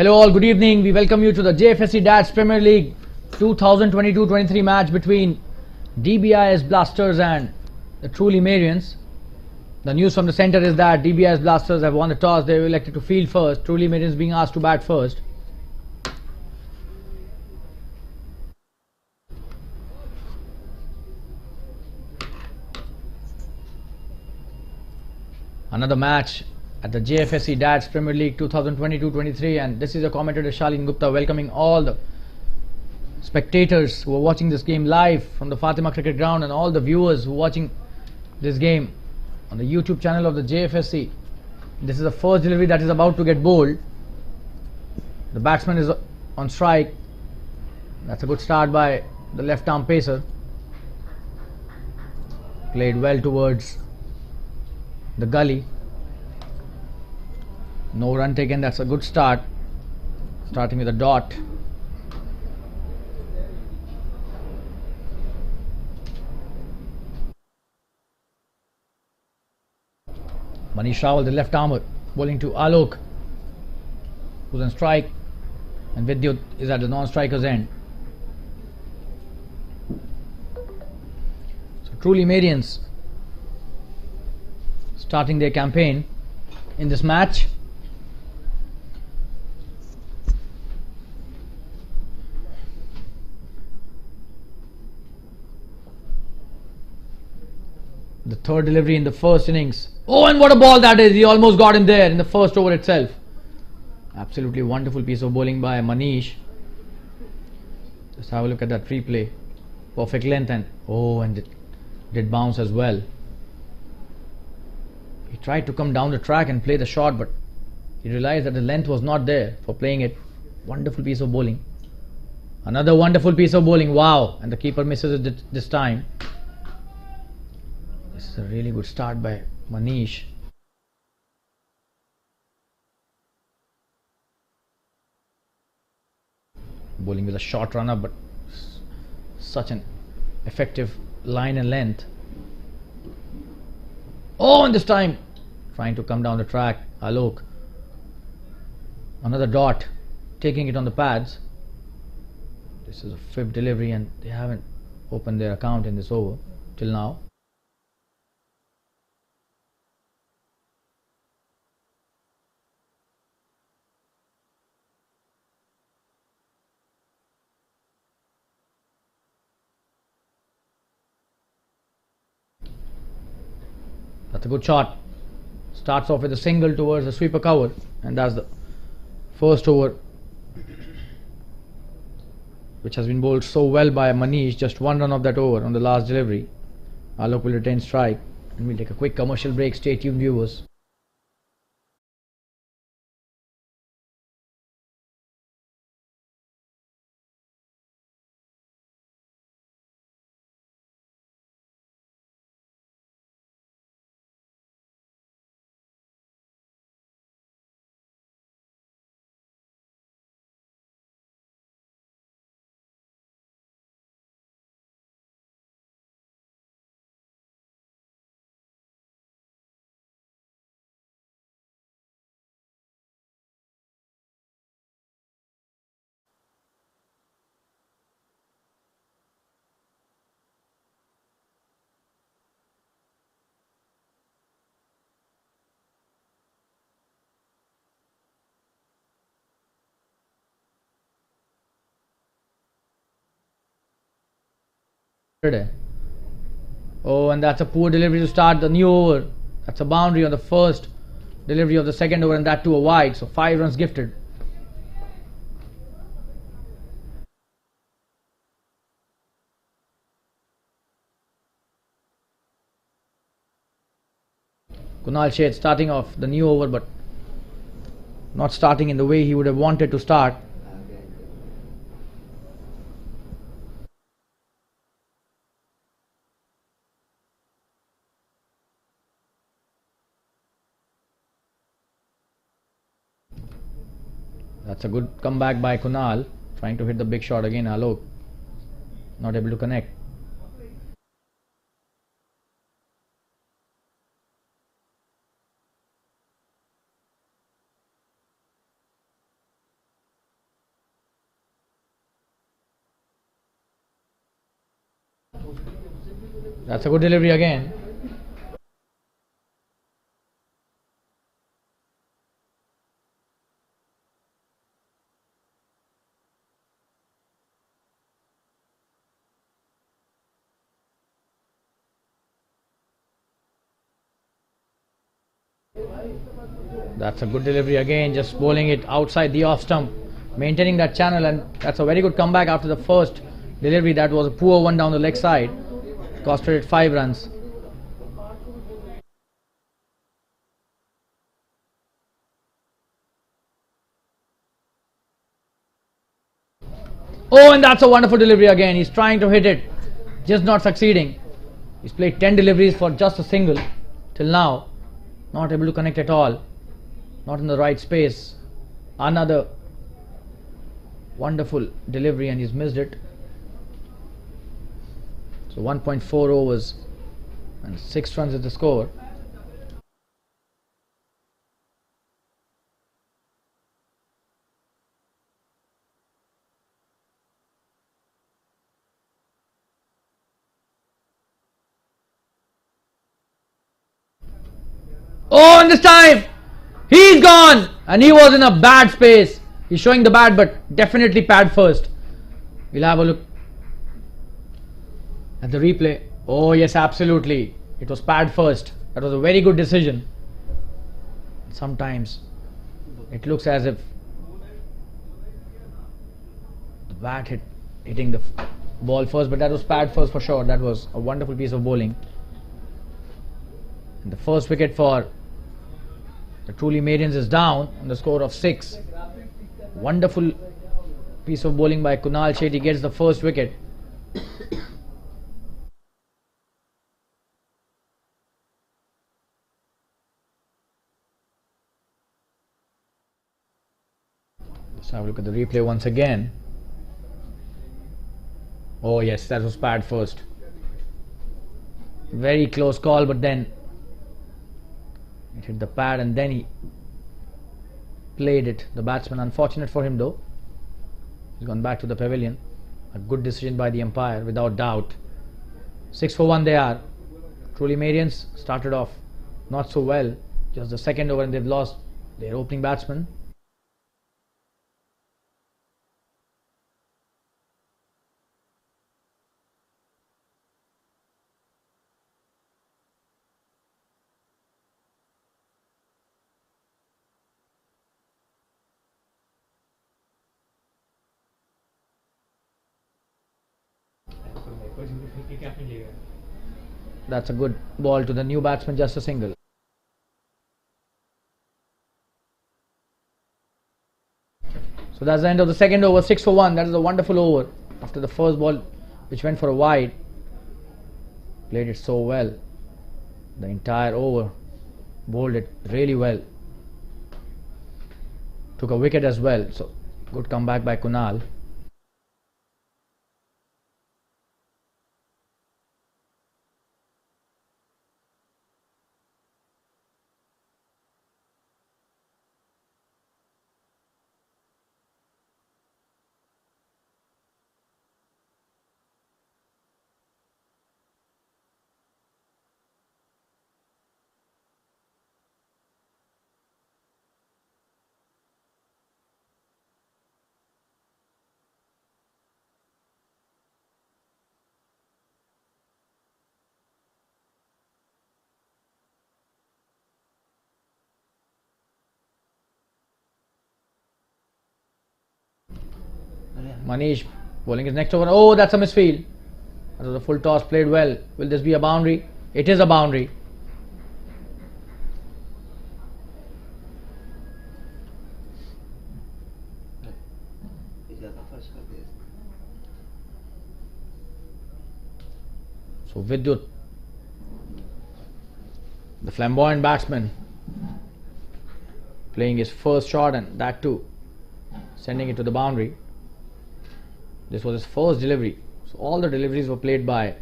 Hello all, good evening. We welcome you to the JFSC DADS Premier League 2022-23 match between DBIS Blasters and the truly Marians. The news from the centre is that DBIS Blasters have won the toss. They were elected to field first. Truly Marians being asked to bat first. Another match at the JFSC DADS Premier League 2022-23, and this is a commentator Shalin Gupta welcoming all the spectators who are watching this game live from the Fatima Cricket Ground and all the viewers who are watching this game on the YouTube channel of the JFSC. This is the first delivery that is about to get bowled. The batsman is on strike. That's a good start by the left arm pacer. Played well towards the gully. No run taken. That's a good start. Starting with a dot. Manish Rawal, the left armer, bowling to Alok, who's on strike, and Vidyut is at the non-striker's end. So truly Marians starting their campaign in this match. The third delivery in the first innings. Oh, and what a ball that is. He almost got him there in the first over itself. Absolutely wonderful piece of bowling by Manish. Just have a look at that replay. Perfect length, and oh, and it did bounce as well. He tried to come down the track and play the shot, but he realized that the length was not there for playing it. Wonderful piece of bowling. Another wonderful piece of bowling. Wow. And the keeper misses it this time. This is a really good start by Manish. Bowling with a short runner, but such an effective line and length. Oh, and this time trying to come down the track, Alok. Another dot, taking it on the pads. This is a fifth delivery, and they haven't opened their account in this over till now. That's a good shot. Starts off with a single towards the sweeper cover, and that's the first over, which has been bowled so well by Manish. Just one run of that over on the last delivery. Alok will retain strike, and we'll take a quick commercial break. Stay tuned, viewers. Oh, and that's a poor delivery to start the new over. That's a boundary on the first delivery of the second over, and that to a wide. So 5 runs gifted. Kunal Sheth starting off the new over, but not starting in the way he would have wanted to start. That's a good comeback by Kunal, trying to hit the big shot again. Alok not able to connect. That's a good delivery again. That's a good delivery again, just bowling it outside the off stump, maintaining that channel, and that's a very good comeback after the first delivery. That was a poor one down the leg side, costed it 5 runs. Oh, and that's a wonderful delivery again. He's trying to hit it, just not succeeding. He's played 10 deliveries for just a single till now, not able to connect at all, not in the right space. Another wonderful delivery and he's missed it. So 1.4 overs and 6 runs is the score. Oh, and this time he's gone, and he was in a bad space. He's showing the bat, but definitely pad first. We'll have a look at the replay. Oh yes, absolutely, it was pad first. That was a very good decision. Sometimes it looks as if the bat hitting the ball first, but that was pad first for sure. That was a wonderful piece of bowling. And the first wicket for the truly Marians is down on the score of 6. Wonderful piece of bowling by Kunal Shetty, gets the first wicket. Let's have a look at the replay once again. Oh yes, that was pad first. Very close call, but then it hit the pad and then he played it. The batsman, unfortunate for him though, he's gone back to the pavilion. A good decision by the umpire, without doubt. 6 for 1 they are. Truly Marians started off not so well, just the second over, and they've lost their opening batsman. That's a good ball to the new batsman, just a single. So that's the end of the second over. 6 for 1. That is a wonderful over after the first ball, which went for a wide. Played it so well. The entire over, bowled it really well. Took a wicket as well. So good comeback by Kunal. Manish bowling his next over. Oh, that's a misfield. That was a full toss, played well. Will this be a boundary? It is a boundary. So Vidyut, the flamboyant batsman, playing his first shot, and that too sending it to the boundary. This was his first delivery. So all the deliveries were played by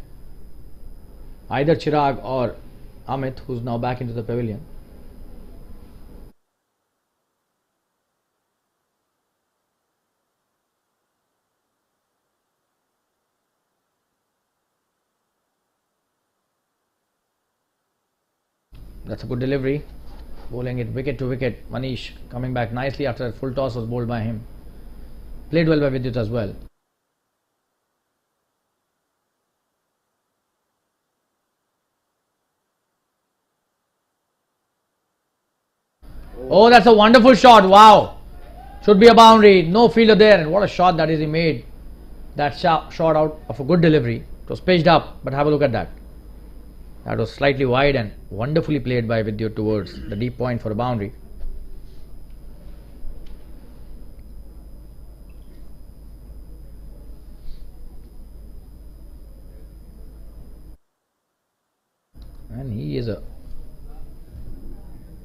either Chirag or Amit, who's now back into the pavilion. That's a good delivery. Bowling it wicket to wicket. Manish coming back nicely after that full toss was bowled by him. Played well by Vidyut as well. Oh, that's a wonderful shot. Wow. Should be a boundary. No fielder there. And what a shot that is he made. That shot out of a good delivery. It was pitched up, but have a look at that. That was slightly wide and wonderfully played by Vidyut towards the deep point for a boundary. And he is a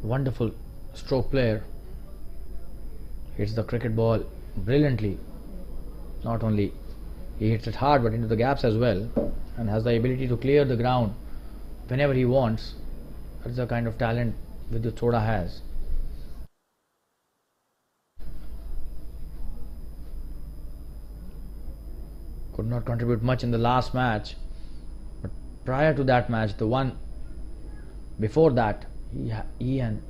wonderful stroke player. Hits the cricket ball brilliantly. Not only he hits it hard, but into the gaps as well, and has the ability to clear the ground whenever he wants. That's the kind of talent Vidyut Thoda has. Could not contribute much in the last match, but prior to that match, the one before that, he and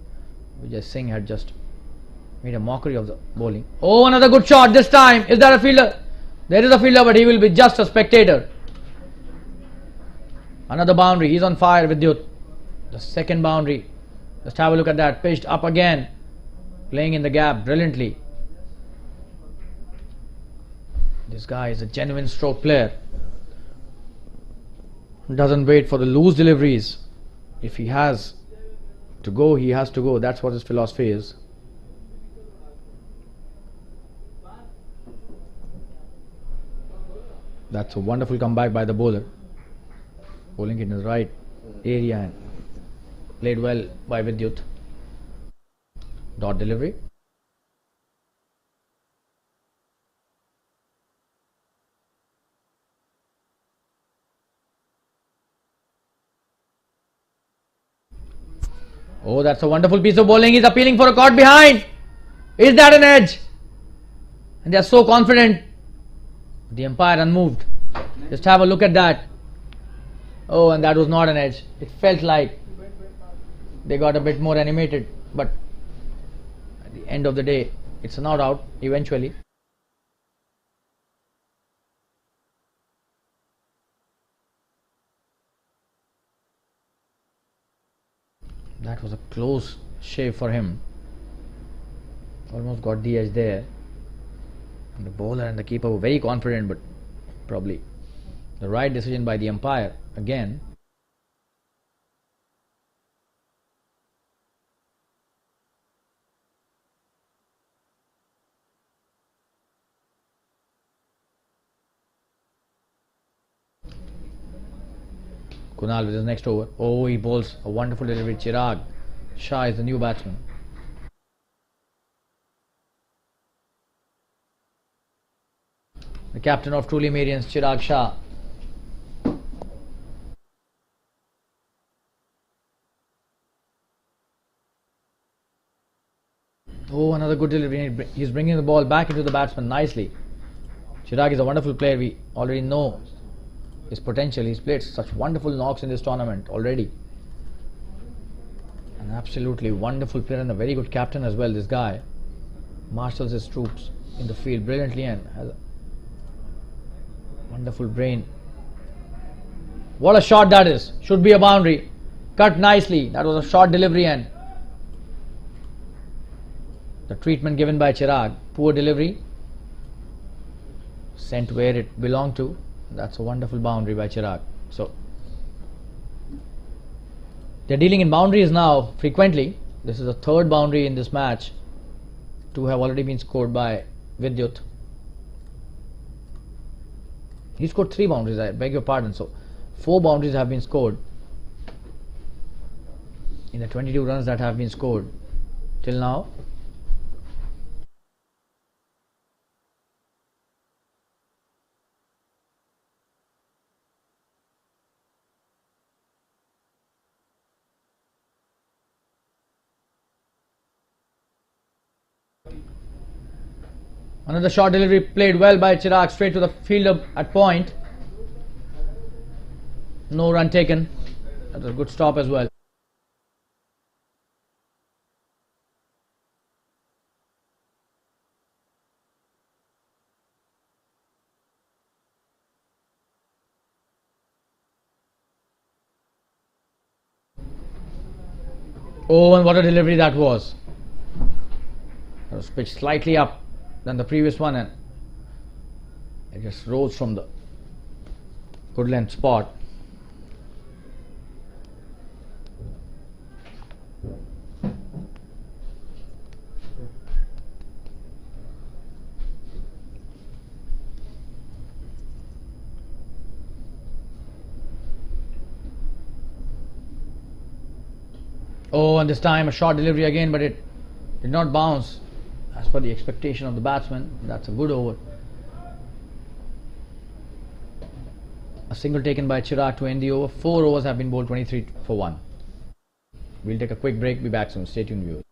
Vijay Singh had just made a mockery of the bowling. Oh, another good shot this time. Is that a fielder? There is a fielder, but he will be just a spectator. Another boundary. He's on fire, Vidyut. The second boundary. Just have a look at that. Pitched up again. Playing in the gap brilliantly. This guy is a genuine stroke player. Doesn't wait for the loose deliveries. If he has to go, he has to go. That's what his philosophy is. That's a wonderful comeback by the bowler. Bowling in the right area and played well by Vidyut. Dot delivery. Oh, that's a wonderful piece of bowling. He's appealing for a caught behind. Is that an edge? And they are so confident. The umpire unmoved. Just have a look at that. Oh, and that was not an edge. It felt like they got a bit more animated, but at the end of the day, it's a not out eventually. That was a close shave for him. Almost got the edge there. And the bowler and the keeper were very confident, but probably the right decision by the umpire again. Kunal with his next over. Oh, he bowls a wonderful delivery. Chirag Shah is the new batsman. The captain of truly Marians, Chirag Shah. Oh, another good delivery. He's bringing the ball back into the batsman nicely. Chirag is a wonderful player. We already know his potential. He's played such wonderful knocks in this tournament already. An absolutely wonderful player and a very good captain as well. This guy marshals his troops in the field brilliantly and has a wonderful brain. What a shot that is. Should be a boundary. Cut nicely. That was a short delivery and the treatment given by Chirag. Poor delivery. Sent where it belonged to. That's a wonderful boundary by Chirag. So they're dealing in boundaries now frequently. This is the third boundary in this match. Two have already been scored by Vidyut. He scored 3 boundaries, I beg your pardon. So 4 boundaries have been scored in the 22 runs that have been scored till now. Another short delivery played well by Chirag straight to the fielder at point. No run taken. That was a good stop as well. Oh, and what a delivery that was. That was pitched slightly up than the previous one, and it just rose from the good length spot. Oh, and this time a short delivery again, but it did not bounce as per the expectation of the batsman. That's a good over. A single taken by Chirag to end the over. 4 overs have been bowled, 23 for 1. We'll take a quick break, be back soon. Stay tuned, viewers.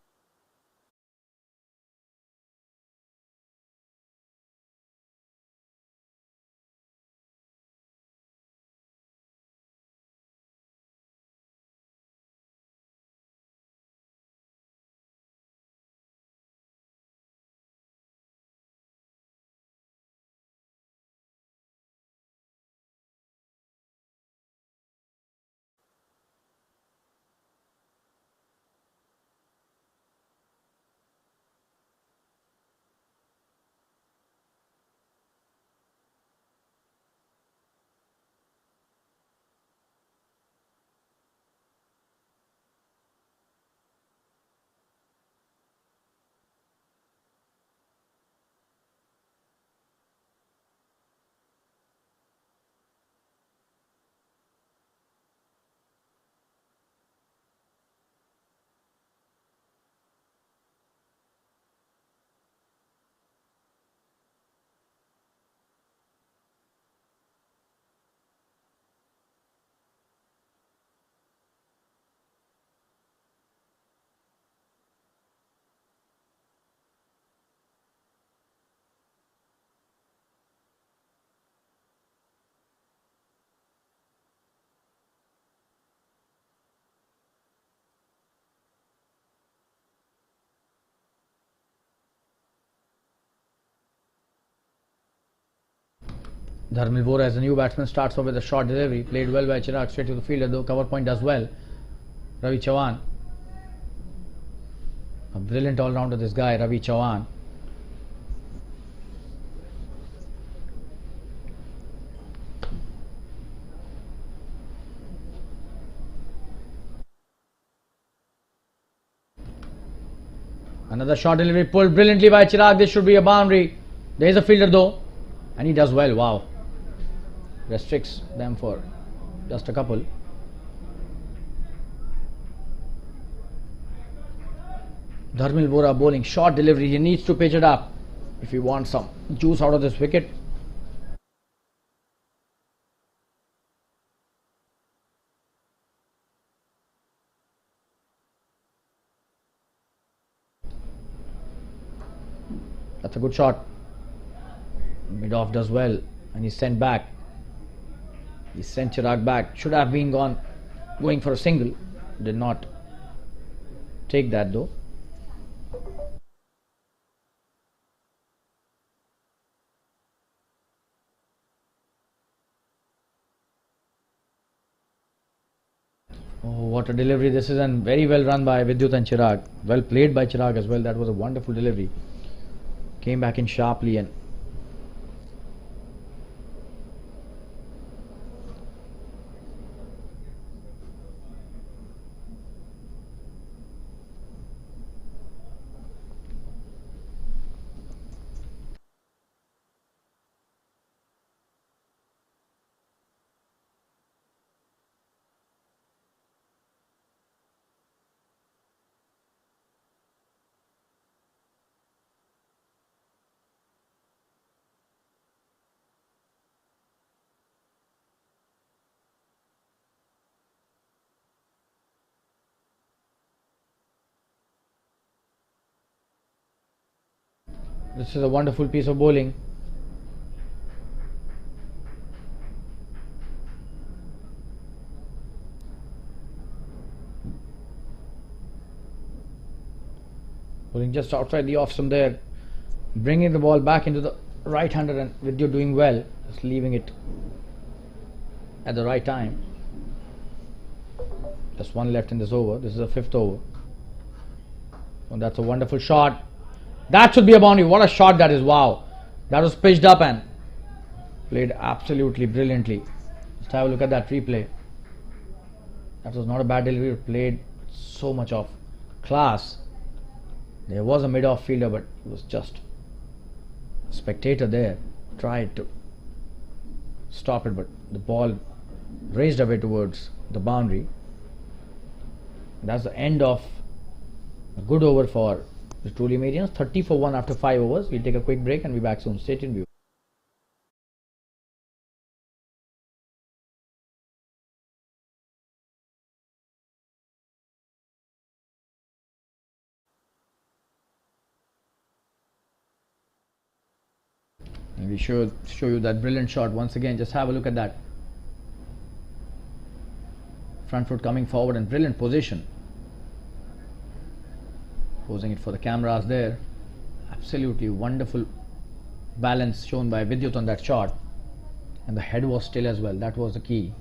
Dharmal Bora as a new batsman starts off with a short delivery, played well by Chirag, straight to the fielder, though cover point does well. Ravi Chauhan, a brilliant all-rounder this guy, Ravi Chauhan. Another short delivery pulled brilliantly by Chirag. This should be a boundary. There is a fielder though, and he does well. Wow. Restricts them for just a couple. Dharmal Bora bowling short delivery. He needs to pitch it up if he wants some juice out of this wicket. That's a good shot. Mid-off does well, and he's sent back. He sent Chirag back. Should have been going for a single. Did not take that though. Oh, what a delivery this is, and very well run by Vidyut and Chirag. Well played by Chirag as well. That was a wonderful delivery. Came back in sharply and this is a wonderful piece of bowling. Bowling just outside the off stump there, bringing the ball back into the right-hander, and Vidyut doing well, just leaving it at the right time. Just one left in this over. This is a 5th over. Oh, that's a wonderful shot. That should be a boundary. What a shot that is. Wow. That was pitched up and played absolutely brilliantly. Let's have a look at that replay. That was not a bad delivery. Played so much of class. There was a mid-off fielder, but it was just a spectator there. Tried to stop it, but the ball raced away towards the boundary. That's the end of a good over for the truly Marians. 30 for 1 after 5 overs. We'll take a quick break and be back soon. Stay tuned. And we show you that brilliant shot once again. Just have a look at that. Front foot coming forward and brilliant position. Posing it for the cameras there. Absolutely wonderful balance shown by Vidyut on that shot. And the head was still as well. That was the key.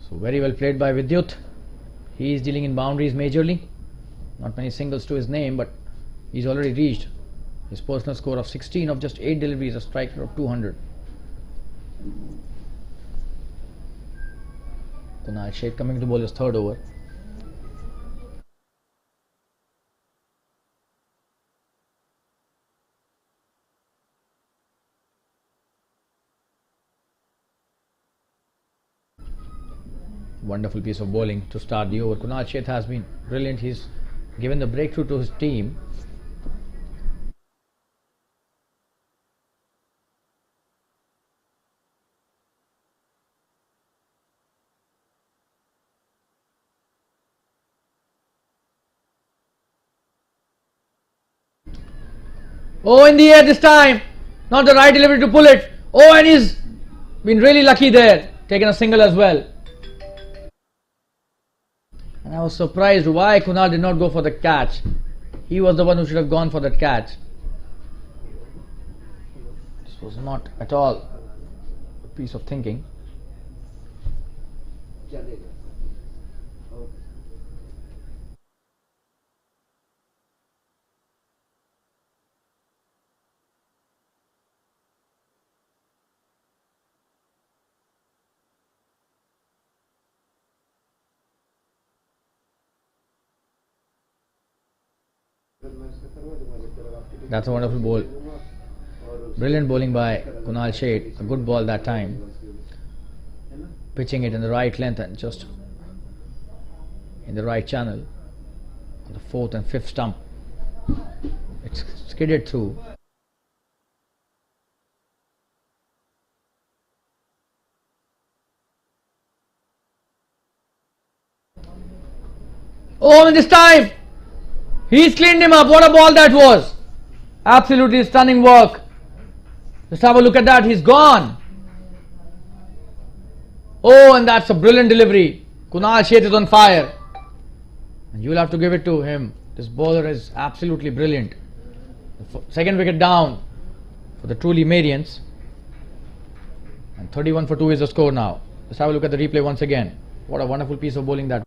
So very well played by Vidyut. He is dealing in boundaries majorly. Not many singles to his name, but he's already reached his personal score of 16 of just 8 deliveries, a striker of 200. Kunal Sheth coming to bowl his third over. Wonderful piece of bowling to start the over. Kunal Sheth has been brilliant. He's given the breakthrough to his team. Oh, in the air this time. Not the right delivery to pull it. Oh, and he's been really lucky there. Taken a single as well. And I was surprised why Kunal did not go for the catch. He was the one who should have gone for that catch. This was not at all a piece of thinking. That's a wonderful ball. Brilliant bowling by Kunal Sheth. A good ball that time. Pitching it in the right length and just in the right channel. On the 4th and 5th stump. It's skidded through. Oh, and this time he's cleaned him up. What a ball that was. Absolutely stunning work. Just have a look at that. He's gone. Oh, and that's a brilliant delivery. Kunal Sheth is on fire. And you'll have to give it to him. This bowler is absolutely brilliant. Second wicket down for the truly Marians. And 31 for 2 is the score now. Let's have a look at the replay once again. What a wonderful piece of bowling that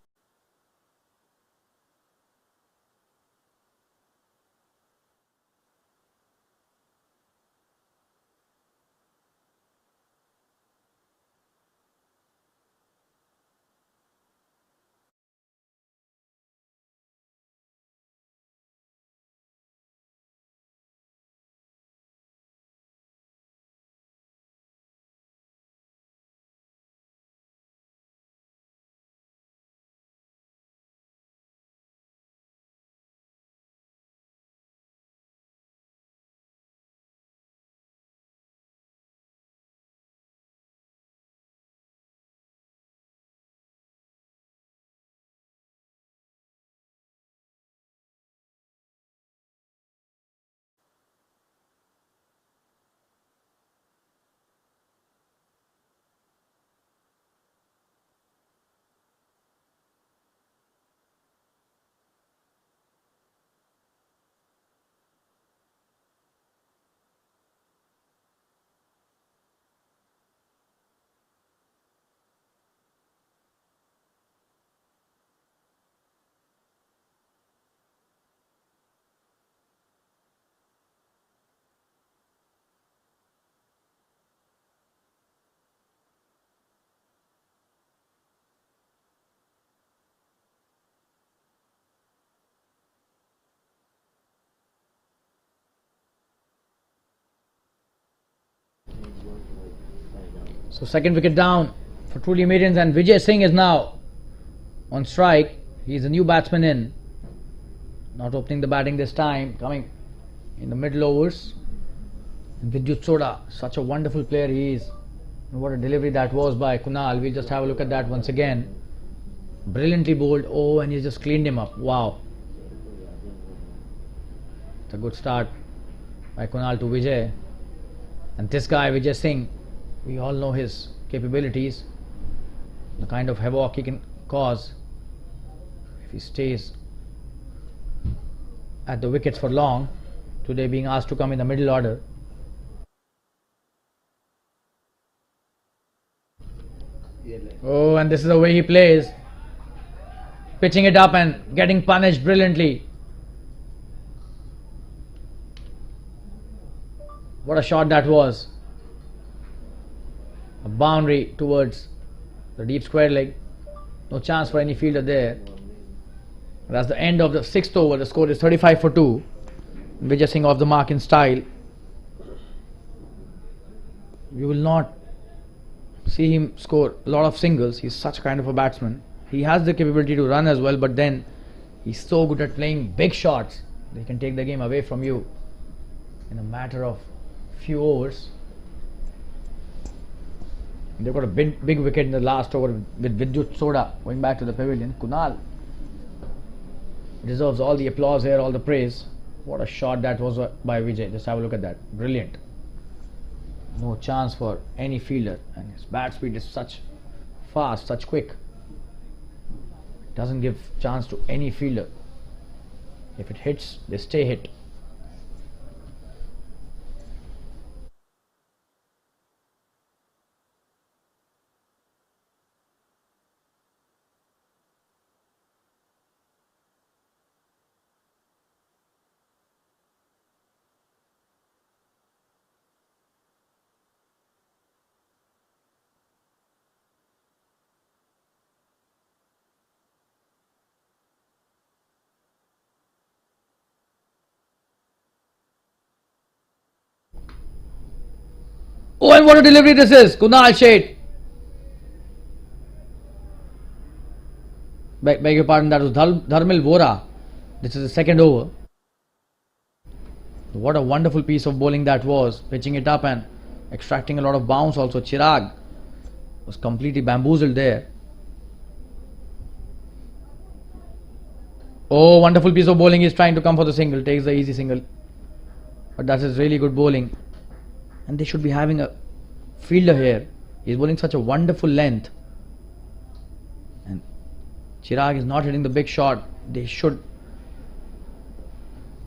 So second wicket down for truly Marians, and Vijay Singh is now on strike. He's a new batsman in, not opening the batting this time, coming in the middle overs. And Vidyut Soda, such a wonderful player he is. And what a delivery that was by Kunal. We'll just have a look at that once again. Brilliantly bowled. Oh, and he just cleaned him up. Wow. It's a good start by Kunal to Vijay. And this guy, Vijay Singh, we all know his capabilities, the kind of havoc he can cause if he stays at the wickets for long. Today being asked to come in the middle order. Oh, and this is the way he plays, pitching it up and getting punished brilliantly. What a shot that was. A boundary towards the deep square leg. No chance for any fielder there. That's the end of the 6th over. The score is 35 for 2. Vijay Singh off the mark in style. You will not see him score a lot of singles. He's such kind of a batsman. He has the capability to run as well, but then he's so good at playing big shots. They can take the game away from you in a matter of few overs. They've got a big wicket in the last over with Vidyut Soda going back to the pavilion. Kunal deserves all the applause here, all the praise. What a shot that was by Vijay. Just have a look at that. Brilliant. No chance for any fielder, and his bat speed is such fast, such quick. Doesn't give chance to any fielder. If it hits, they stay hit. Oh, and what a delivery this is. Kunal Sheth. Beg your pardon, that was Dharmal Vora. This is the second over. What a wonderful piece of bowling that was. Pitching it up and extracting a lot of bounce also. Chirag was completely bamboozled there. Oh, wonderful piece of bowling. He's trying to come for the single. Takes the easy single. But that is really good bowling. And they should be having a fielder here. He's bowling such a wonderful length. And Chirag is not hitting the big shot. They should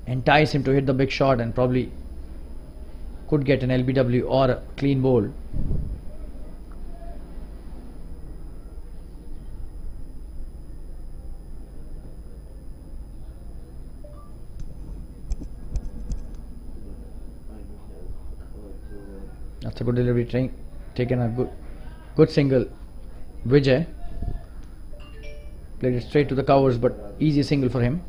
entice him to hit the big shot and probably could get an LBW or a clean bowl. That's a good delivery, taken a good single. Vijay played it straight to the covers, but easy single for him.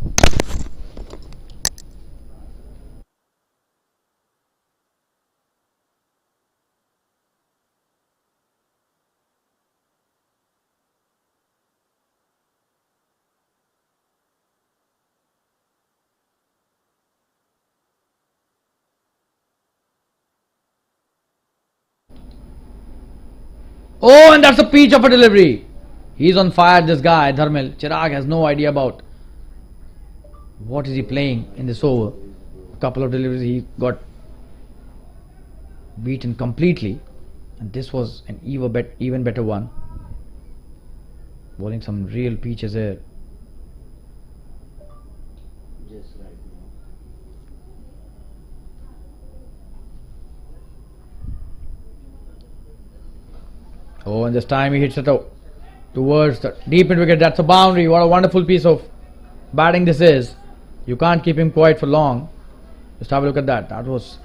Oh, and that's a peach of a delivery. He's on fire, this guy, Dharmal. Chirag has no idea about what is he playing in this over. A couple of deliveries, he got beaten completely. And this was an even better one. Bowling some real peaches here. Just right now. Oh, and this time he hits it out towards the deep mid wicket. That's a boundary. What a wonderful piece of batting this is. You can't keep him quiet for long. Just have a look at that. That was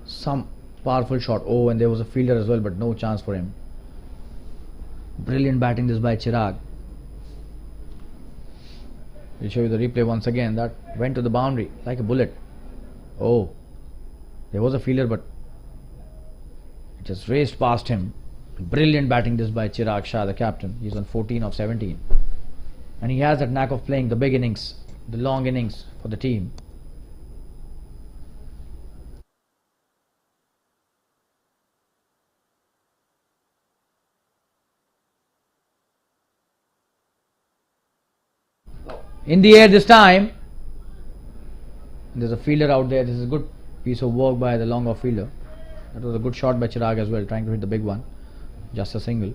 some powerful shot. Oh, and there was a fielder as well, but no chance for him. Brilliant batting this by Chirag. We'll show you the replay once again. That went to the boundary like a bullet. Oh, there was a fielder, but it just raced past him. Brilliant batting this by Chirag Shah, the captain. He's on 14 of 17. And he has that knack of playing the big innings, the long innings for the team. In the air this time. There's a fielder out there. This is a good piece of work by the long off fielder. That was a good shot by Chirag as well, trying to hit the big one. Just a single.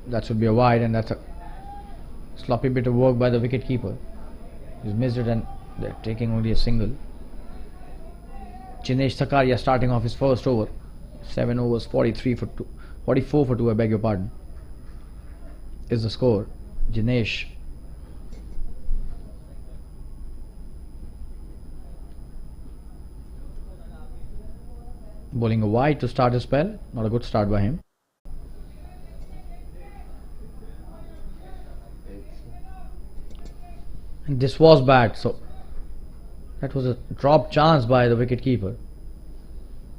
That should be a wide, and that's a sloppy bit of work by the wicket keeper. He's missed it and they're taking only a single. Jinesh Sakaria starting off his first over. 7 overs, 43 for 2, 44 for 2, I beg your pardon, is the score. Jinesh bowling a wide to start his spell. Not a good start by him. And this was bad, so that was a drop chance by the wicket keeper.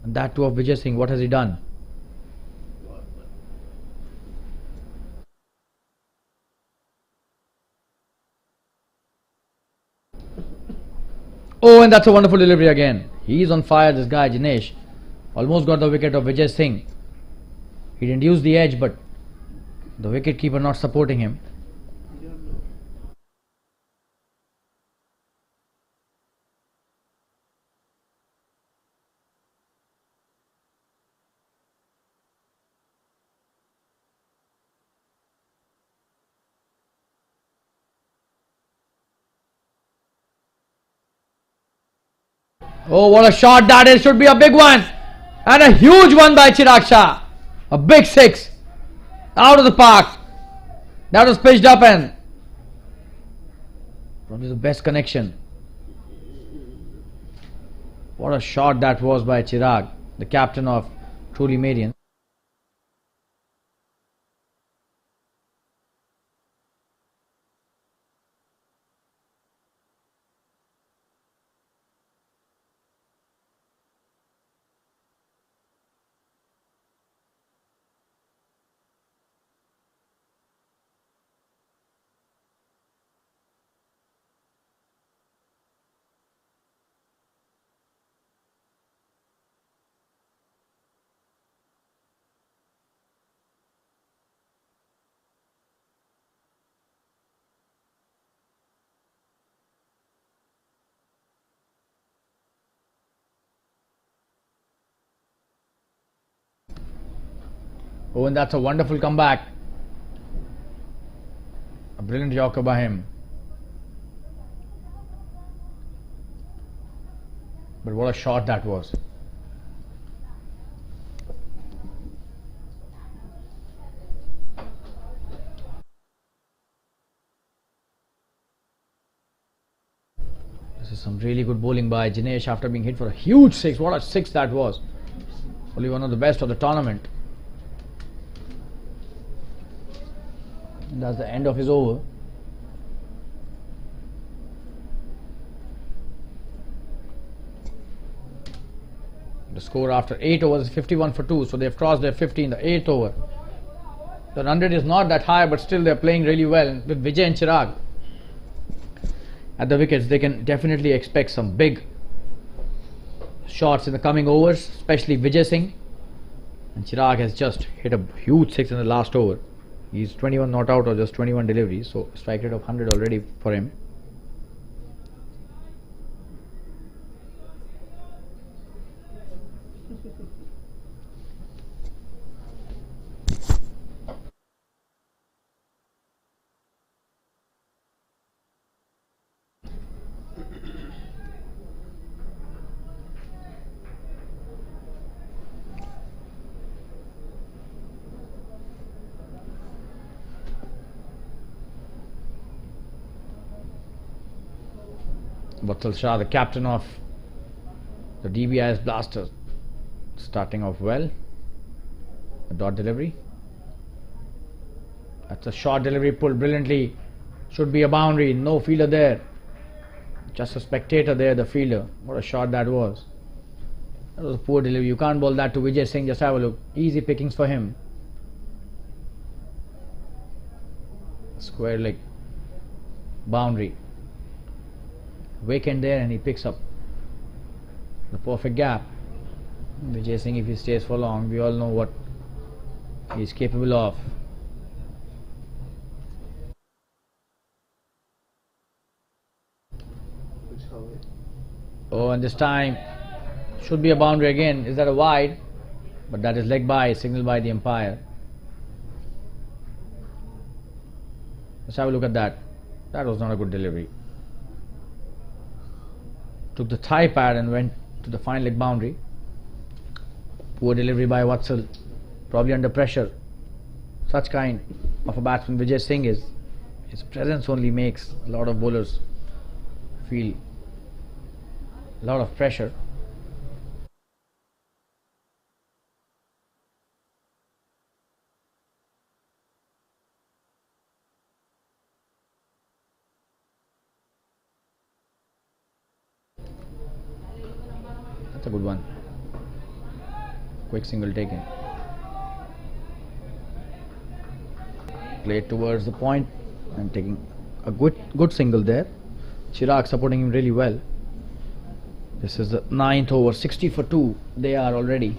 And that too of Vijay Singh. What has he done? Oh, and that's a wonderful delivery again. He's on fire, this guy Jinesh. Almost got the wicket of Vijay Singh. He didn't use the edge, but the wicket keeper not supporting him. Oh, what a shot that is. Should be a big one. And a huge one by Chirag Shah. A big 6. Out of the park. That was pitched up and probably the best connection. What a shot that was by Chirag, the captain of truly Marians. Oh, and that's a wonderful comeback. A brilliant yorker by him. But what a shot that was. This is some really good bowling by Jinesh after being hit for a huge 6. What a 6 that was. Probably one of the best of the tournament. That's the end of his over. The score after 8 overs is 51 for 2, so they've crossed their 50 in the 8th over. The run rate is not that high, but still they're playing really well. With Vijay and Chirag at the wickets, they can definitely expect some big shots in the coming overs, especially Vijay Singh. And Chirag has just hit a huge 6 in the last over. He's 21 not out or just 21 deliveries, so strike rate of 100 already for him. Vatsal Shah, the captain of the DBIS Blasters, starting off well. A dot delivery. That's a short delivery, pulled brilliantly. Should be a boundary. No fielder there. Just a spectator there, the fielder. What a shot that was. That was a poor delivery. You can't bowl that to Vijay Singh. Just have a look. Easy pickings for him. Square leg. Boundary. Vacant there, and he picks up the perfect gap. Vijay Singh, if he stays for long, we all know what he is capable of. Oh, and this time should be a boundary again. Is that a wide? But that is leg by, signaled by the umpire. Let's have a look at that. That was not a good delivery. Took the thigh pad and went to the fine leg boundary. Poor delivery by Vatsal. Probably under pressure. Such kind of a batsman Vijay Singh is. His presence only makes a lot of bowlers feel a lot of pressure. That's a good one. Quick single taken. Played towards the point and taking a good single there. Chirag supporting him really well. This is the 9th over, 60 for 2. They are already.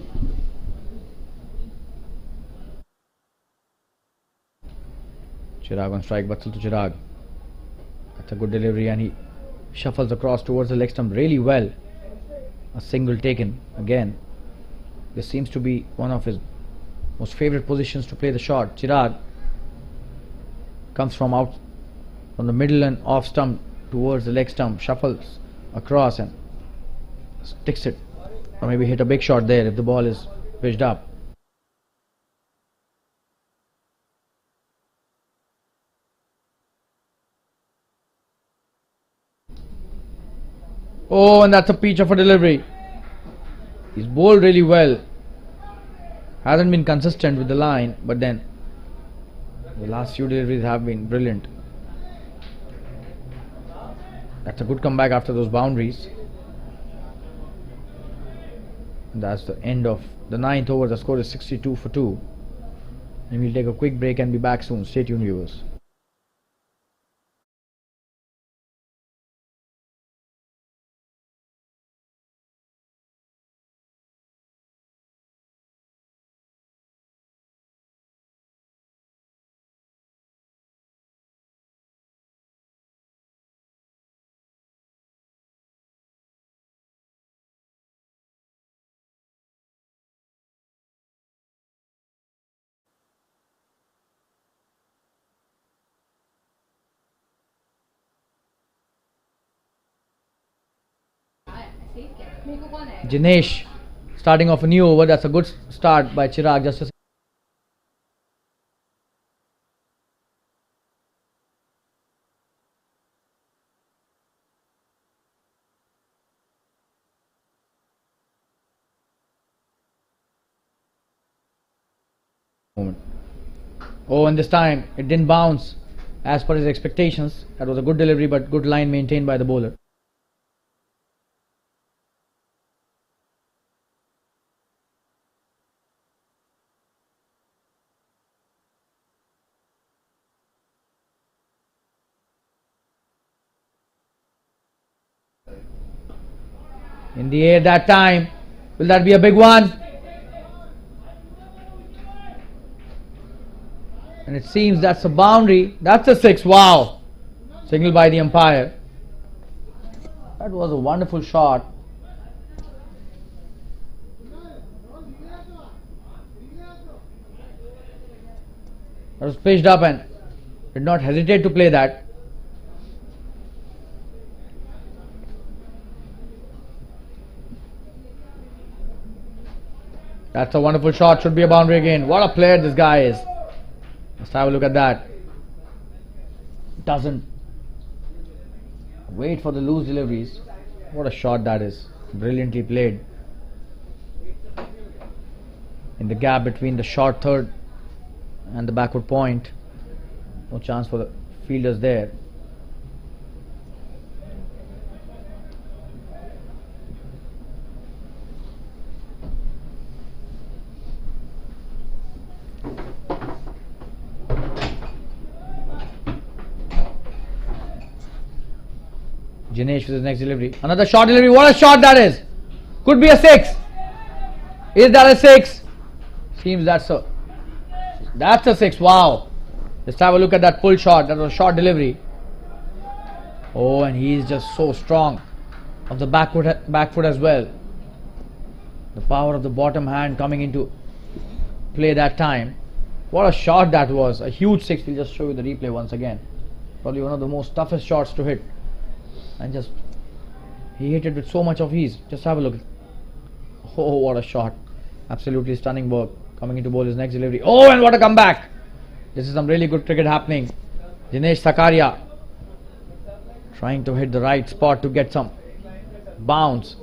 Chirag on strike, Vatsal to Chirag. That's a good delivery, and he shuffles across towards the leg stump really well. A single taken again. This seems to be one of his most favorite positions to play the shot. Chirag comes from out from the middle and off stump towards the leg stump, shuffles across and sticks it, or maybe hit a big shot there if the ball is pitched up. Oh, and that's a peach of a delivery. He's bowled really well. Hasn't been consistent with the line, but then the last few deliveries have been brilliant. That's a good comeback after those boundaries. And that's the end of the 9th over. The score is 62 for 2. And we'll take a quick break and be back soon. Stay tuned, viewers. Jinesh starting off a new over. That's a good start by Chirag. Just a moment. Oh, and this time it didn't bounce as per his expectations. That was a good delivery, but good line maintained by the bowler. In the air that time. Will that be a big one? And it seems that's a boundary. That's a 6. Wow. Signal by the umpire. That was a wonderful shot. That was pitched up and did not hesitate to play that. That's a wonderful shot. Should be a boundary again. What a player this guy is. Let's have a look at that. Doesn't wait for the loose deliveries. What a shot that is. Brilliantly played. In the gap between the short third and the backward point. No chance for the fielders there. Jinesh with his next delivery. Another short delivery. What a shot that is. Could be a 6. Is that a 6? Seems that's a 6. Wow. Let's have a look at that pull shot. That was a short delivery. Oh, and he's just so strong of the back foot as well. The power of the bottom hand coming into play that time. What a shot that was. A huge 6. We'll just show you the replay once again. Probably one of the most toughest shots to hit. And just he hit it with so much of ease. Just have a look. Oh, what a shot. Absolutely stunning work. Coming into bowl his next delivery. Oh, and what a comeback. This is some really good cricket happening. Dinesh Sakaria trying to hit the right spot to get some bounce,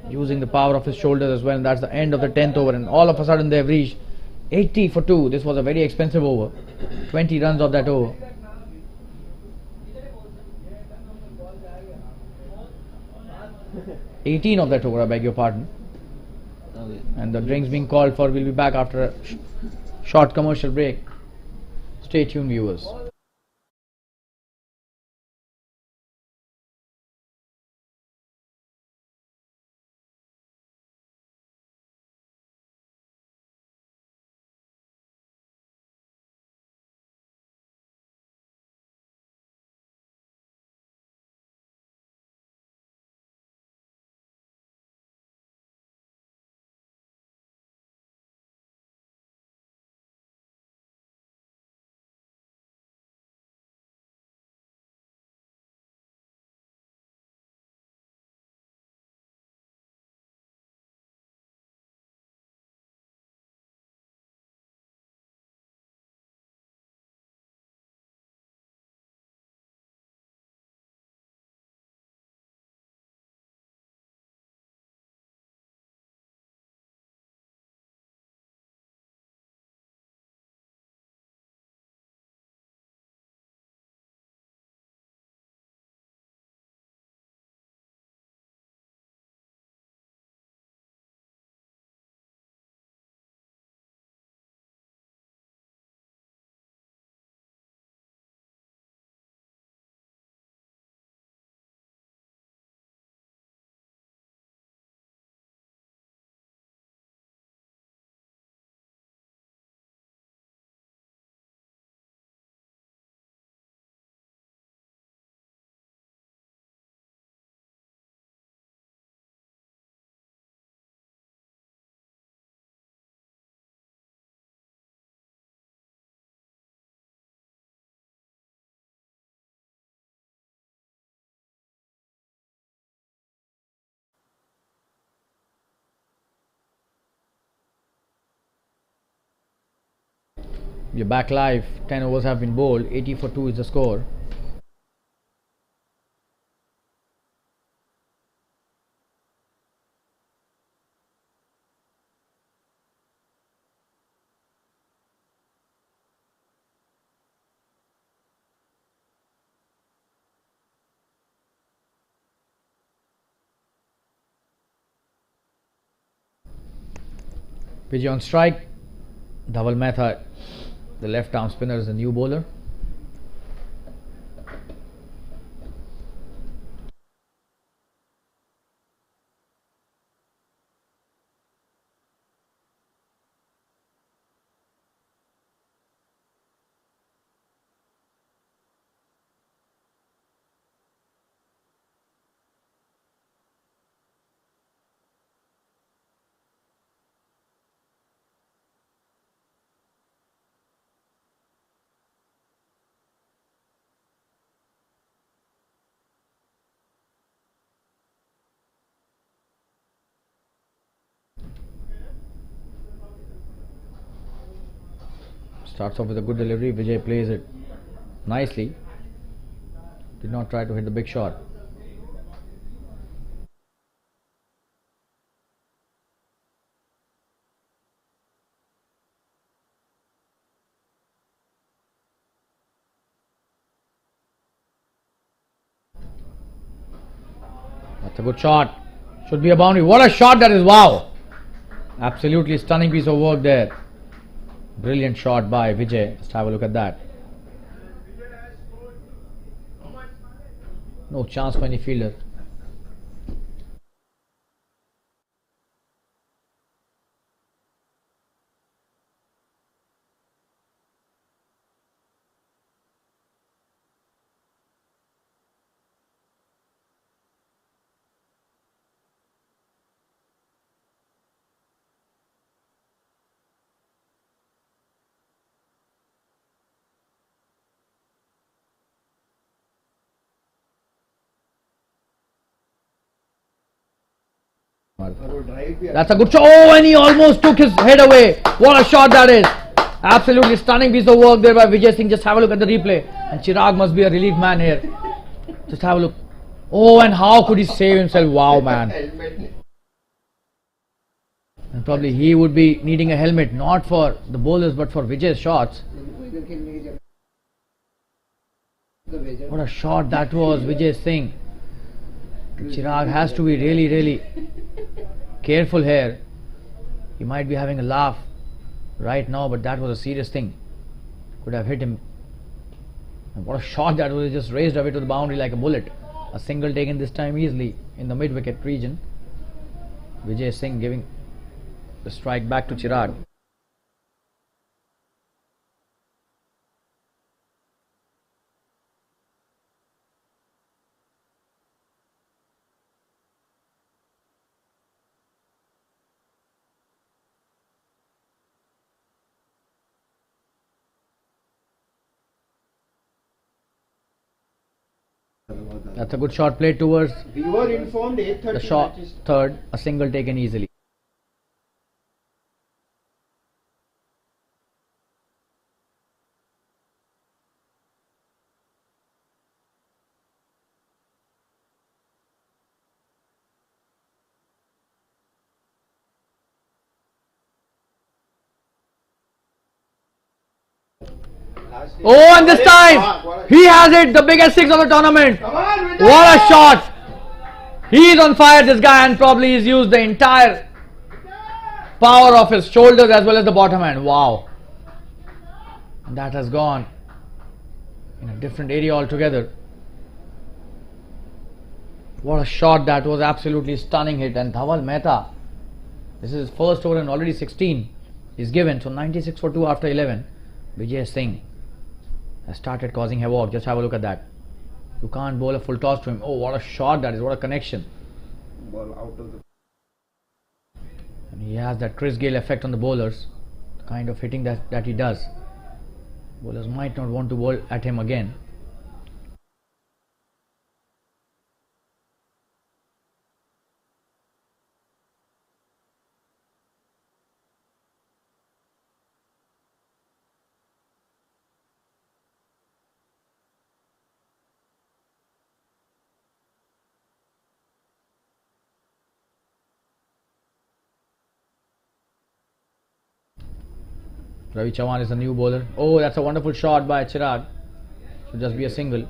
using the power of his shoulders as well. And that's the end of the 10th over, and all of a sudden they've reached 80 for 2. This was a very expensive over. 20 runs of that over. $18 of that over, I beg your pardon. And the drinks being called for. We'll be back after a short commercial break. Stay tuned, viewers. We're back live. 10 overs have been bowled. 80 for 2 is the score. Vijay on strike. Dharmal Mehta, the left arm spinner, is the new bowler. Starts off with a good delivery. Vijay plays it nicely. Did not try to hit the big shot. That's a good shot. Should be a boundary. What a shot that is. Wow. Absolutely stunning piece of work there. Brilliant shot by Vijay. Just have a look at that. No chance for any fielder. That's a good shot. Oh, and he almost took his head away. What a shot that is. Absolutely stunning piece of work there by Vijay Singh. Just have a look at the replay. And Chirag must be a relief man here. Just have a look. Oh, and how could he save himself? Wow, man. And probably he would be needing a helmet, not for the bowlers, but for Vijay's shots. What a shot that was, Vijay Singh. Chirag has to be really, really careful here. He might be having a laugh right now, but that was a serious thing. Could have hit him. And what a shot that was. He just raced away to the boundary like a bullet. A single taken this time easily in the mid-wicket region. Vijay Singh giving the strike back to Chirag. That's a good shot played towards We were informed 8:30 the shot. matches. Third, a single taken easily. Oh, and this time he has it, the biggest six of the tournament. What a shot! He is on fire, this guy, and probably he's used the entire power of his shoulders as well as the bottom hand. Wow. And that has gone in a different area altogether. What a shot that was. Absolutely stunning hit. And Dhaval Mehta, this is his first over and already 16 is given. So 96 for 2 after 11. Vijay Singh has started causing havoc. Just have a look at that. You can't bowl a full toss to him. Oh, what a shot that is. What a connection. Ball out of the. And he has that Chris Gayle effect on the bowlers. The kind of hitting that he does. Bowlers might not want to bowl at him again. Ravi Chavan is the new bowler. Oh, that's a wonderful shot by Chirag. Should just be a single.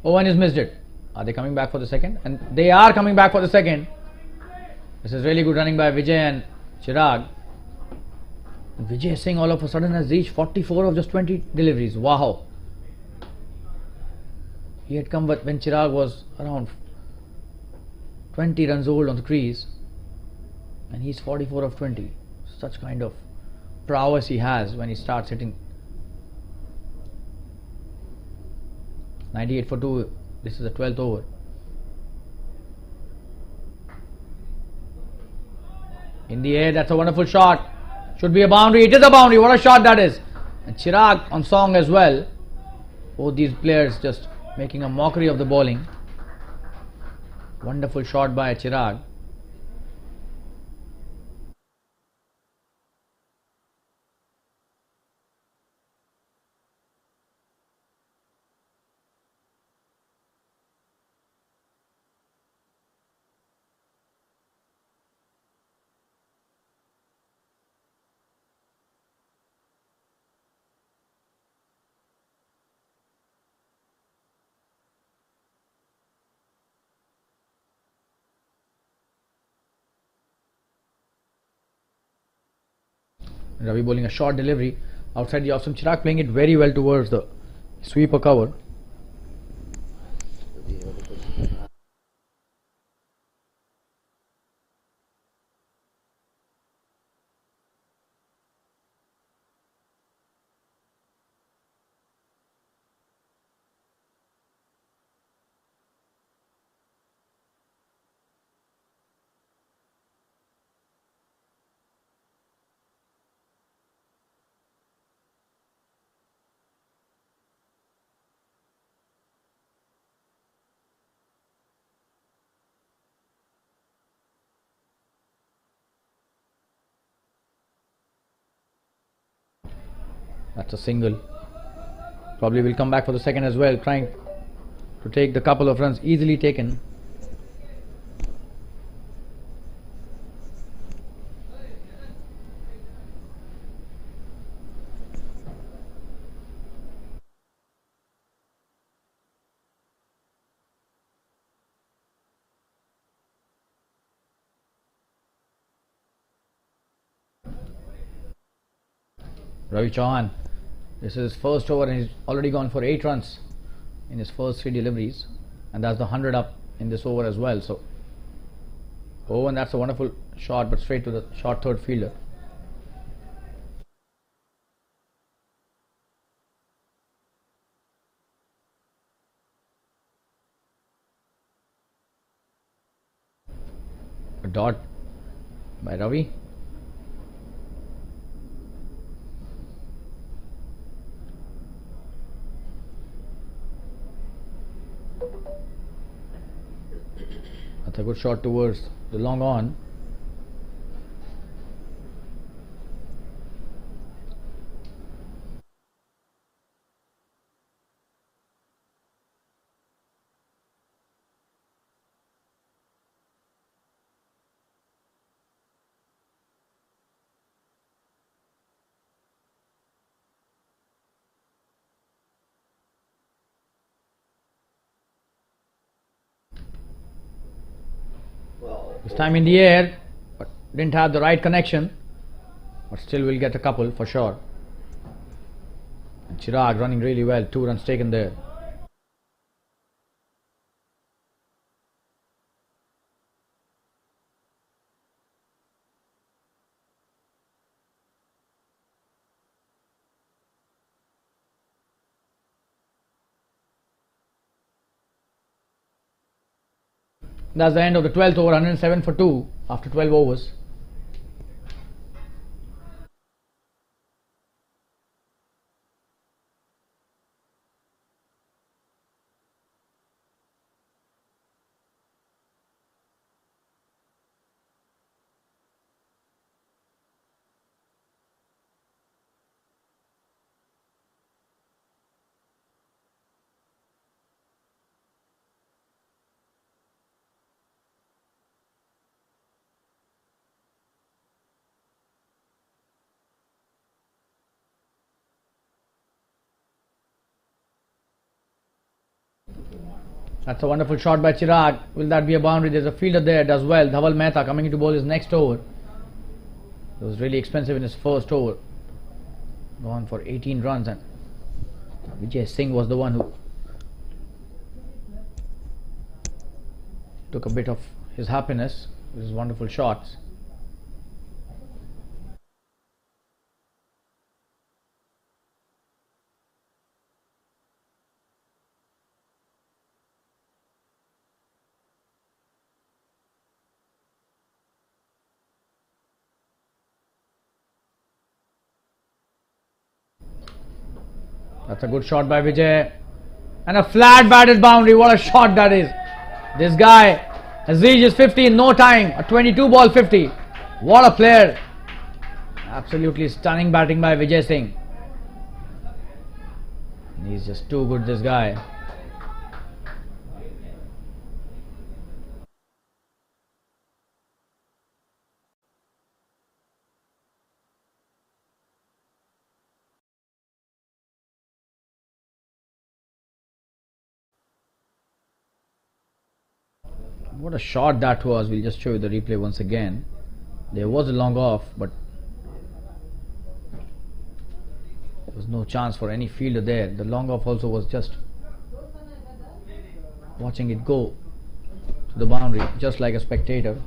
Oh, and he's missed it. Are they coming back for the second? And they are coming back for the second. This is really good running by Vijay and Chirag. And Vijay Singh all of a sudden has reached 44 of just 20 deliveries. Wow. He had come when Chirag was around 20 runs old on the crease. And he's 44 of 20. Such kind of prowess he has when he starts hitting. 98 for 2. This is the 12th over. In the air, that's a wonderful shot. Should be a boundary. It is a boundary. What a shot that is. And Chirag on song as well. Both these players just making a mockery of the bowling. Wonderful shot by Chirag. Ravi bowling a short delivery outside the off-stump. Chirag playing it very well towards the sweeper cover. That's a single. Probably will come back for the second as well, trying to take the couple of runs easily taken. Ravi Chauhan, this is his first over and he's already gone for 8 runs in his first 3 deliveries, and that's the 100 up in this over as well. So, oh, and that's a wonderful shot, but straight to the short third fielder. A dot by Ravi. That's a good shot towards the long on. This time in the air, but didn't have the right connection, but still will get a couple for sure. And Chirag running really well, 2 runs taken there. That's the end of the 12th over, 107 for 2 after 12 overs. That's a wonderful shot by Chirag. Will that be a boundary? There's a fielder there, does well. Dharmal Mehta coming into bowl his next over. It was really expensive in his first over. Gone for 18 runs, and Vijay Singh was the one who took a bit of his happiness with his wonderful shots. That's a good shot by Vijay. And a flat batted boundary. What a shot that is. This guy has reached his 50 in no time. A 22 ball 50. What a player. Absolutely stunning batting by Vijay Singh. He's just too good, this guy. What a shot that was. We'll just show you the replay once again. There was a long off, but There was no chance for any fielder there. The long off also was just watching it go to the boundary, just like a spectator.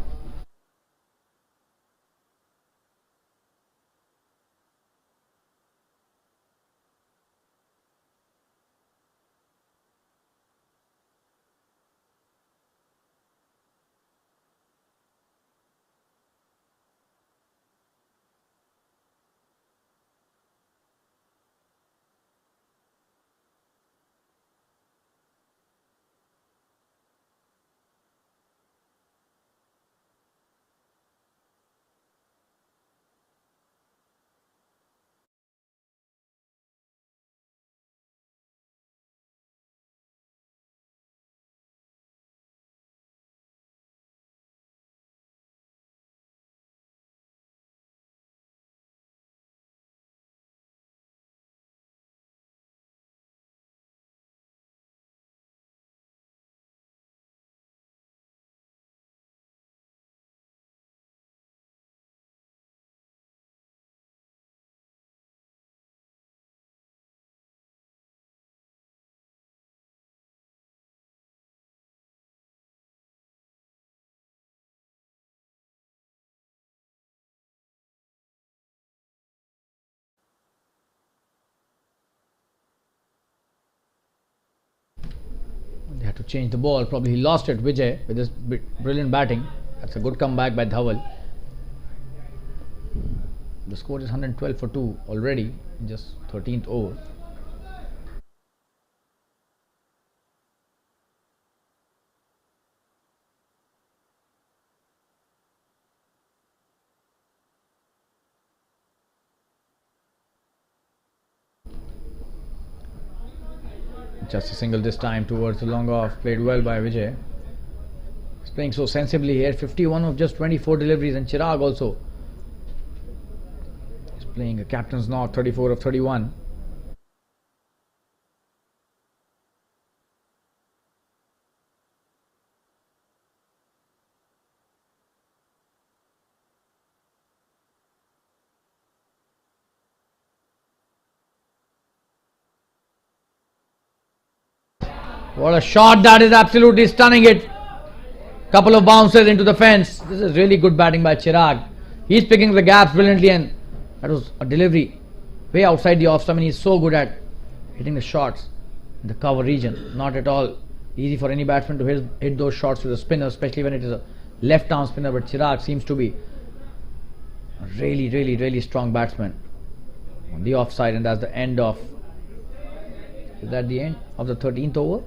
They had to change the ball. Probably he lost it, Vijay, with his brilliant batting. That's a good comeback by Dharmal. The score is 112 for 2 already in just 13th over. Just a single this time towards the long off. Played well by Vijay. He's playing so sensibly here. 51 of just 24 deliveries, and Chirag also is playing a captain's knock. 34 of 31. What a shot, that is absolutely stunning it. Couple of bounces into the fence. This is really good batting by Chirag. He's picking the gaps brilliantly, and that was a delivery way outside the off stump, and he's so good at hitting the shots in the cover region. Not at all easy for any batsman to hit those shots with a spinner, especially when it is a left arm spinner, but Chirag seems to be a really strong batsman on the offside, and that's the end of, is that the end of the 13th over?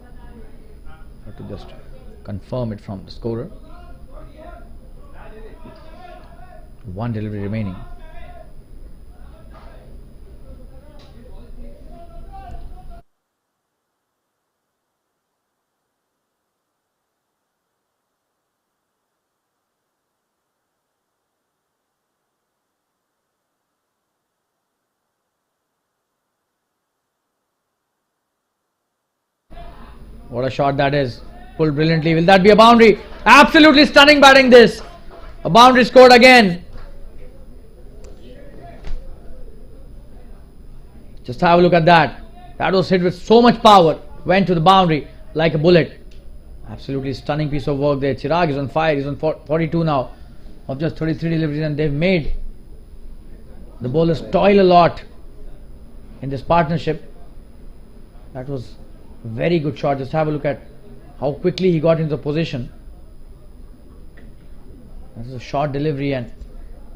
I have to just confirm it from the scorer. One delivery remaining. What a shot that is. Pulled brilliantly. Will that be a boundary? Absolutely stunning batting this. A boundary scored again. Just have a look at that. That was hit with so much power. Went to the boundary like a bullet. Absolutely stunning piece of work there. Chirag is on fire. He's on 42 now of just 33 deliveries, and they've made the bowlers toil a lot in this partnership. That was a very good shot. Just have a look at how quickly he got into position. This is a short delivery and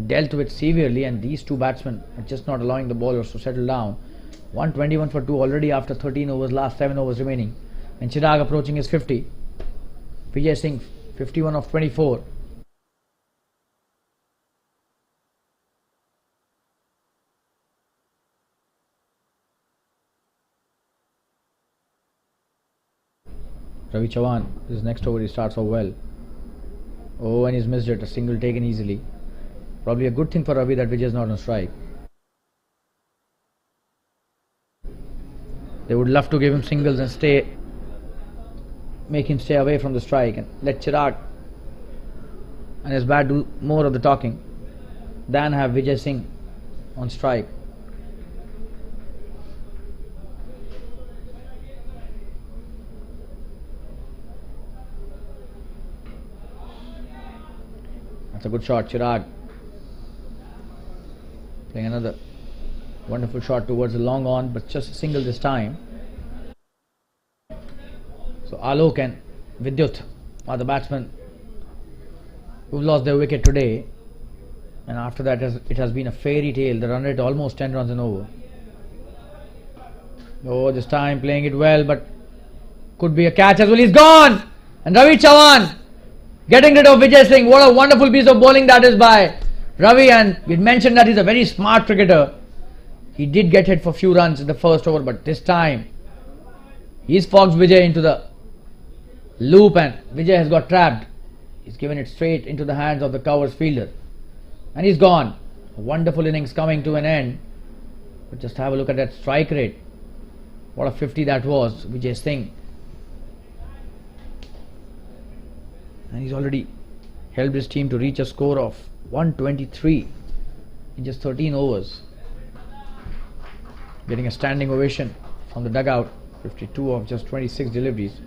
dealt with severely, and these two batsmen are just not allowing the bowlers to settle down. 121 for 2 already after 13 overs, last 7 overs remaining, and Chirag approaching his 50. Vijay Singh 51 of 24. Ravi Chavan, this next over he starts off well. Oh, and he's missed it. A single taken easily. Probably a good thing for Ravi that Vijay is not on strike. They would love to give him singles and make him stay away from the strike and let Chirag and his bat do more of the talking than have Vijay Singh on strike. That's a good shot. Chirag playing another wonderful shot towards the long on, but just a single this time. So Alok and Vidyut are the batsmen who've lost their wicket today, and after that it has been a fairy tale. The run rate almost 10 runs an over. Oh, this time playing it well, but could be a catch as well. He's gone! And Ravi Chavan getting rid of Vijay Singh. What a wonderful piece of bowling that is by Ravi, and we mentioned that he's a very smart cricketer. He did get hit for few runs in the first over, but this time he's foxed Vijay into the loop, and Vijay has got trapped. He's given it straight into the hands of the covers fielder, and he's gone. A wonderful innings coming to an end. But just have a look at that strike rate. What a 50 that was, Vijay Singh. And he's already helped his team to reach a score of 123 in just 13 overs. Getting a standing ovation from the dugout. 52 of just 26 deliveries.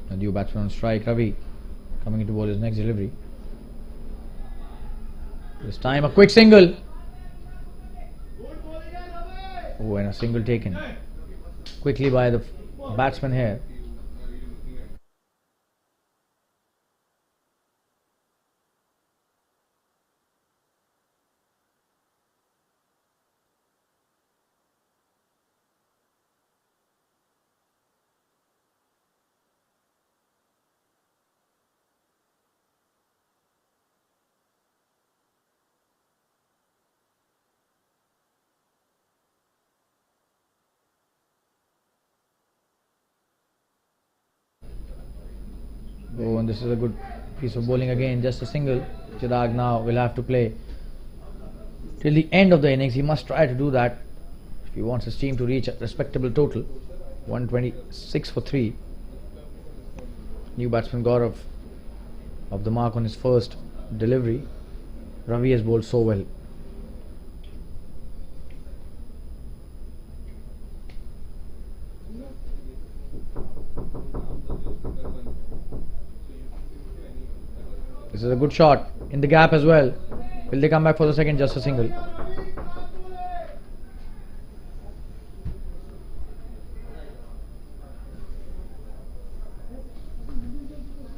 A new batsman on strike, Ravi, coming into bowl his next delivery. This time a quick single. Oh, and a single taken quickly by the batsman here. Oh, and this is a good piece of bowling again, just a single. Chirag now will have to play till the end of the innings. He must try to do that if he wants his team to reach a respectable total. 126 for 3. New batsman Gaurav off the mark on his first delivery. Ravi has bowled so well. This is a good shot in the gap as well. Will they come back for the second? Just a single.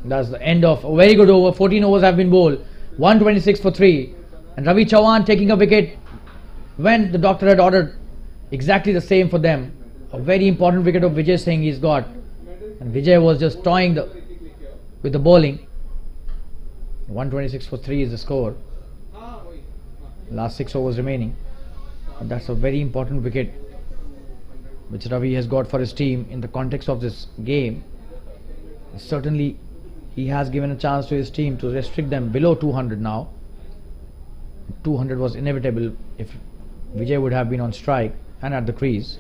That's the end of a very good over. 14 overs have been bowled. 126 for 3. And Ravi Chavan taking a wicket when the doctor had ordered exactly the same for them. A very important wicket of Vijay Singh he's got. And Vijay was just toying with the bowling. 126 for 3 is the score. Last 6 overs remaining. And that's a very important wicket which Ravi has got for his team in the context of this game. Certainly he has given a chance to his team to restrict them below 200 now. 200 was inevitable if Vijay would have been on strike and at the crease.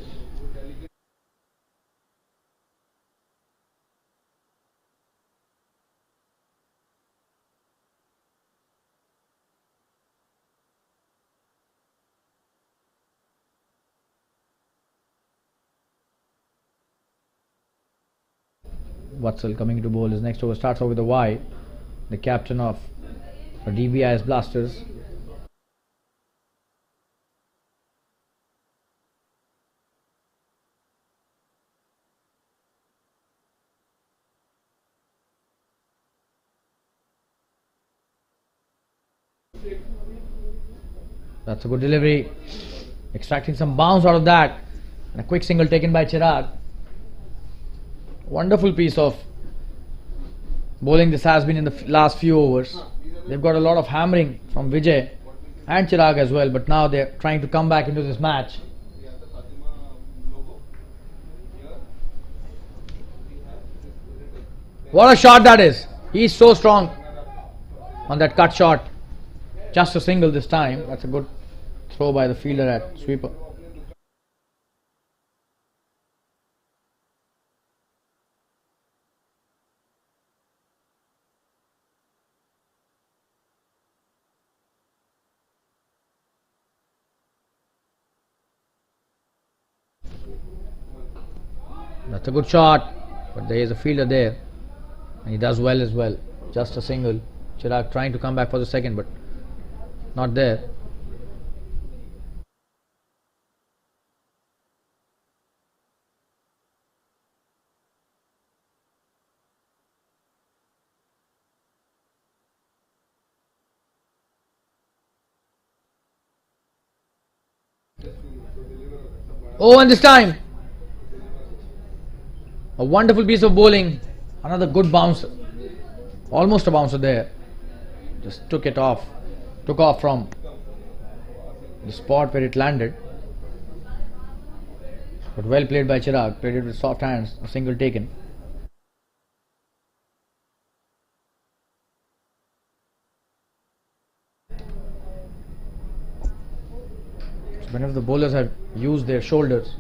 Vatsal coming to bowl his next over, starts off with a wide. The captain of the DBIS Blasters. That's a good delivery. Extracting some bounce out of that. And a quick single taken by Chirag. Wonderful piece of bowling this has been in the last few overs. They've got a lot of hammering from Vijay and Chirag as well, but now they're trying to come back into this match. What a shot that is. He's so strong on that cut shot. Just a single this time. That's a good throw by the fielder at sweeper. That's a good shot, but there is a fielder there and he does well as well. Just a single. Chirag trying to come back for the second, but not there. Oh, and this time a wonderful piece of bowling. Another good bouncer. Almost a bouncer there. Just took off from the spot where it landed. But well played by Chirag. Played it with soft hands. A single taken. So whenever the bowlers have used their shoulders,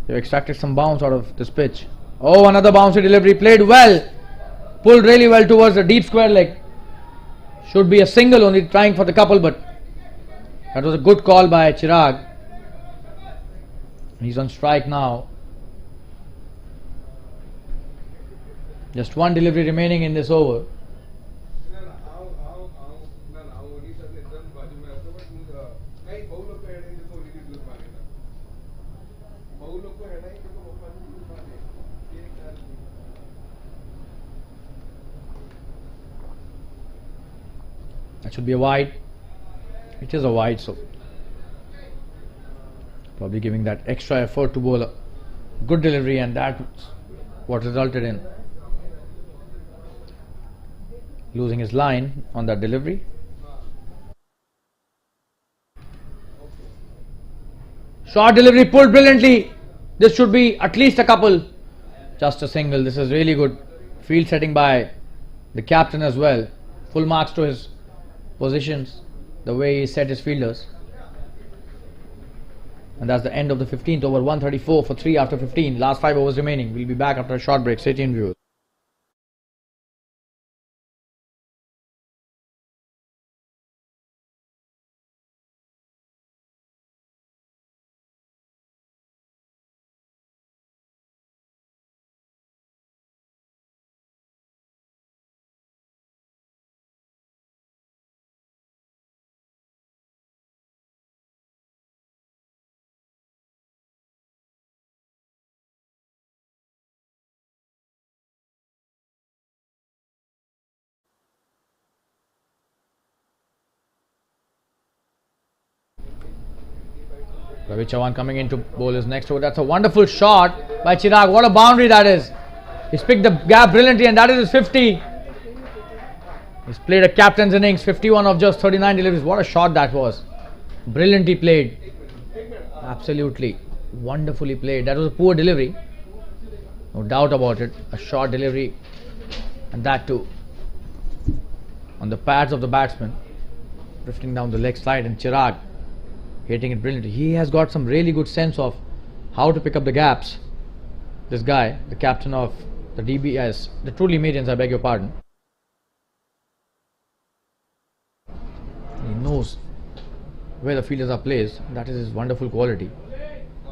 they've extracted some bounce out of this pitch. Oh, another bouncy delivery. Played well. Pulled really well towards the deep square leg. Should be a single, only trying for the couple, but that was a good call by Chirag. He's on strike now. Just one delivery remaining in this over. That should be a wide. It is a wide, so probably giving that extra effort to bowl a good delivery, and that's what resulted in losing his line on that delivery. Short delivery, pulled brilliantly. This should be at least a couple. Just a single. This is really good field setting by the captain as well. Full marks to his positions, the way he set his fielders. And that's the end of the 15th over. 134 for 3 after 15. Last 5 overs remaining. We'll be back after a short break. Stay tuned, viewers. Ravi Chavan coming into bowl his next over. That's a wonderful shot by Chirag. What a boundary that is. He's picked the gap brilliantly, and that is his 50. He's played a captain's innings, 51 of just 39 deliveries. What a shot that was. Brilliantly played. Absolutely wonderfully played. That was a poor delivery, no doubt about it. A short delivery, and that too on the pads of the batsman, drifting down the leg side, and Chirag hitting it brilliantly. He has got some really good sense of how to pick up the gaps. This guy, the captain of the DBIS, the truly Marians, I beg your pardon. He knows where the fielders are placed. That is his wonderful quality.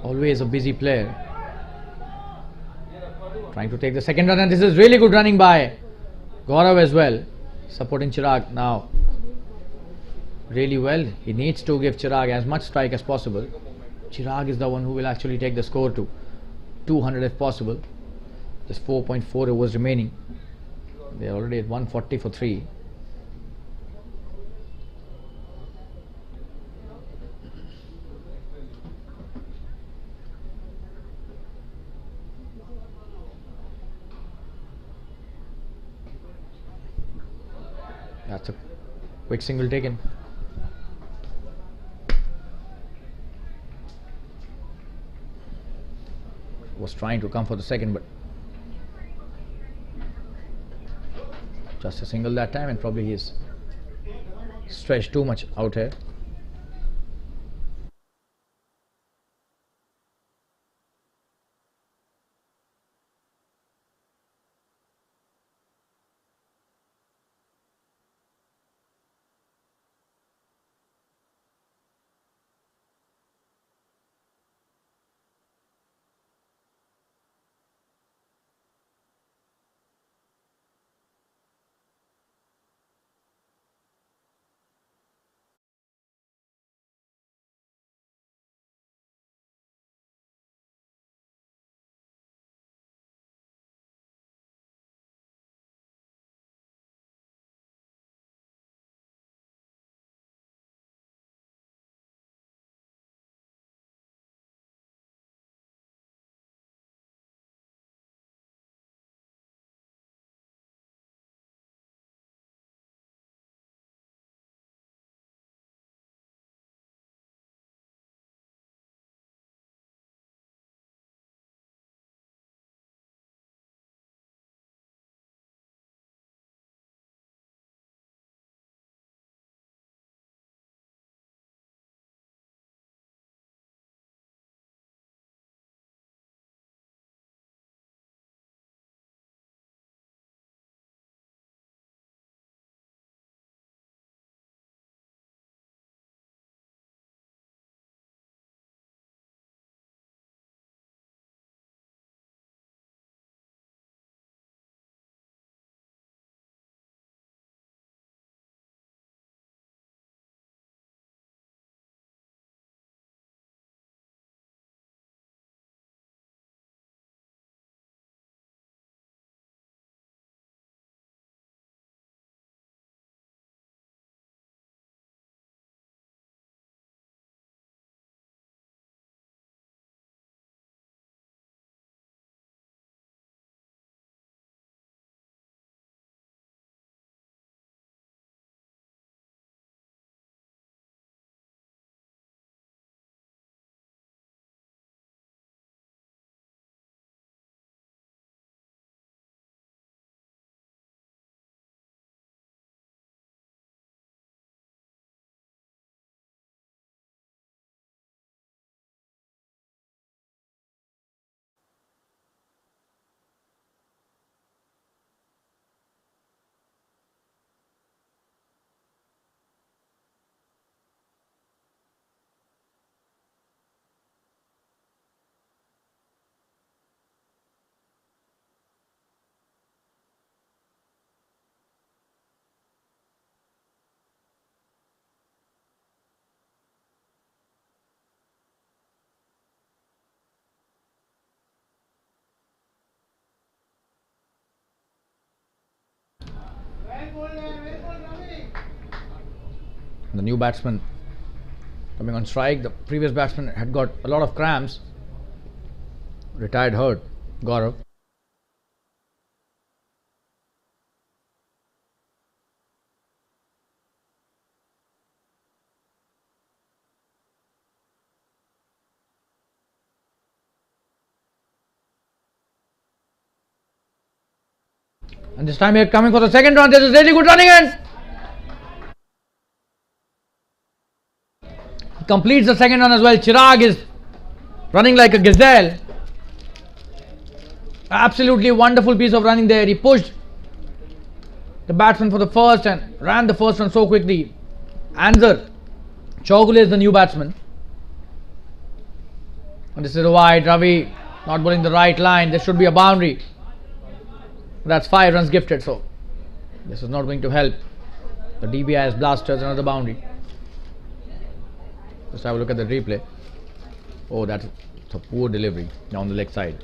Always a busy player. Trying to take the second run, and this is really good running by Gaurav as well, supporting Chirag now. Really well. He needs to give Chirag as much strike as possible. Chirag is the one who will actually take the score to 200 if possible. Just 4.4 overs remaining. They are already at 140 for 3. That's a quick single taken. Was trying to come for the second, but just a single that time, and probably he's stretched too much out here. The new batsman coming on strike. The previous batsman had got a lot of cramps. Retired hurt, Gaurav. And this time he are coming for the second run. This is really good running, and he completes the second run as well. Chirag is running like a gazelle. Absolutely wonderful piece of running there. He pushed the batsman for the first and ran the first run so quickly. Anzar Chaugule is the new batsman. And this is a wide. Ravi not bowling the right line. There should be a boundary. That's 5 runs gifted, so this is not going to help. The DBIS blasters another boundary. Let's have a look at the replay. Oh, that's a poor delivery down the leg side.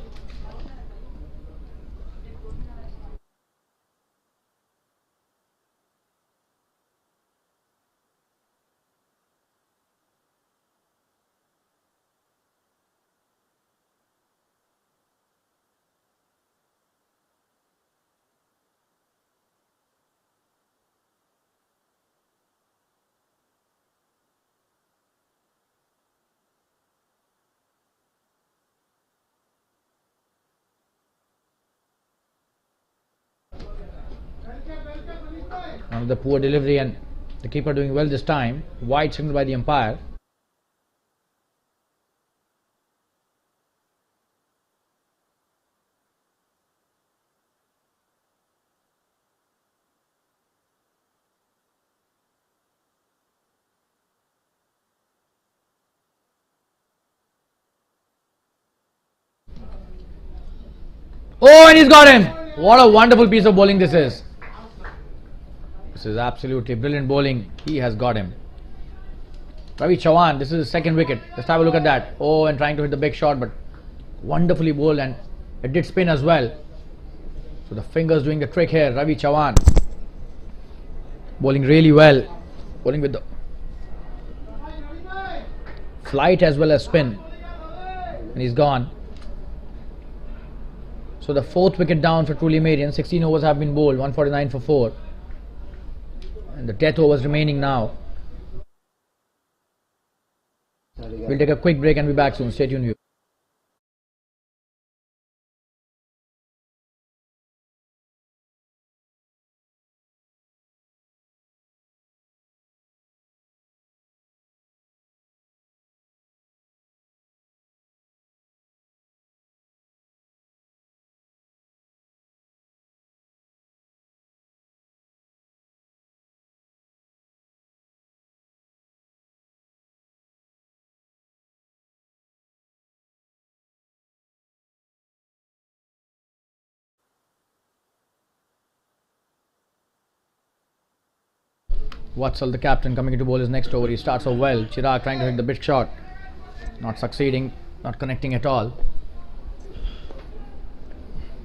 Another poor delivery, and the keeper doing well this time. Wide signal by the umpire. Oh, and he's got him! What a wonderful piece of bowling this is. This is absolutely brilliant bowling. He has got him. Ravi Chauhan, this is his second wicket. Let's have a look at that. Oh, and trying to hit the big shot, but wonderfully bowled, and it did spin as well. So the fingers doing the trick here. Ravi Chauhan bowling really well. Bowling with the flight as well as spin. And he's gone. So the fourth wicket down for truly Marians. 16 overs have been bowled, 149 for 4. And the death overs remaining now. We'll take a quick break and be back soon. Stay tuned, you. Watsal, the captain, coming into bowl his next over. He starts off well. Chirag trying to hit the big shot. Not succeeding, not connecting at all.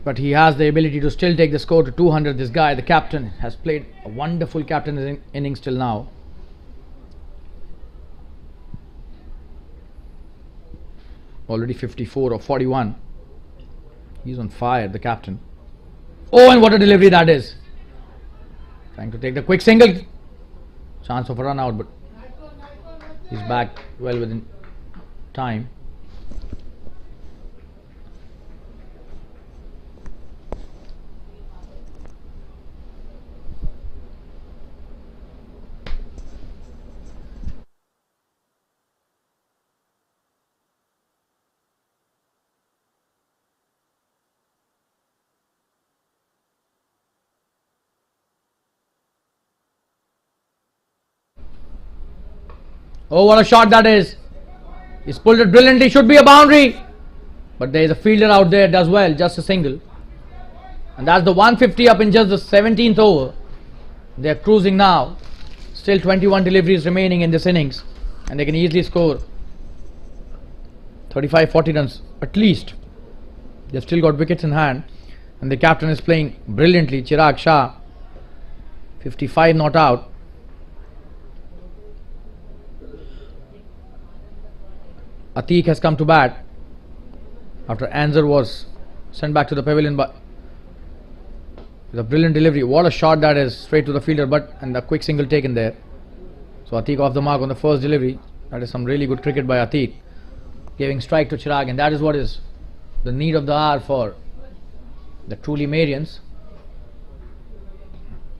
But he has the ability to still take the score to 200. This guy, the captain, has played a wonderful captain innings till now. Already 54 or 41. He's on fire, the captain. Oh, and what a delivery that is. Trying to take the quick single. Chance of a run out, but he's back well within time. Oh, what a shot that is. He's pulled it brilliantly. Should be a boundary. But there is a fielder out there, does well. Just a single. And that's the 150 up in just the 17th over. They're cruising now. Still 21 deliveries remaining in this innings. And they can easily score 35-40 runs at least. They've still got wickets in hand. And the captain is playing brilliantly. Chirag Shah. 55 not out. Atiq has come to bat after Anzar was sent back to the pavilion, but with a brilliant delivery. What a shot that is, straight to the fielder, and the quick single taken there. So Atiq off the mark on the first delivery. That is some really good cricket by Atiq, giving strike to Chirag, and that is what is the need of the hour for the truly Marians.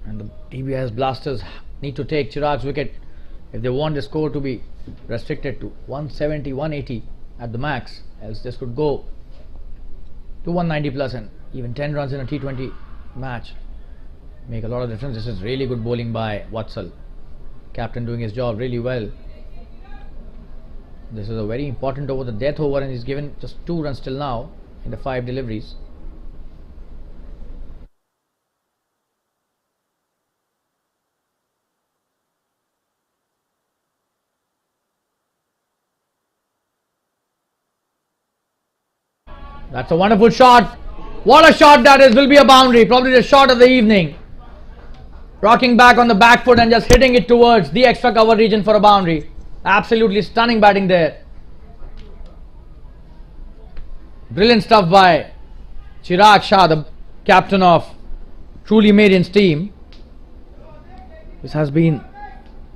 And the DBIS blasters need to take Chirag's wicket if they want the score to be restricted to 170, 180 at the max, else this could go to 190 plus, and even 10 runs in a T20 match make a lot of difference. This is really good bowling by Watsal. Captain doing his job really well. This is a very important over, the death over, and he's given just 2 runs till now in the 5 deliveries. That's a wonderful shot. What a shot that is. Will be a boundary. Probably the shot of the evening. Rocking back on the back foot and just hitting it towards the extra cover region for a boundary. Absolutely stunning batting there. Brilliant stuff by Chirag Shah, the captain of truly Marians team. This has been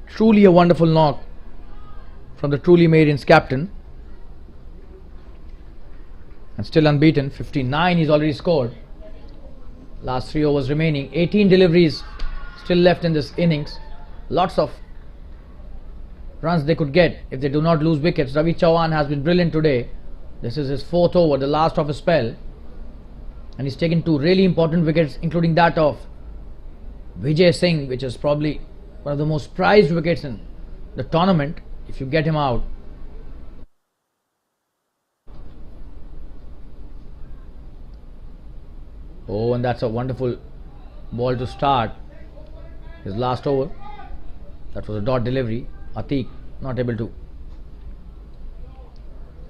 truly a wonderful knock from the truly Marians captain. And still unbeaten. 59 he's already scored. Last 3 overs remaining. 18 deliveries still left in this innings. Lots of runs they could get if they do not lose wickets. Ravi Chauhan has been brilliant today. This is his 4th over, the last of his spell, and he's taken 2 really important wickets, including that of Vijay Singh, which is probably one of the most prized wickets in the tournament if you get him out. Oh, and that's a wonderful ball to start his last over. That was a dot delivery. Atiq not able to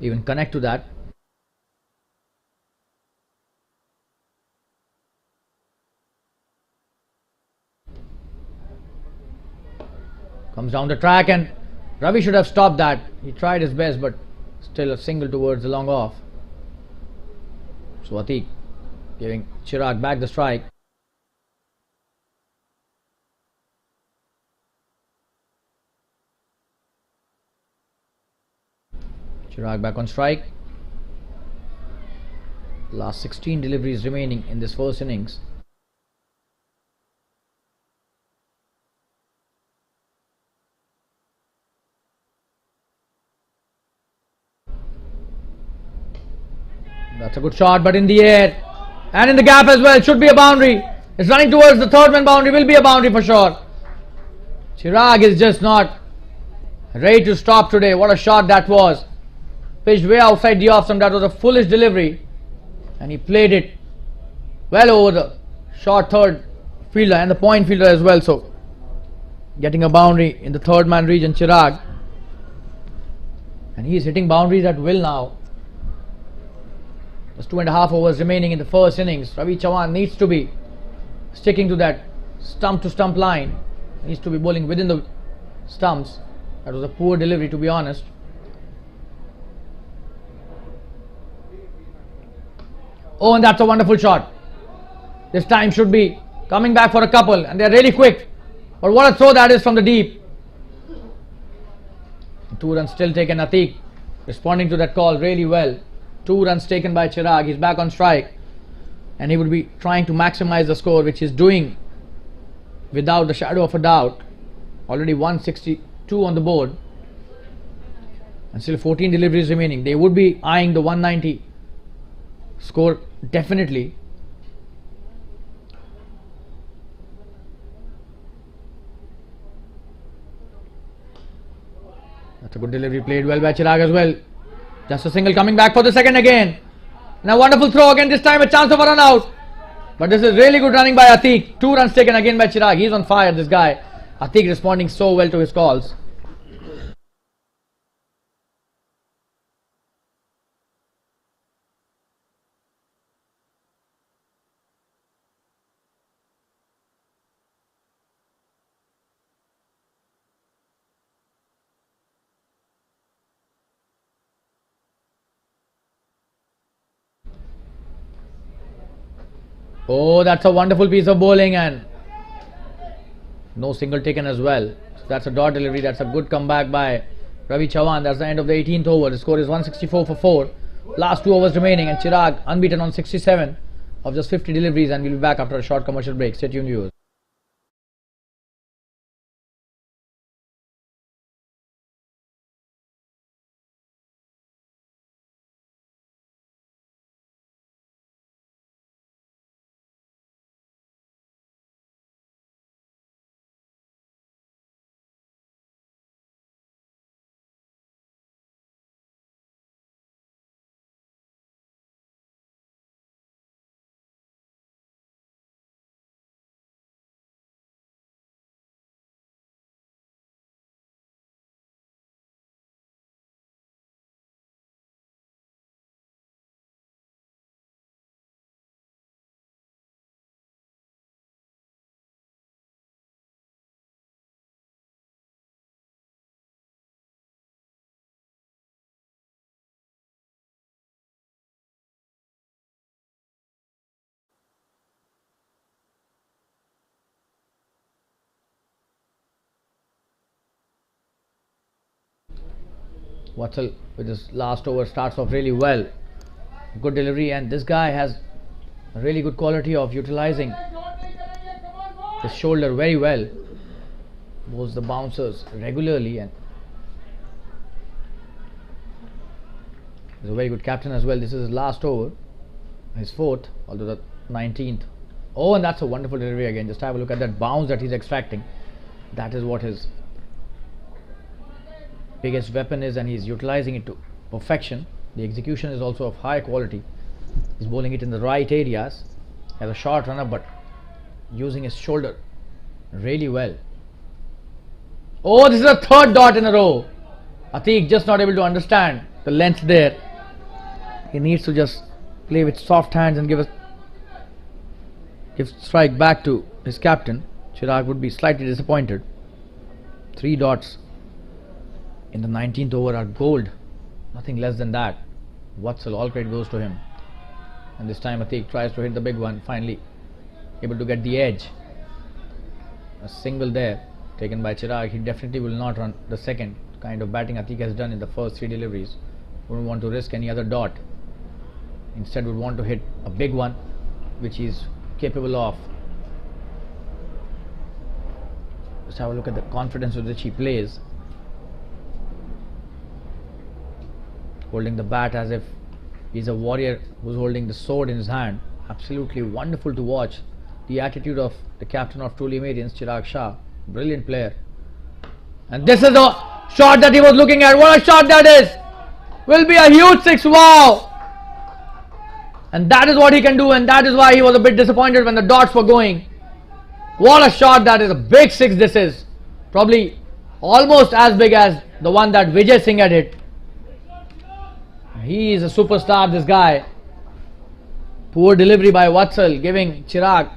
even connect to that. Comes down the track, and Ravi should have stopped that. He tried his best, but still a single towards the long off. So Atiq giving Chirag back the strike. Chirag back on strike. Last 16 deliveries remaining in this first innings. That's a good shot, but in the air and in the gap as well. Should be a boundary. It's running towards the third man boundary. Will be a boundary for sure. Chirag is just not ready to stop today. What a shot that was. Pitched way outside the off stump. That was a foolish delivery, and he played it well over the short third fielder and the point fielder as well. So getting a boundary in the third man region, Chirag, and he is hitting boundaries at will now. There's 2.5 overs remaining in the first innings. Ravi Chauhan needs to be sticking to that stump to stump line. He needs to be bowling within the stumps. That was a poor delivery, to be honest. Oh, and that's a wonderful shot. This time should be coming back for a couple, and they're really quick. But what a throw that is from the deep. 2 runs still taken. Atiq responding to that call really well. 2 runs taken by Chirag. He's back on strike, and he would be trying to maximize the score, which he's doing without the shadow of a doubt. Already 162 on the board, and still 14 deliveries remaining. They would be eyeing the 190 score definitely. That's a good delivery, played well by Chirag as well. Just a single, coming back for the second again. And a wonderful throw again, this time a chance of a run out. But this is really good running by Atiq. 2 runs taken again by Chirag. He's on fire, this guy. Atiq responding so well to his calls. Oh, that's a wonderful piece of bowling, and no single taken as well. So that's a dot delivery. That's a good comeback by Ravi Chauhan. That's the end of the 18th over. The score is 164 for 4. Last 2 overs remaining, and Chirag unbeaten on 67 of just 50 deliveries, and we'll be back after a short commercial break. Stay tuned, viewers. Watzel with his last over starts off really well. Good delivery, and this guy has a really good quality of utilizing his shoulder very well, bowls the bouncers regularly, and he's a very good captain as well. This is his last over, his fourth, although the 19th. Oh, and that's a wonderful delivery again. Just have a look at that bounce that he's extracting. That is what his biggest weapon is, and he's utilizing it to perfection. The execution is also of high quality. He's bowling it in the right areas. Has a short run up, but using his shoulder really well. Oh, this is a third dot in a row. Atiq just not able to understand the length there. He needs to just play with soft hands and give strike back to his captain. Chirag would be slightly disappointed. 3 dots in the 19th over are gold, nothing less than that. Watsal, all credit goes to him. And this time Atiq tries to hit the big one, finally able to get the edge. A single there taken by Chirag. He definitely will not run the second. Kind of batting Atiq has done in the first 3 deliveries. Wouldn't want to risk any other dot. Instead would want to hit a big one, which he is capable of. Just have a look at the confidence with which he plays, holding the bat as if he's a warrior who's holding the sword in his hand. Absolutely wonderful to watch the attitude of the captain of truly Marians, Chirag Shah. Brilliant player. And this is the shot that he was looking at. What a shot that is! Will be a huge 6. Wow! And that is what he can do, and that is why he was a bit disappointed when the dots were going. What a shot that is. A big 6 this is. Probably almost as big as the one that Vijay Singh had hit. He is a superstar, this guy. Poor delivery by Watsal, giving Chirag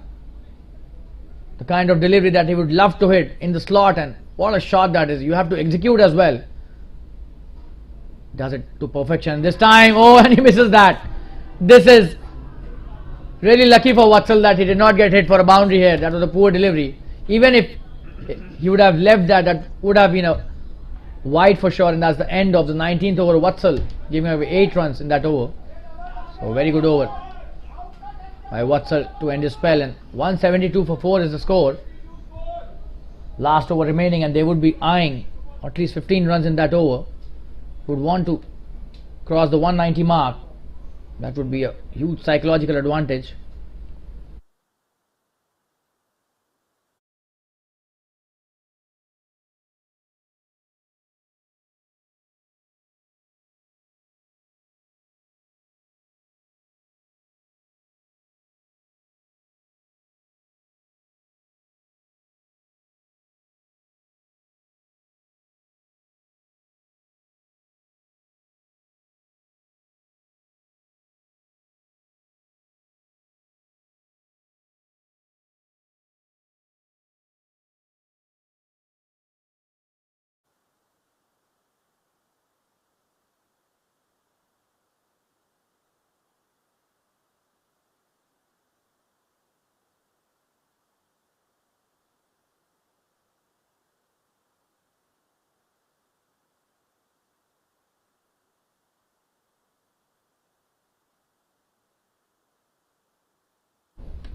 the kind of delivery that he would love to hit in the slot. And what a shot that is. You have to execute as well. Does it to perfection this time. Oh, and he misses that. This is really lucky for Watsal that he did not get hit for a boundary here. That was a poor delivery. Even if he would have left that, that would have been a wide for sure. And that's the end of the 19th over. Watsal giving away 8 runs in that over. So very good over by Watsal to end his spell. And 172 for 4 is the score. Last over remaining, and they would be eyeing at least 15 runs in that over. Would want to cross the 190 mark. That would be a huge psychological advantage.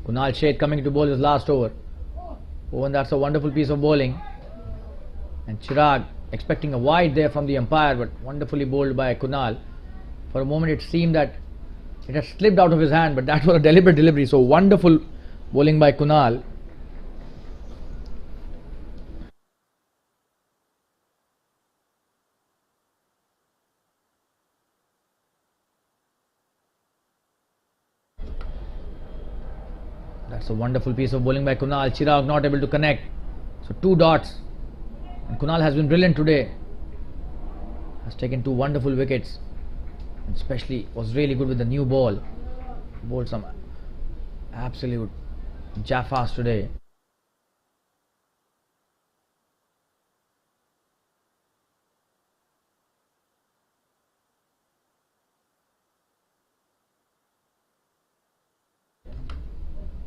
Kunal Sheth coming to bowl his last over. Oh, and that's a wonderful piece of bowling. And Chirag expecting a wide there from the umpire, but wonderfully bowled by Kunal. For a moment it seemed that it had slipped out of his hand, but that was a deliberate delivery. So wonderful bowling by Kunal. That's a wonderful piece of bowling by Kunal. Chirag not able to connect. So 2 dots. And Kunal has been brilliant today. Has taken 2 wonderful wickets. And especially was really good with the new ball. Bowled some absolute jaffas today.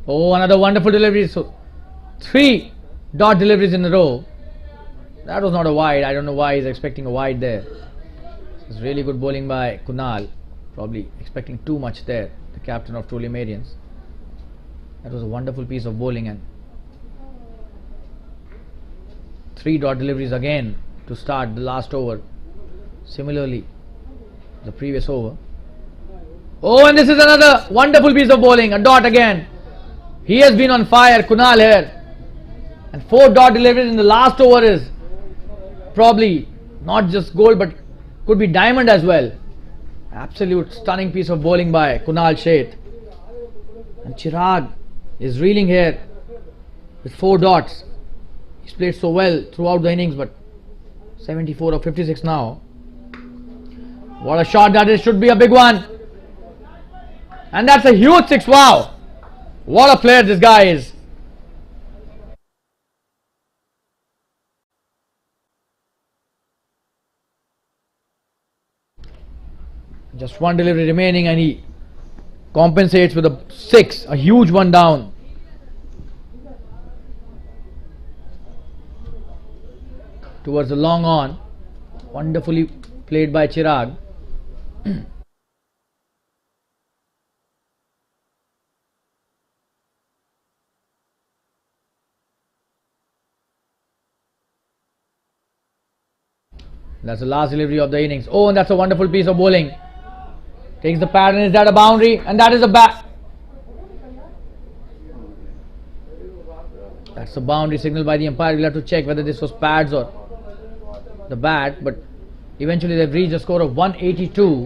Oh, another wonderful delivery. So 3 dot deliveries in a row. That was not a wide. I don't know why he's expecting a wide there. It's really good bowling by Kunal. Probably expecting too much there. The captain of truly Marians. That was a wonderful piece of bowling, and 3 dot deliveries again to start the last over. Similarly, the previous over. Oh, and this is another wonderful piece of bowling. A dot again. He has been on fire, Kunal here. And 4 dot deliveries in the last over is probably not just gold but could be diamond as well. Absolute stunning piece of bowling by Kunal Sheth. And Chirag is reeling here with 4 dots. He's played so well throughout the innings, but 74 of 56 now. What a shot that is, should be a big one. And that's a huge 6, wow. What a player this guy is. Just 1 delivery remaining and he compensates with a 6, a huge one down. Towards the long on. Wonderfully played by Chirag. That's the last delivery of the innings. Oh, and that's a wonderful piece of bowling. Takes the pad, and is that a boundary? And that is a bat. That's a boundary signal by the umpire. We'll have to check whether this was pads or the bat. But eventually they've reached a score of 182,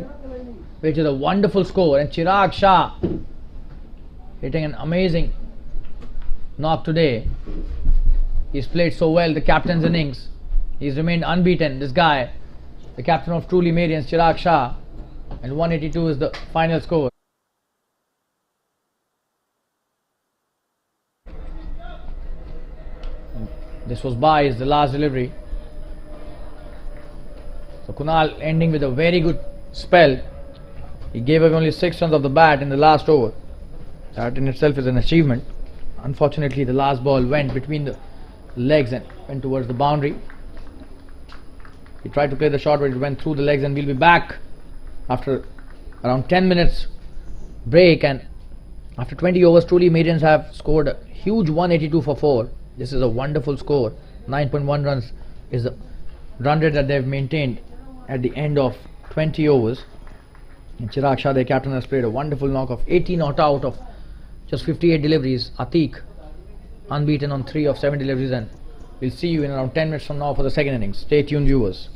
which is a wonderful score. And Chirag Shah hitting an amazing knock today. He's played so well the captain's innings. He's remained unbeaten. This guy, the captain of truly Marians, Chirag Shah. And 182 is the final score. This was by the last delivery. So Kunal ending with a very good spell. He gave away only 6 runs of the bat in the last over. That in itself is an achievement. Unfortunately, the last ball went between the legs and went towards the boundary. He tried to play the shot, but it went through the legs, and we'll be back after around 10 minutes break. And after 20 overs, truly Marians have scored a huge 182 for 4. This is a wonderful score. 9.1 runs is the run rate that they've maintained at the end of 20 overs. And Chirag Shah, their captain, has played a wonderful knock of 80 not out of just 58 deliveries. Atiq unbeaten on 3 of 7 deliveries, and we'll see you in around 10 minutes from now for the second innings. Stay tuned, viewers.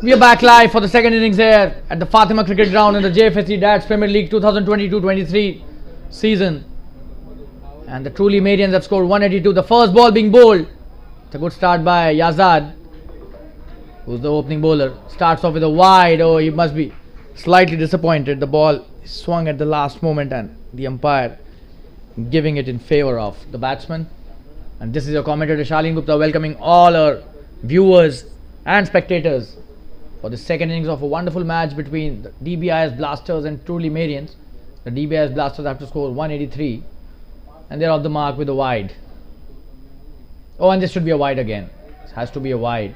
We are back live for the second innings here at the Fatima Cricket Ground in the JFSC DADS Premier League 2022-23 season. And the truly Marians have scored 182. The first ball being bowled. It's a good start by Yazad, who's the opening bowler. Starts off with a wide. Oh, he must be slightly disappointed. The ball swung at the last moment and the umpire giving it in favour of the batsman. And this is your commentator Shalin Gupta welcoming all our viewers and spectators for the second innings of a wonderful match between the DBIS Blasters and truly Marians. The DBIS Blasters have to score 183 and they're off the mark with a wide. Oh, and this should be a wide again. This has to be a wide.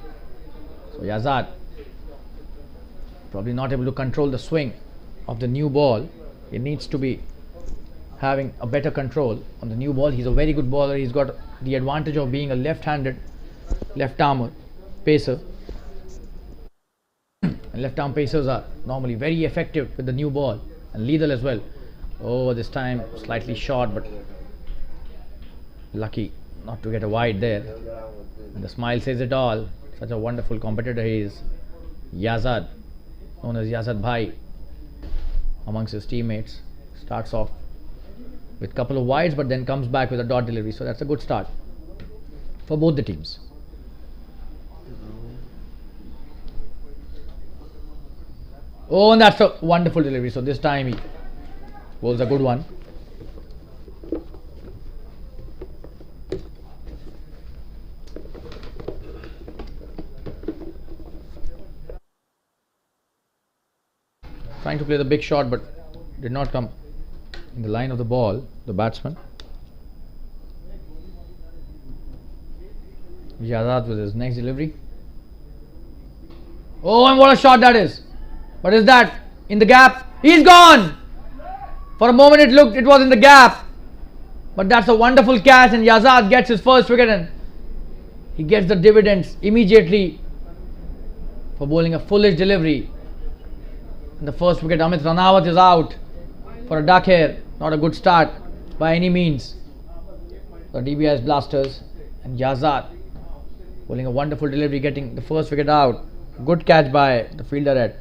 So Yazad probably not able to control the swing of the new ball. He needs to be having a better control on the new ball. He's a very good bowler. He's got the advantage of being a left-handed left-armer pacer. And left-arm pacers are normally very effective with the new ball and lethal as well. Oh, this time slightly short, but lucky not to get a wide there. And the smile says it all. Such a wonderful competitor he is. Yazad, known as Yazad Bhai amongst his teammates, starts off with a couple of wides but then comes back with a dot delivery. So that's a good start for both the teams. Oh, and that's a wonderful delivery. So this time he bowls a good one. Trying to play the big shot but did not come in the line of the ball, the batsman. Yazad with his next delivery. Oh, and what a shot that is. What is that? In the gap. He's gone! For a moment it was in the gap. But that's a wonderful catch and Yazad gets his first wicket and he gets the dividends immediately for bowling a foolish delivery. And the first wicket, Amit Ranawat is out for a duck here. Not a good start by any means for DBIS Blasters. And Yazad bowling a wonderful delivery, getting the first wicket out. Good catch by the fielder at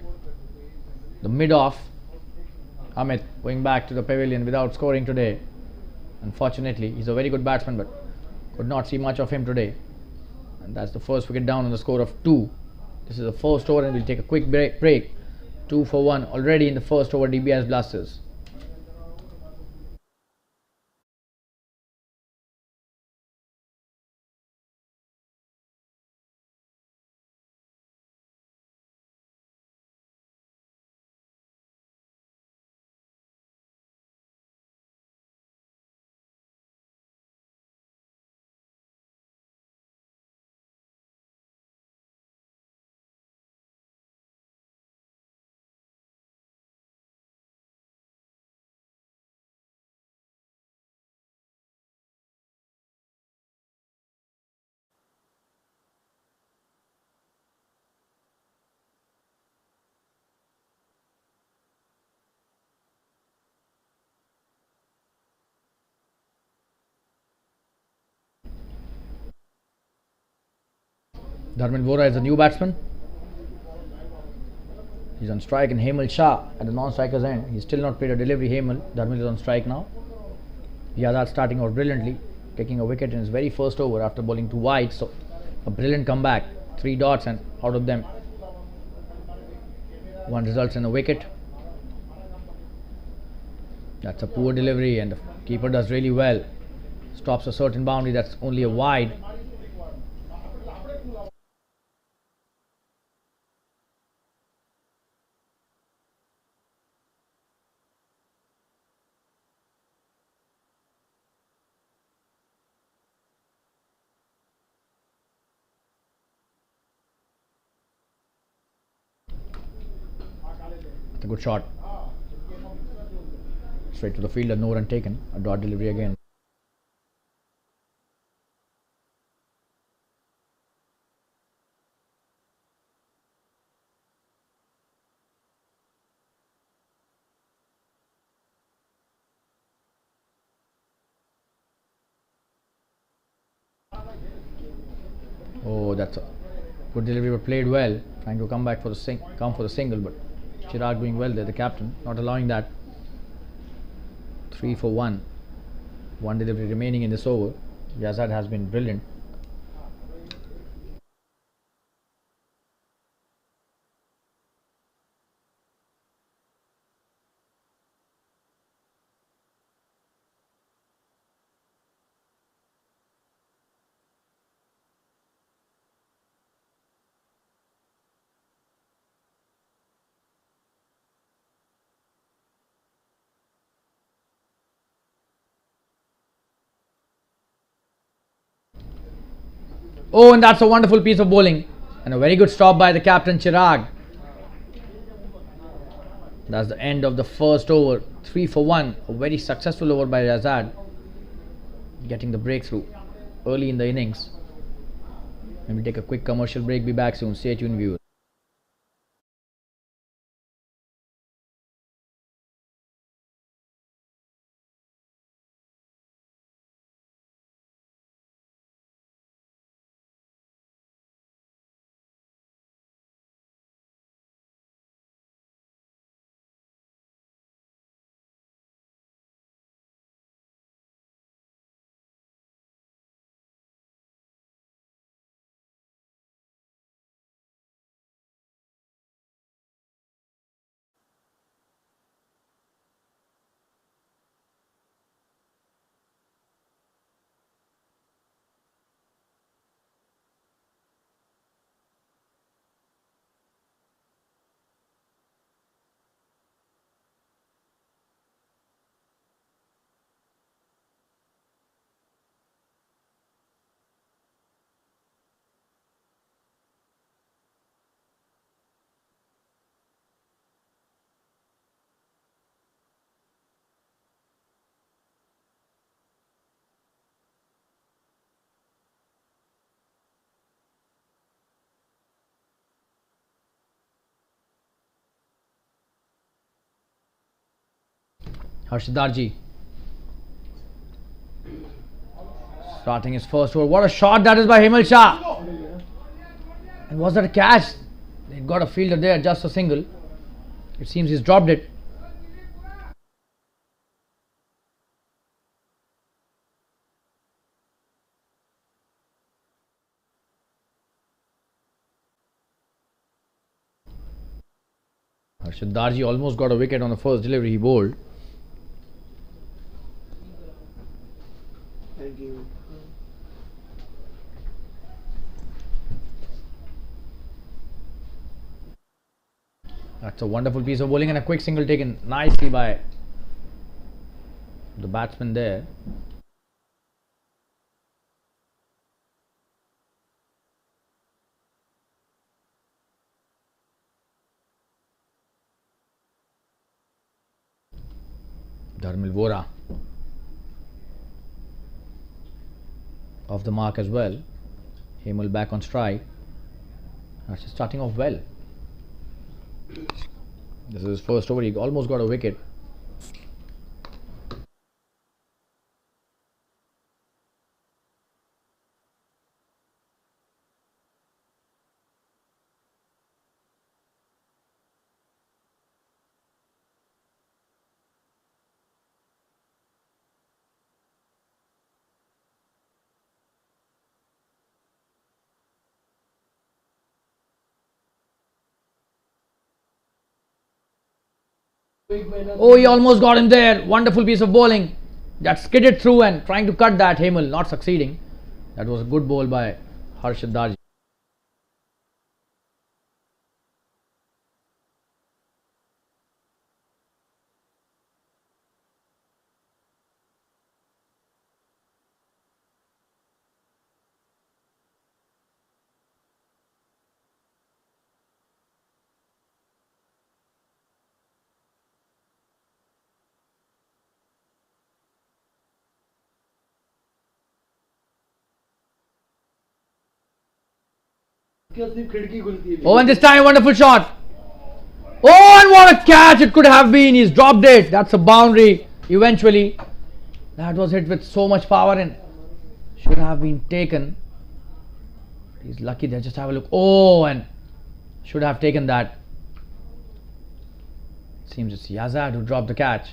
the mid-off. Amit going back to the pavilion without scoring today. Unfortunately, he's a very good batsman but could not see much of him today. And that's the first wicket down on the score of 2. This is the first over and we'll take a quick break. 2 for 1 already in the first over, DBIS Blasters. Dharmal Vora is a new batsman. He's on strike and Hemal Shah at the non-striker's end. He's still not played a delivery. Dharmal is on strike now. Yazad starting out brilliantly, taking a wicket in his very first over after bowling 2 wide. So a brilliant comeback. 3 dots and out of them 1 results in a wicket. That's a poor delivery and the keeper does really well. Stops a certain boundary. That's only a wide. A good shot. Straight to the fielder, no run taken. A dot delivery again. Oh, that's a Good delivery, but played well. Trying to come back for the single, but Chirag doing well there. The captain not allowing that. 3 for 1. One delivery remaining in this over. Yazad has been brilliant. Oh, and that's a wonderful piece of bowling. And a very good stop by the captain Chirag. That's the end of the first over. 3 for 1. A very successful over by Yazad. Getting the breakthrough early in the innings. Maybe take a quick commercial break. Be back soon. Stay tuned, viewers. Harshidarji starting his first over. What a shot that is by Himal Shah. And was that a catch? They got a fielder there, just a single. It seems he's dropped it. Harshidarji almost got a wicket on the first delivery he bowled. Thank you. That's a wonderful piece of bowling and a quick single taken nicely by the batsman there. Dharmal off the mark as well. Himal back on strike. That's starting off well. This is his first over. He almost got a wicket. Oh, he almost got him there. Wonderful piece of bowling. That skidded through and trying to cut that. Himal not succeeding. That was a good bowl by Harshidarji. Oh, and this time wonderful shot. Oh, and what a catch it could have been. He's dropped it. That's a boundary eventually. That was hit with so much power and should have been taken. He's lucky there. Just have a look. Oh, and should have taken that. Seems it's Yazad who dropped the catch.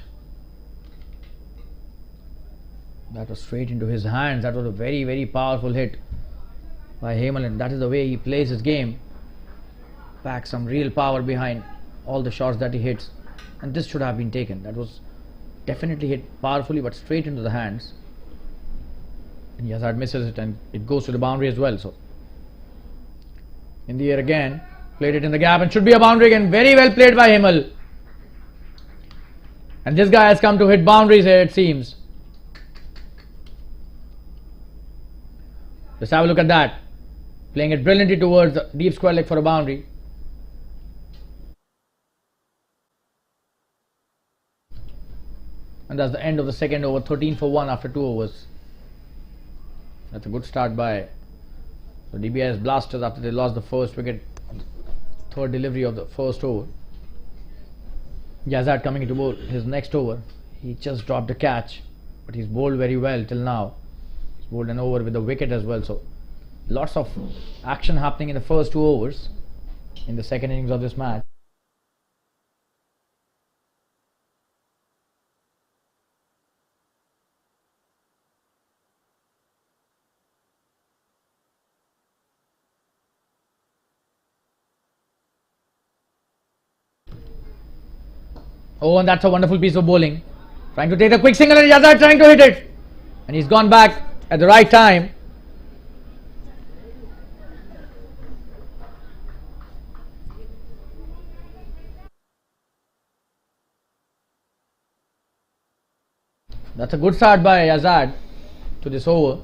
That was straight into his hands. That was a very, very powerful hit by Hemal, and that is the way he plays his game. Packs some real power behind all the shots that he hits, and this should have been taken. That was definitely hit powerfully, but straight into the hands. And Yazad misses it, and it goes to the boundary as well. So in the air again, played it in the gap, and should be a boundary again. Very well played by Hemal. And this guy has come to hit boundaries here, it seems. Just have a look at that. Playing it brilliantly towards the deep square leg for a boundary. And that's the end of the second over. 13 for 1 after 2 overs. That's a good start by the DBIS Blasters after they lost the first wicket, third delivery of the first over. Yazad coming into bowl his next over. He just dropped a catch, but he's bowled very well till now. He's bowled an over with a wicket as well. So lots of action happening in the first 2 overs in the second innings of this match. Oh, and that's a wonderful piece of bowling. Trying to take the quick single, and Yazad trying to hit it. And he's gone back at the right time. That's a good start by Yazad to this over.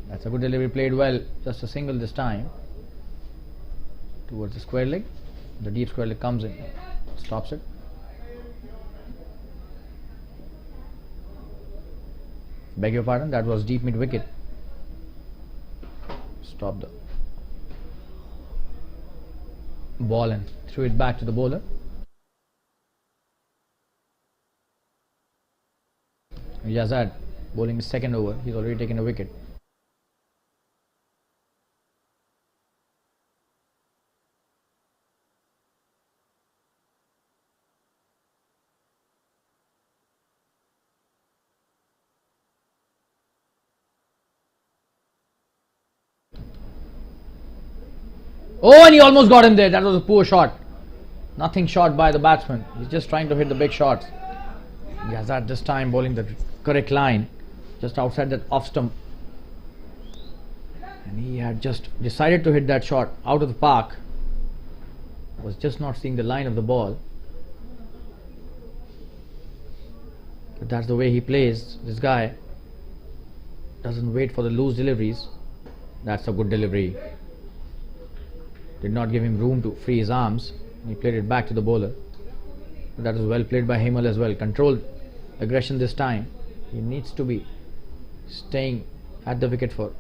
That's a good delivery, played well. Just a single this time towards the square leg. The deep square leg comes in, stops it. Beg your pardon, that was deep mid wicket. Stopped the ball and threw it back to the bowler. Yazad bowling his second over. He's already taken a wicket. Oh, and he almost got him there. That was a poor shot. Nothing shot by the batsman. He's just trying to hit the big shots. Yazad this time bowling the correct line, just outside that off stump. And he had just decided to hit that shot out of the park. Was just not seeing the line of the ball. But that's the way he plays. This guy doesn't wait for the loose deliveries. That's a good delivery. Did not give him room to free his arms. He played it back to the bowler. That was well played by Hemal as well. Controlled aggression this time. He needs to be staying at the wicket for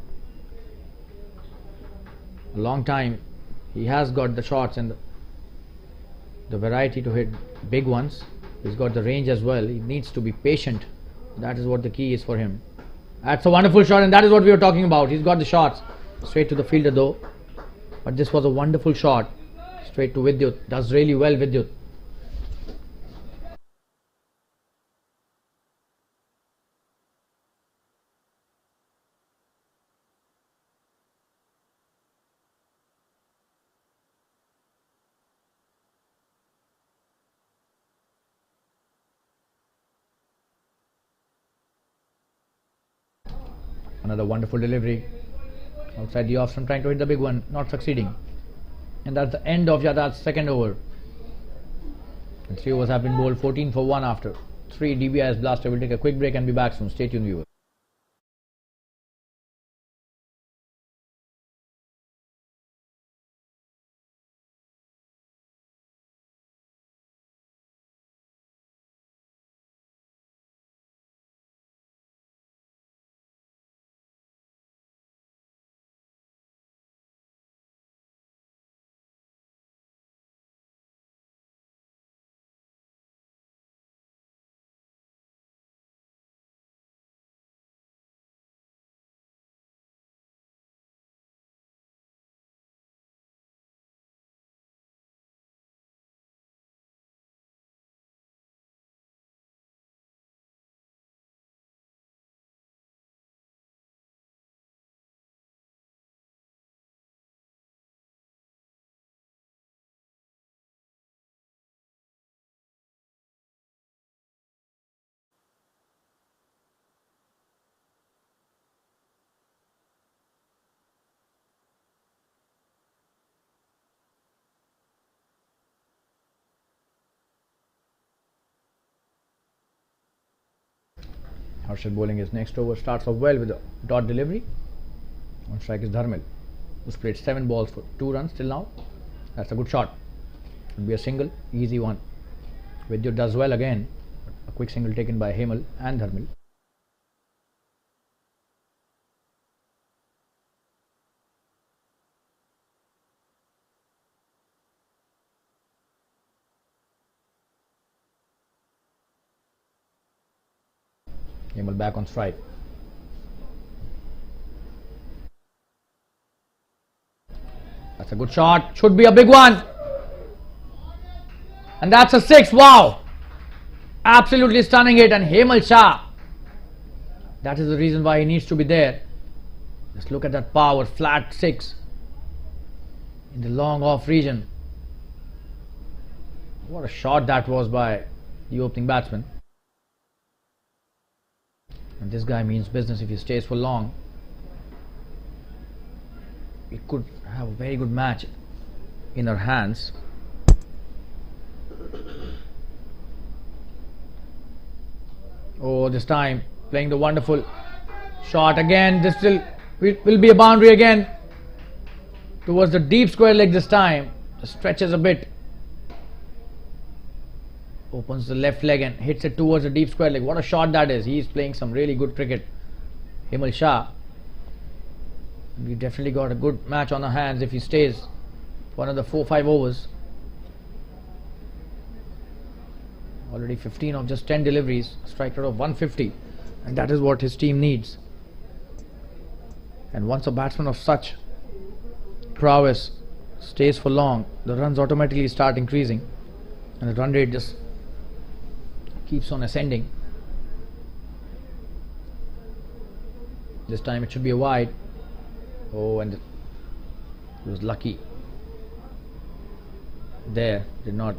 a long time. He has got the shots and the variety to hit big ones. He's got the range as well. He needs to be patient. That is what the key is for him. That's a wonderful shot, and that is what we were talking about. He's got the shots. Straight to the fielder though. But this was a wonderful shot. Straight to Vidyut. Does really well, Vidyut. Another wonderful delivery outside the off stump, trying to hit the big one, not succeeding. And that's the end of Yazad's second over. And 3 overs have been bowled, 14 for 1 after 3. DBIS blaster will take a quick break and be back soon. Stay tuned, viewers. Harshad bowling his next over, starts off well with a dot delivery. On strike is Dharmal, who's played 7 balls for 2 runs till now. That's a good shot. Should be a single, easy one. Vijay does well again. A quick single taken by Hemal and Dharmal. Hemal back on strike. That's a good shot. Should be a big one. And that's a 6. Wow. Absolutely stunning it. And Hemal Shah. That is the reason why he needs to be there. Just look at that power. Flat 6. In the long off region. What a shot that was by the opening batsman. And this guy means business if he stays for long. He could have a very good match in our hands. Oh, this time playing the wonderful shot again. This will be a boundary again towards the deep square leg this time. Stretches a bit. Opens the left leg and hits it towards the deep square leg. What a shot that is. He is playing some really good cricket. Hemal Shah. We definitely got a good match on our hands if he stays for another 4-5 overs. Already 15 of just 10 deliveries. Strike rate of 150. And that is what his team needs. And once a batsman of such prowess stays for long, the runs automatically start increasing. And the run rate just keeps on ascending. This time it should be a wide. Oh, and he was lucky there. Did not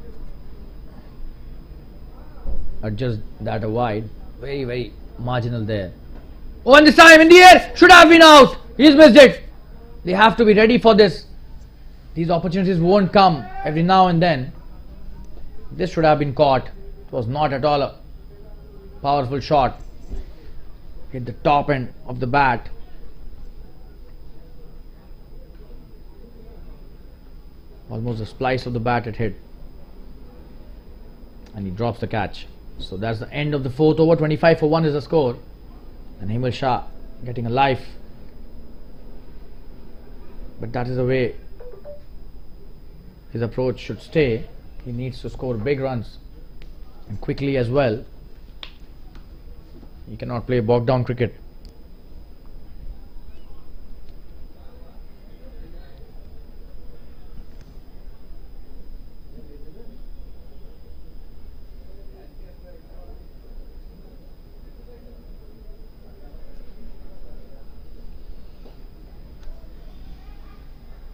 adjust that a wide. Very, very marginal there. Oh, and this time in the air. Should have been out. He's missed it. They have to be ready for this. These opportunities won't come every now and then. This should have been caught. It was not at all a powerful shot. Hit the top end of the bat. Almost the splice of the bat it hit. And he drops the catch. So that's the end of the 4th over. 25 for 1 is the score. And Hemal Shah getting a life. But that is the way his approach should stay. He needs to score big runs and quickly as well. He cannot play bogged down cricket.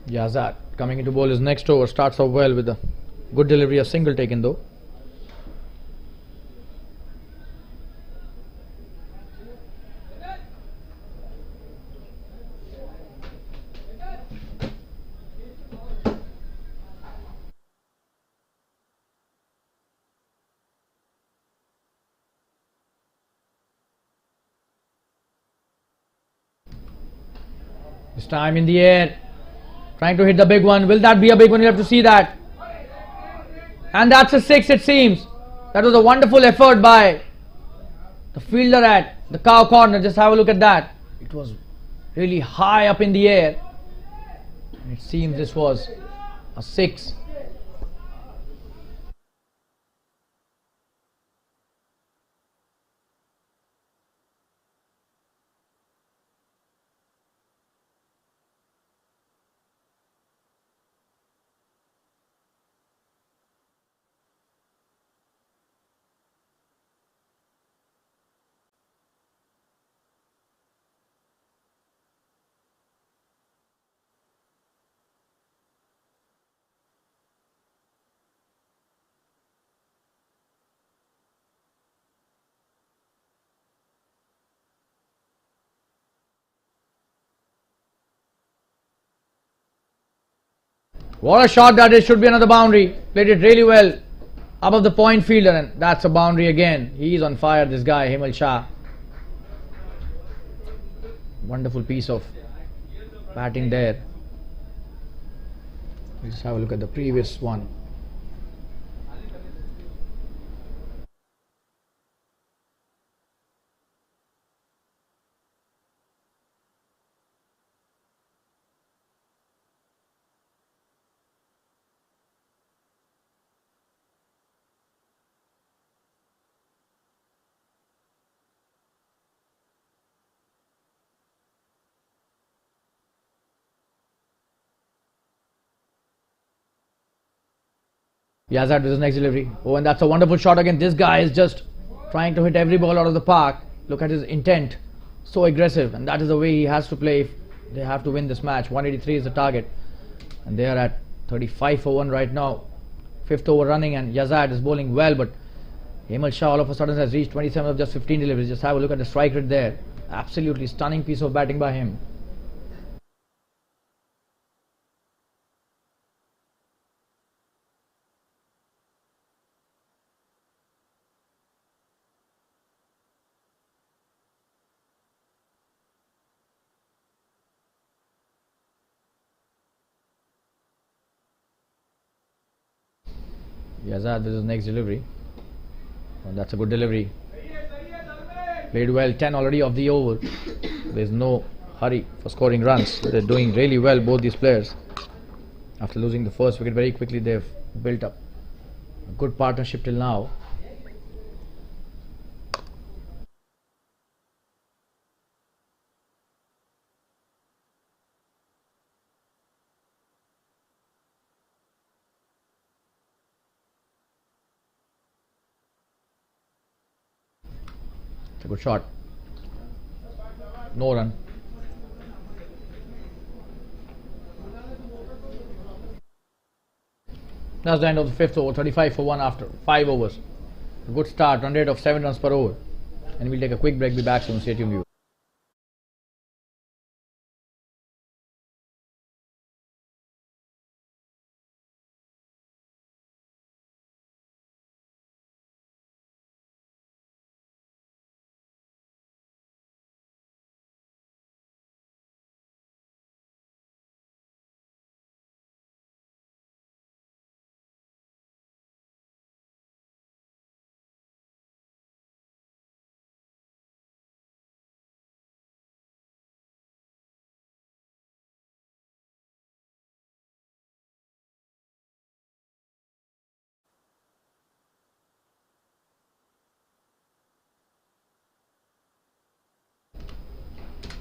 Yazad coming into bowl his next over, starts off well with a good delivery, a single taken though. This time in the air, trying to hit the big one. Will that be a big one? You'll have to see that. And that's a 6, it seems. That was a wonderful effort by the fielder at the cow corner. Just have a look at that. It was really high up in the air. And it seems this was a 6. What a shot that is. Should be another boundary. Played it really well above the point fielder, and that's a boundary again. He's on fire, this guy, Himal Shah. Wonderful piece of batting there. Let's just have a look at the previous one. Yazad with his next delivery. Oh, and that's a wonderful shot again. This guy is just trying to hit every ball out of the park. Look at his intent. So aggressive. And that is the way he has to play if they have to win this match. 183 is the target. And they are at 35 for 1 right now. 5th over running, and Yazad is bowling well. But Himal Shah all of a sudden has reached 27 of just 15 deliveries. Just have a look at the strike rate there. Absolutely stunning piece of batting by him. Yazad with his next delivery. And that's a good delivery. Played well, 10 already of the over. There's no hurry for scoring runs. They're doing really well, both these players. After losing the first wicket very quickly, they've built up a good partnership till now. It's a good shot. No run. That's the end of the 5th over. 35 for 1 after 5 overs. A good start. Run rate of 7 runs per over. And we'll take a quick break. Be back soon. Stay tuned, viewers.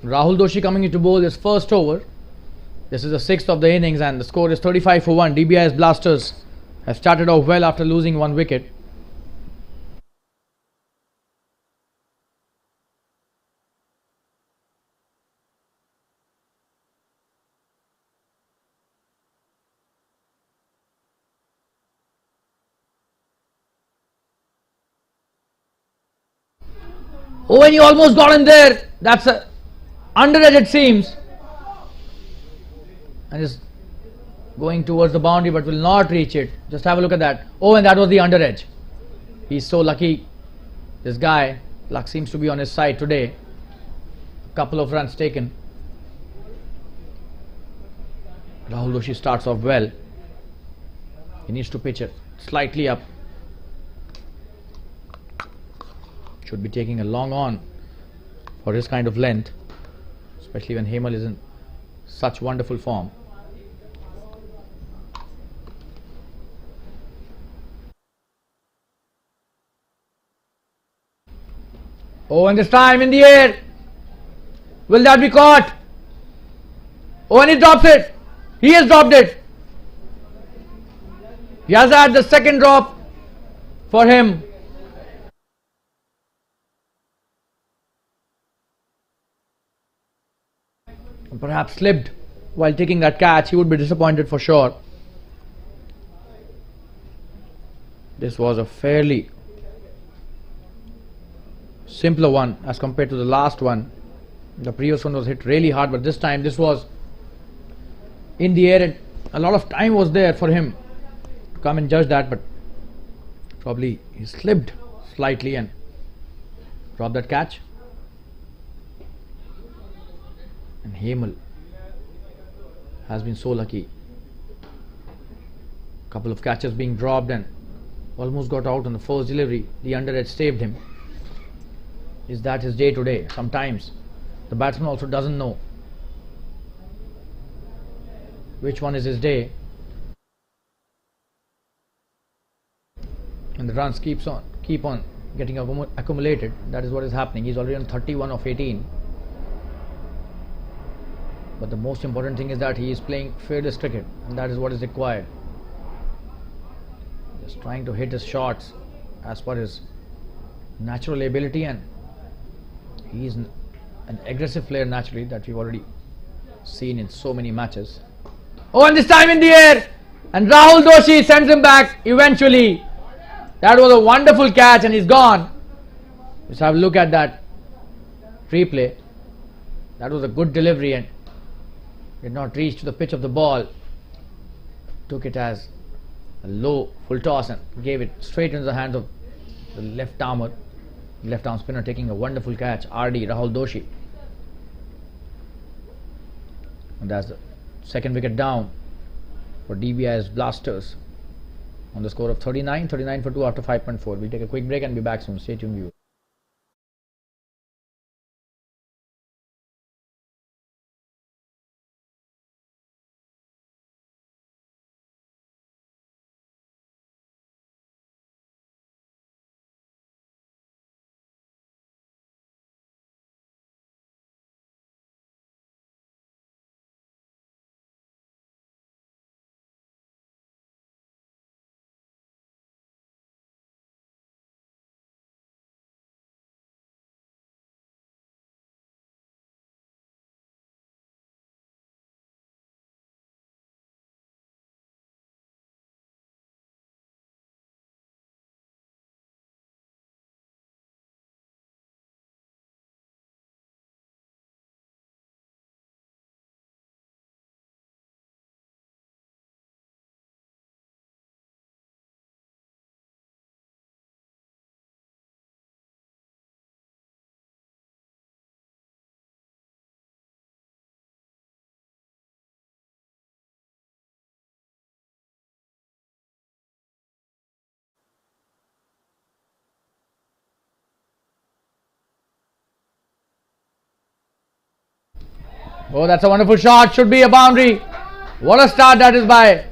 Rahul Doshi coming into bowl his first over. This is the 6th of the innings, and the score is 35 for 1. DBIS Blasters have started off well after losing 1 wicket. Oh, and he almost got in there. That's a under edge, it seems, and is going towards the boundary but will not reach it. Just have a look at that. Oh, and that was the under edge. He's so lucky, this guy. Luck seems to be on his side today. A couple of runs taken. Rahul Doshi starts off well. He needs to pitch it slightly up. Should be taking a long on for his kind of length, especially when Hemal is in such wonderful form. Oh, and this time in the air. Will that be caught? Oh, and he drops it. He has dropped it. Yazad, the second drop for him. And perhaps slipped while taking that catch. He would be disappointed for sure. This was a fairly simpler one as compared to the last one. The previous one was hit really hard, but this time this was in the air and a lot of time was there for him to come and judge that, but probably he slipped slightly and dropped that catch. And Hemal has been so lucky. Couple of catches being dropped and almost got out on the first delivery. The underedge saved him. Is that his day today? Sometimes the batsman also doesn't know which one is his day, and the runs keep on getting accumulated. That is what is happening. He's already on 31 of 18, but the most important thing is that he is playing fearless cricket, and that is what is required. Just trying to hit his shots as per his natural ability, and he is an aggressive player naturally, that we've already seen in so many matches. Oh, and this time in the air, and Rahul Doshi sends him back eventually. That was a wonderful catch and he's gone. Let's have a look at that replay. That was a good delivery and did not reach to the pitch of the ball. Took it as a low full toss and gave it straight into the hands of the left arm spinner, taking a wonderful catch, RD Rahul Doshi. And that's the second wicket down for DBIS Blasters on the score of 39 for 2 after 5.4. We'll take a quick break and be back soon. Stay tuned, viewers. Oh, that's a wonderful shot. Should be a boundary. What a start that is by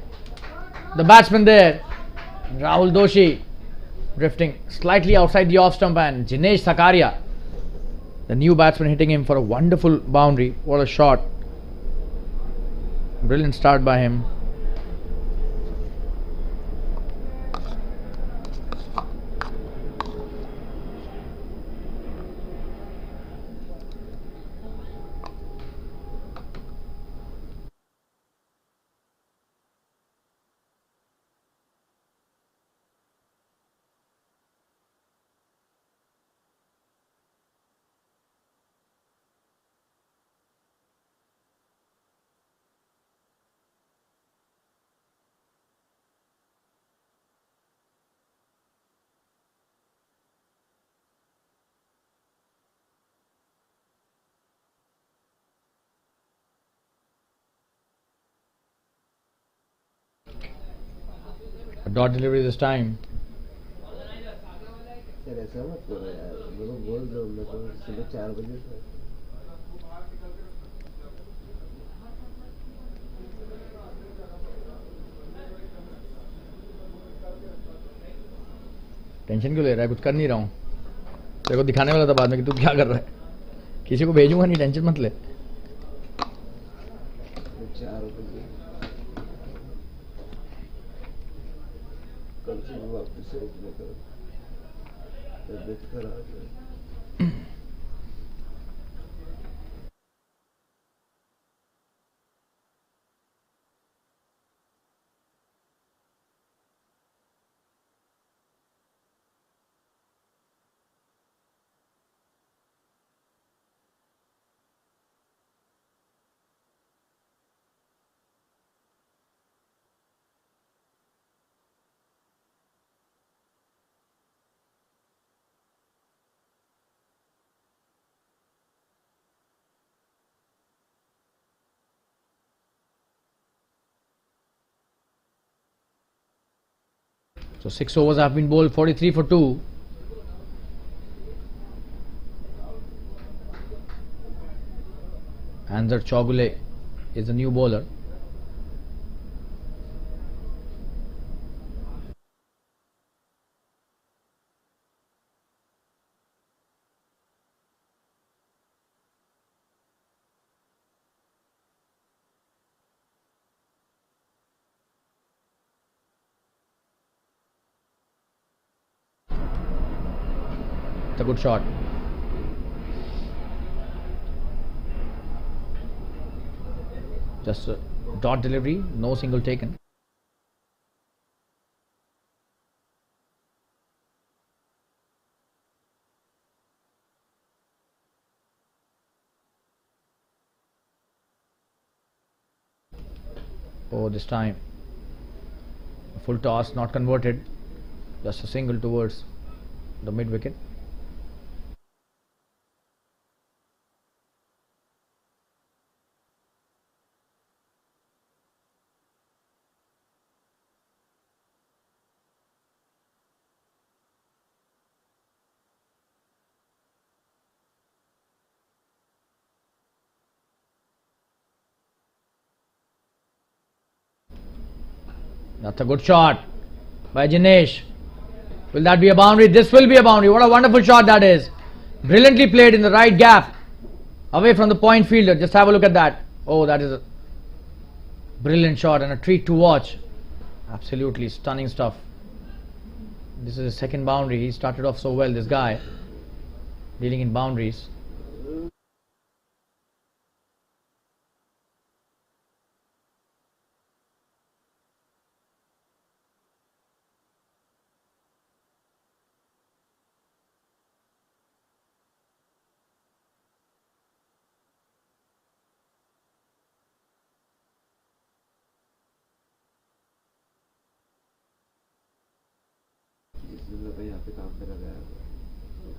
the batsman there. Rahul Doshi drifting slightly outside the off stump, and Jinesh Sakaria, the new batsman, hitting him for a wonderful boundary. What a shot. Brilliant start by him. Dot delivery this time. यार ऐसा मत करो यार, मेरे को बोल दो, मैं तो सुबह 4 बजे से टेंशन क्यों ले रहा है? कुछ कर नहीं रहा हूँ, तेरे को दिखाने वाला था बाद में कि तू क्या कर रहा है. किसी को भेजूंगा नहीं, टेंशन मत ले. 4 बजे कल से वापस से उठने का तबीयत खराब है. So 6 overs have been bowled, 43 for 2. Anzar Chogule is the new bowler. It's a good shot. Just a dot delivery, no single taken. Oh, this time a full toss, not converted. Just a single towards the mid wicket. That's a good shot by Jinesh. Will that be a boundary? This will be a boundary. What a wonderful shot that is. Brilliantly played in the right gap, away from the point fielder. Just have a look at that. Oh, that is a brilliant shot and a treat to watch. Absolutely stunning stuff. This is his second boundary. He started off so well, this guy, dealing in boundaries.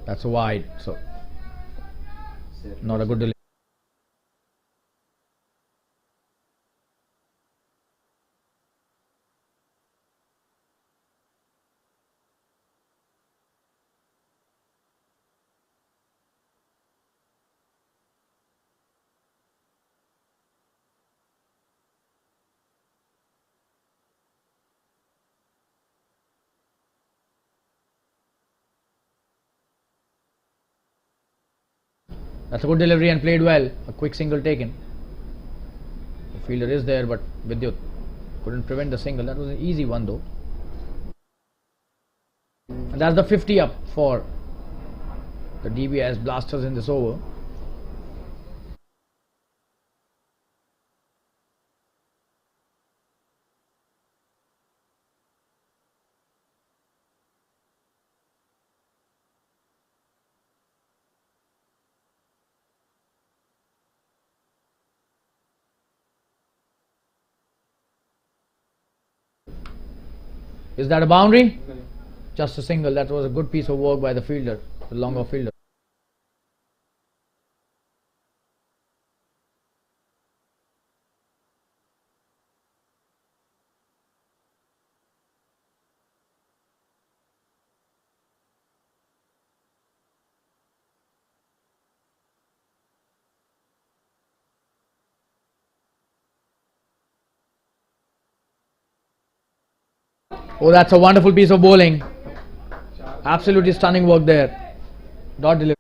That's a wide, so not a good delivery. That's a good delivery and played well. A quick single taken. The fielder is there, but Vidyut couldn't prevent the single. That was an easy one though. And that's the 50 up for the DBIS Blasters in this over. Is that a boundary? Just a single. That was a good piece of work by the fielder, the longer fielder. Oh, that's a wonderful piece of bowling. Absolutely stunning work there. Dot delivery.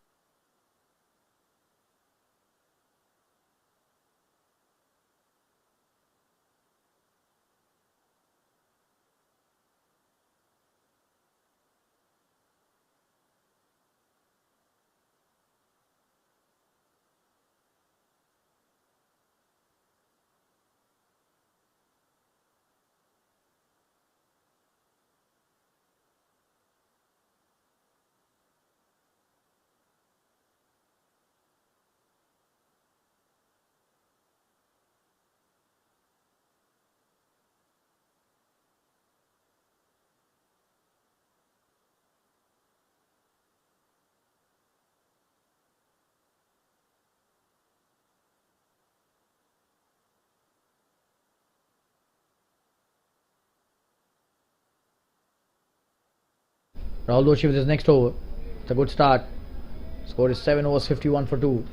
Rahul Doshi with his next over. It's a good start. Score is 7 overs 51 for 2.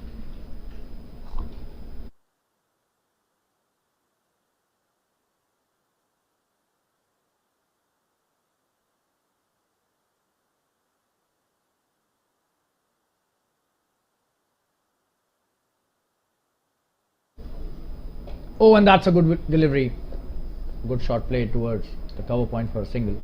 Oh, and that's a good delivery. Good shot played towards the cover point for a single.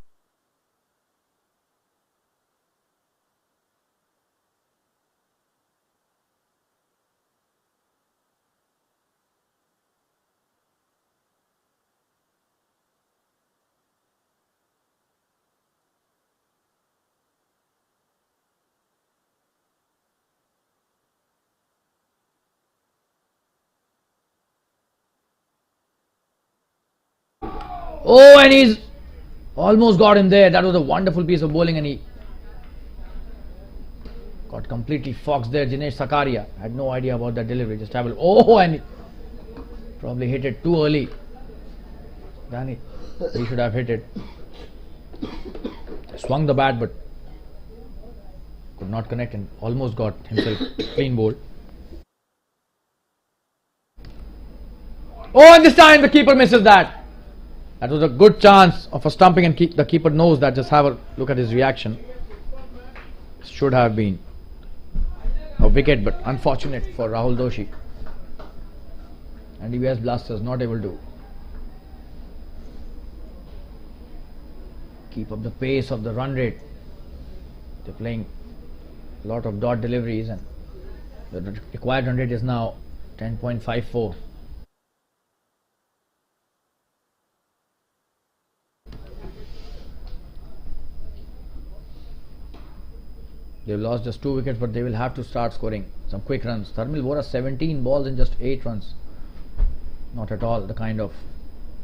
Oh, and he's almost got him there. That was a wonderful piece of bowling, and he got completely foxed there. Jinesh Sakaria had no idea about that delivery. Just traveled. Oh, and he probably hit it too early. Danny, he should have hit it. Swung the bat, but could not connect and almost got himself clean bowled. Oh, and this time the keeper misses that. That was a good chance of a stumping, and the keeper knows that. Just have a look at his reaction. Should have been a wicket, but unfortunate for Rahul Doshi. And DBIS Blasters not able to keep up the pace of the run rate. They're playing a lot of dot deliveries, and the required run rate is now 10.54. They've lost just 2 wickets, but they will have to start scoring some quick runs. Dharmal wore 17 balls in just 8 runs. Not at all the kind of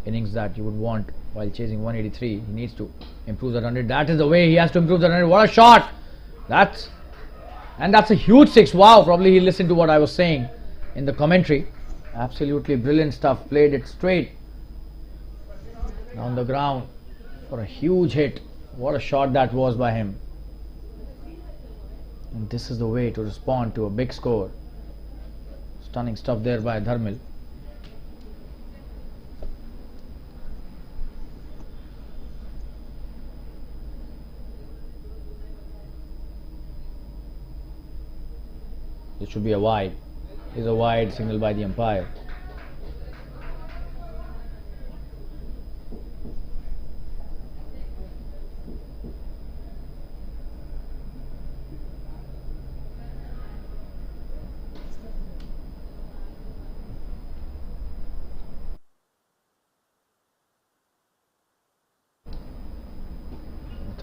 innings that you would want while chasing 183. He needs to improve the run rate. That is the way he has to improve the run rate. What a shot! That's a huge 6. Wow, probably he listened to what I was saying in the commentary. Absolutely brilliant stuff. Played it straight down the ground for a huge hit. What a shot that was by him. And this is the way to respond to a big score. Stunning stuff there by Dharmal. This should be a wide. Is a wide signal by the umpire.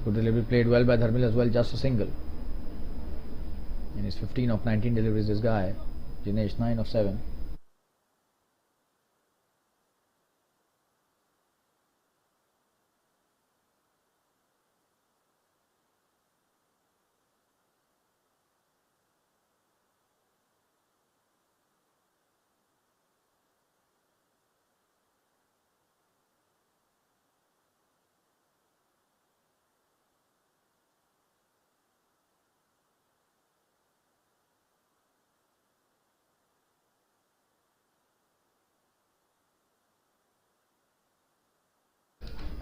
Good delivery played well by Dharmal as well, just a single. And he's 15 of 19 deliveries, this guy. Jinesh 9 of 7.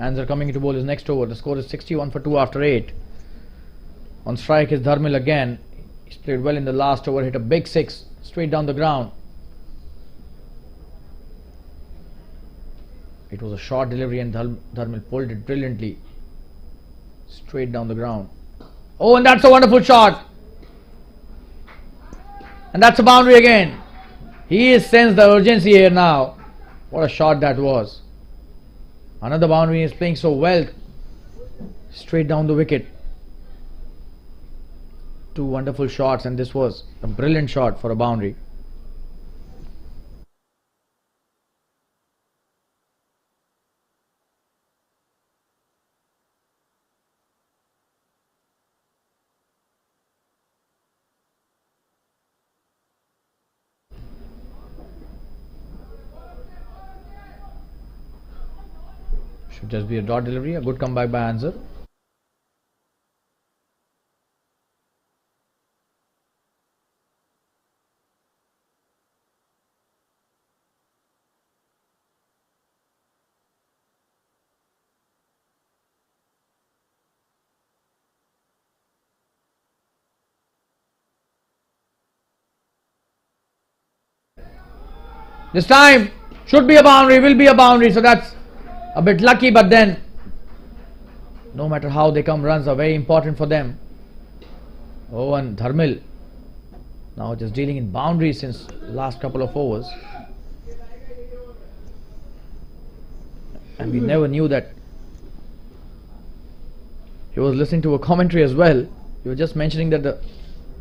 Answer coming into bowl his next over. The score is 61 for 2 after 8. On strike is Dharmal again. He's played well in the last over, hit a big 6 straight down the ground. It was a short delivery and Dharmal pulled it brilliantly straight down the ground. Oh, and that's a wonderful shot. And that's a boundary again. He has sensed the urgency here now. What a shot that was. Another boundary. Is playing so well. Straight down the wicket. Two wonderful shots, and this was a brilliant shot for a boundary. Should just be a dot delivery. A good comeback by Answer. This time should be a boundary, will be a boundary, so that's a bit lucky, but then no matter how they come, runs are very important for them. Oh, and Dharmal now just dealing in boundaries since last couple of overs, and we never knew that. He was listening to a commentary as well. He was just mentioning that the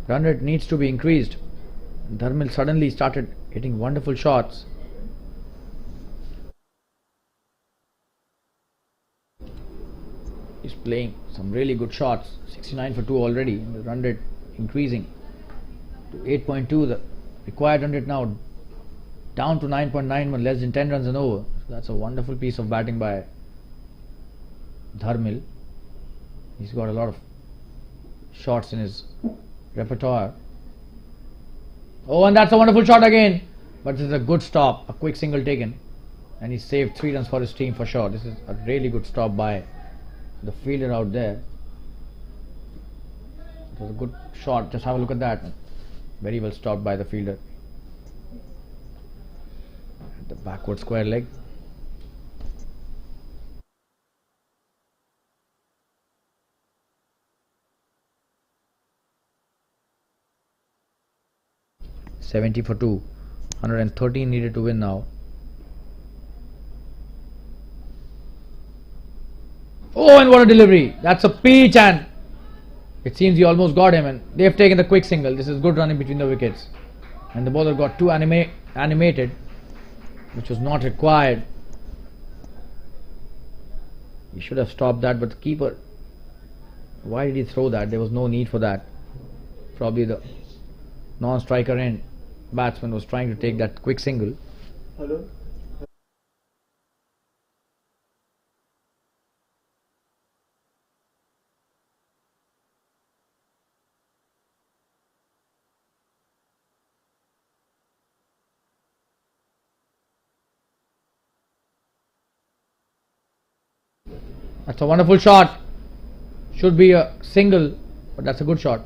run rate needs to be increased. Dharmal suddenly started hitting wonderful shots. He's playing some really good shots. 69 for 2 already. The run rate increasing to 8.2. The required run rate now down to 9.91, less than 10 runs an over. So that's a wonderful piece of batting by Dharmal. He's got a lot of shots in his repertoire. Oh, and that's a wonderful shot again. But this is a good stop. A quick single taken. And he saved 3 runs for his team for sure. This is a really good stop by the fielder out there. It was a good shot. Just have a look at that. Very well stopped by the fielder. The backward square leg. $70 for 2. 113 needed to win now. Oh, and what a delivery. That's a peach, and it seems he almost got him, and they've taken the quick single. This is good running between the wickets. And the bowler got too animated, which was not required. He should have stopped that, but the keeper, why did he throw that? There was no need for that. Probably the non-striker end batsman was trying to take that quick single. Hello? That's a wonderful shot. Should be a single, but that's a good shot.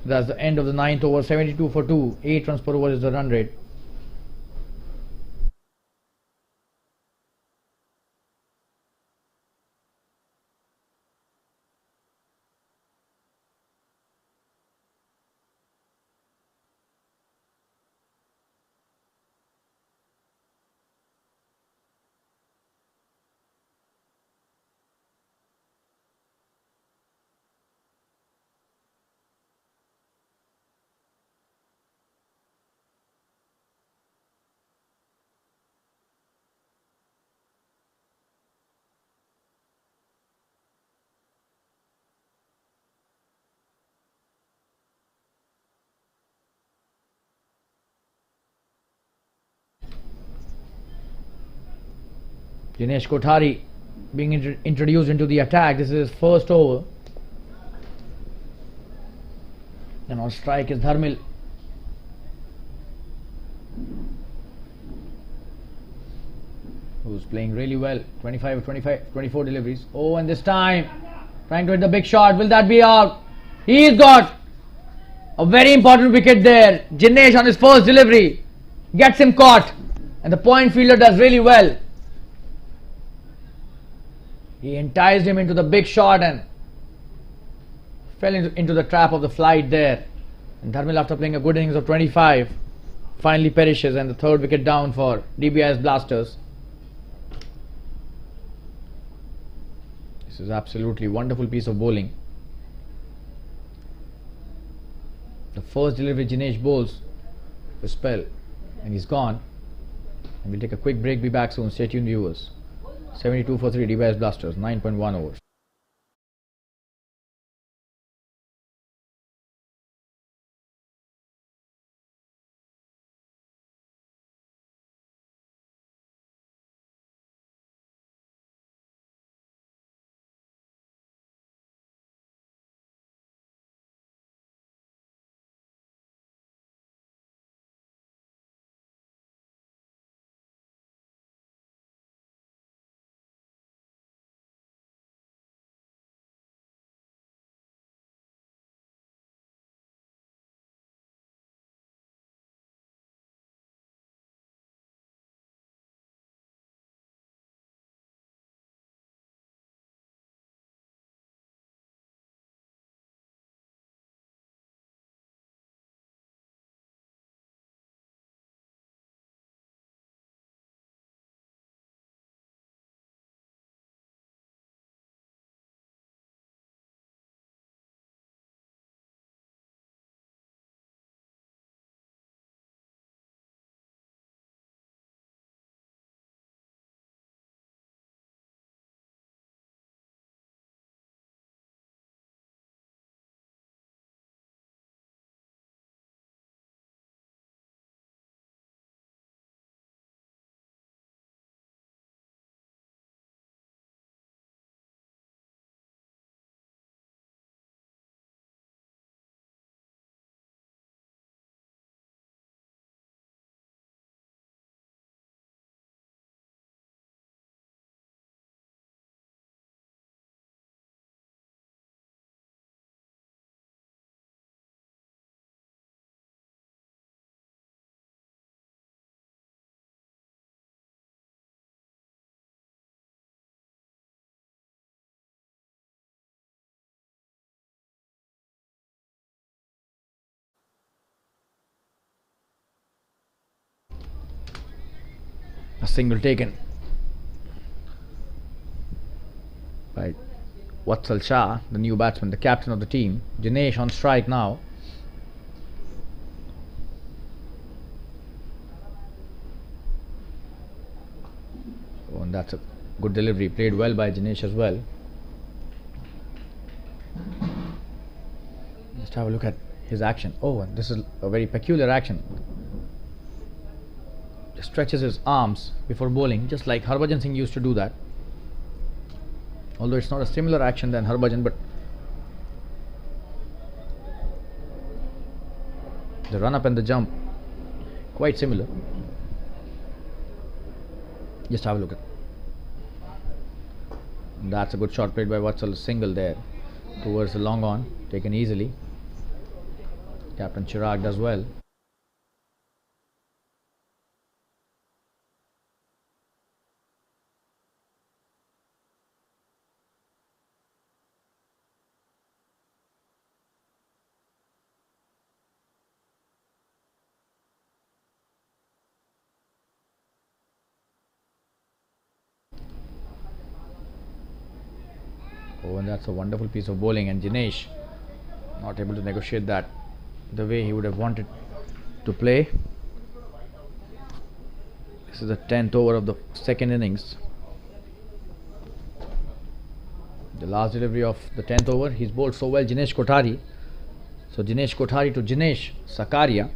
That's the end of the 9th over. 72 for 2. 8 runs per over is the run rate. Dinesh Kothari being introduced into the attack. This is his first over. And on strike is Dharmal. Who's playing really well. 24 deliveries. Oh, and this time trying to hit the big shot. Will that be out? He's got a very important wicket there. Jinesh on his first delivery gets him caught, and the point fielder does really well. He enticed him into the big shot and fell into the trap of the flight there. And Dharmal, after playing a good innings of 25, finally perishes, and the third wicket down for DBIS Blasters. This is absolutely wonderful piece of bowling. The first delivery Jinesh bowls a spell, and he's gone. And we'll take a quick break, be back soon. Stay tuned, viewers. 72 for 3, DBIS Blasters, 9.1 overs. A single taken by Vatsal Shah, the new batsman, the captain of the team. Jinesh on strike now. Oh, and that's a good delivery, played well by Jinesh as well. Just have a look at his action. Oh, and this is a very peculiar action. Just stretches his arms before bowling, just like Vijay Singh used to do that. Although it's not a similar action than Harbhajan, but the run up and the jump quite similar. Just have a look at. That's a good shot played by Vatsal, single there towards the long on, taken easily. Captain Chirag does well. Oh, and that's a wonderful piece of bowling, and Jinesh not able to negotiate that the way he would have wanted to play. This is the 10th over of the second innings. The last delivery of the 10th over, he's bowled so well, Jinesh Kothari. So Jinesh Kothari to Jinesh Sakaria.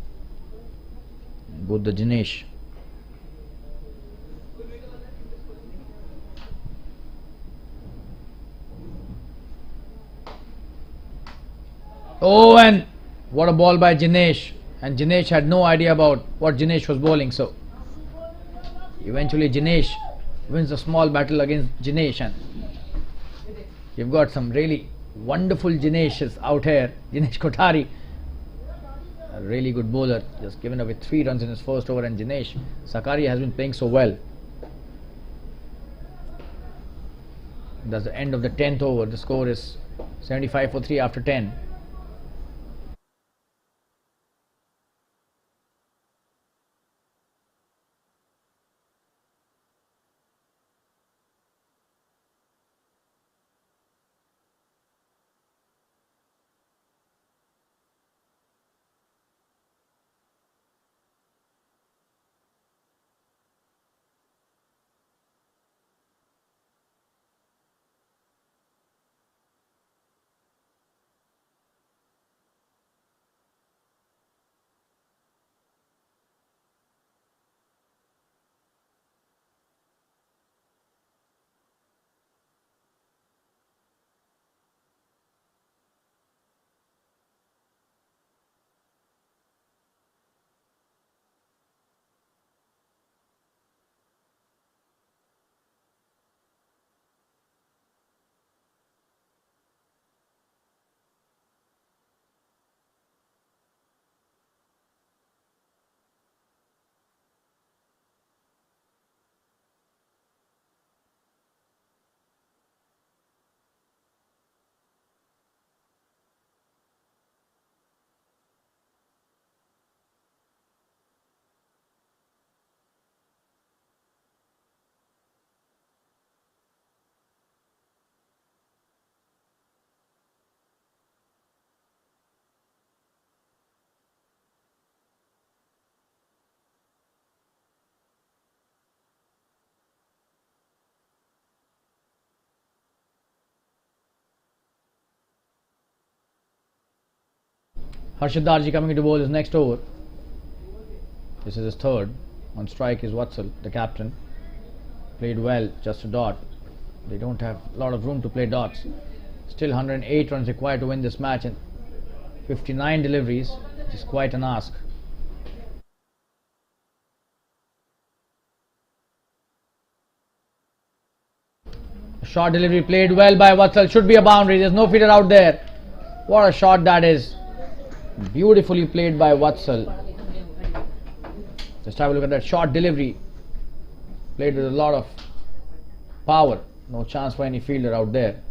Both the Jinesh and what a ball by Jinesh. And Jinesh had no idea about what Jinesh was bowling. So eventually Jinesh wins a small battle against Jinesh. And you've got some really wonderful Jineshes out here. Jinesh Kothari, a really good bowler, just given away 3 runs in his first over. And Jinesh Sakaria has been playing so well. That's the end of the 10th over. The score is 75 for 3 after 10. Harshad Darji coming into bowl his next over. This is his third. On strike is Vatsal, the captain. Played well, just a dot. They don't have a lot of room to play dots. Still 108 runs required to win this match and 59 deliveries, which is quite an ask. A short delivery played well by Vatsal. Should be a boundary. There's no fielder out there. What a shot that is. Beautifully played by Vatsal. Just have a look at that short delivery. Played with a lot of power. No chance for any fielder out there.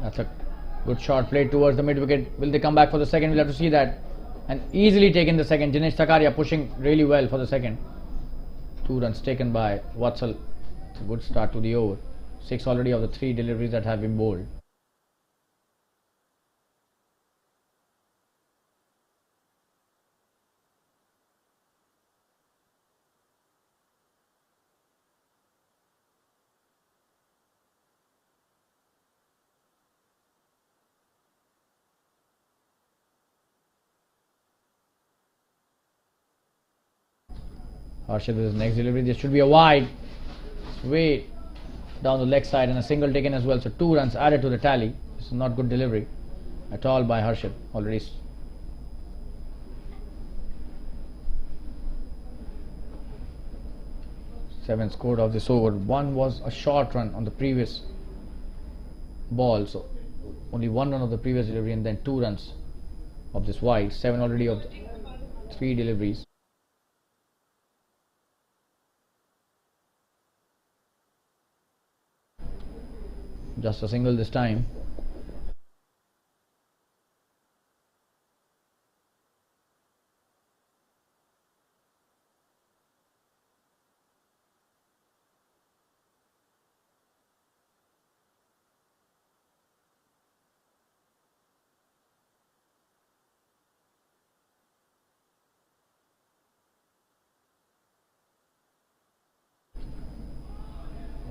That's a good shot played towards the mid wicket. Will they come back for the second? We'll have to see that. And easily taken the second. Jinesh Sakaria pushing really well for the second. 2 runs taken by Vatsal. It's a good start to the over. 6 already of the 3 deliveries that have been bowled. Harshad with his next delivery. This should be a wide. Way down the leg side and a single taken as well. So 2 runs added to the tally. This is not good delivery at all by Harshad. Already 7 scored off this over. 1 was a short run on the previous ball. So only 1 run of the previous delivery and then 2 runs of this wide. 7 already of the 3 deliveries. Just a single this time.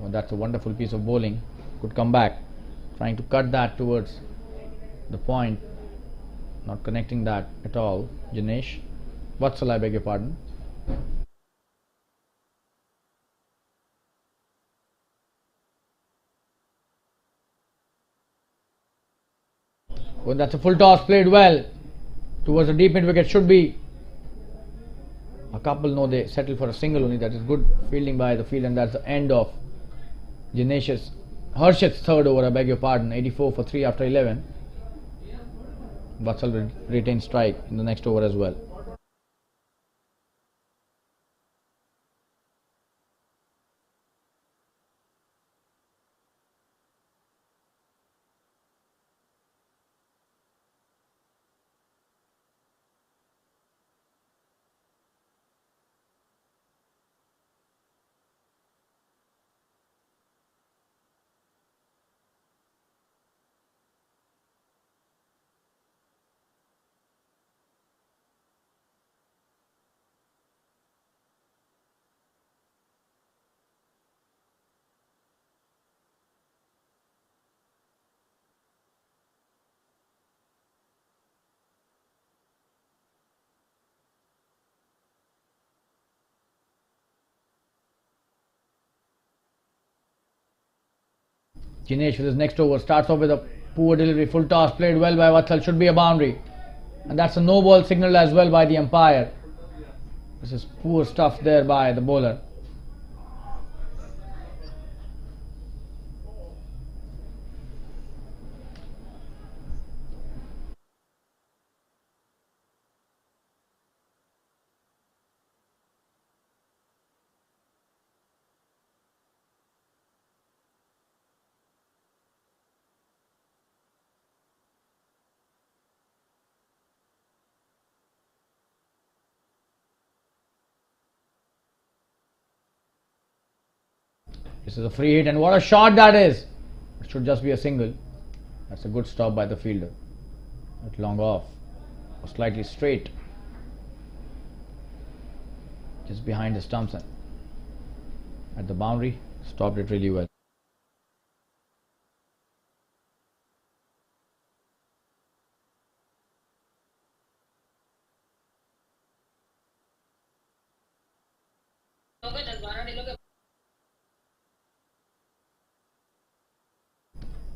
Oh, that's a wonderful piece of bowling. Could come back. Trying to cut that towards the point. Not connecting that at all. Jinesh. Vatsal, I beg your pardon. Well, that's a full toss, played well towards the deep mid wicket. Should be a couple. No, they settle for a single only. That is good fielding by the field, and that's the end of Harshit's third over. I beg your pardon. 84 for 3 after 11. Vatsal will retain strike in the next over as well. Jinesh with his next over starts off with a poor delivery, full toss, played well by Vatsal, should be a boundary, and that's a no ball signal as well by the umpire. This is poor stuff there by the bowler. This is a free hit, and what a shot that is! It should just be a single. That's a good stop by the fielder. Not long off, or slightly straight, just behind the stumps and at the boundary. Stopped it really well.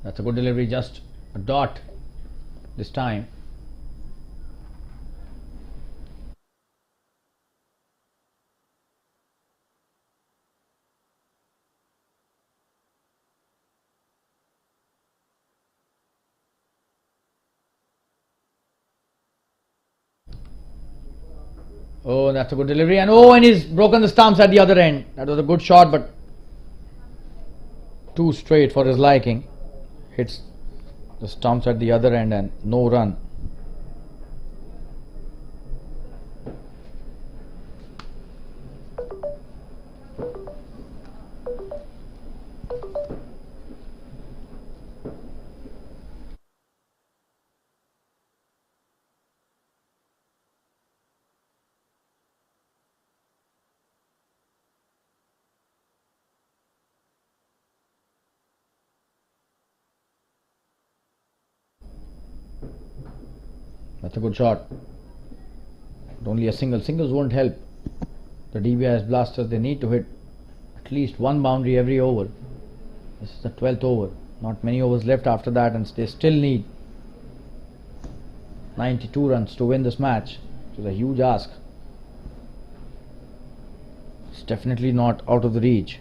That's a good delivery, just a dot this time. Oh, that's a good delivery, and oh, and he's broken the stumps at the other end. That was a good shot, but too straight for his liking. Hits the stumps at the other end and no run. That's a good shot. But only a single. Singles won't help. The DBIS blasters, they need to hit at least one boundary every over. This is the 12th over. Not many overs left after that, and they still need 92 runs to win this match. It is a huge ask. It's definitely not out of the reach.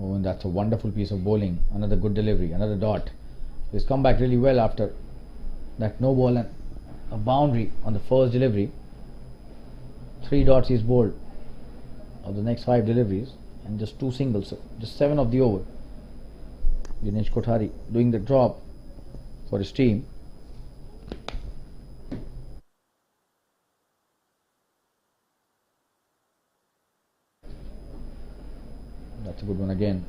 Oh, and that's a wonderful piece of bowling. Another good delivery, another dot. He's come back really well after that no ball and a boundary on the first delivery. 3 dots he's bowled of the next 5 deliveries, and just 2 singles, so just 7 of the over. Dinesh Kothari doing the drop for his team. That's a good one again.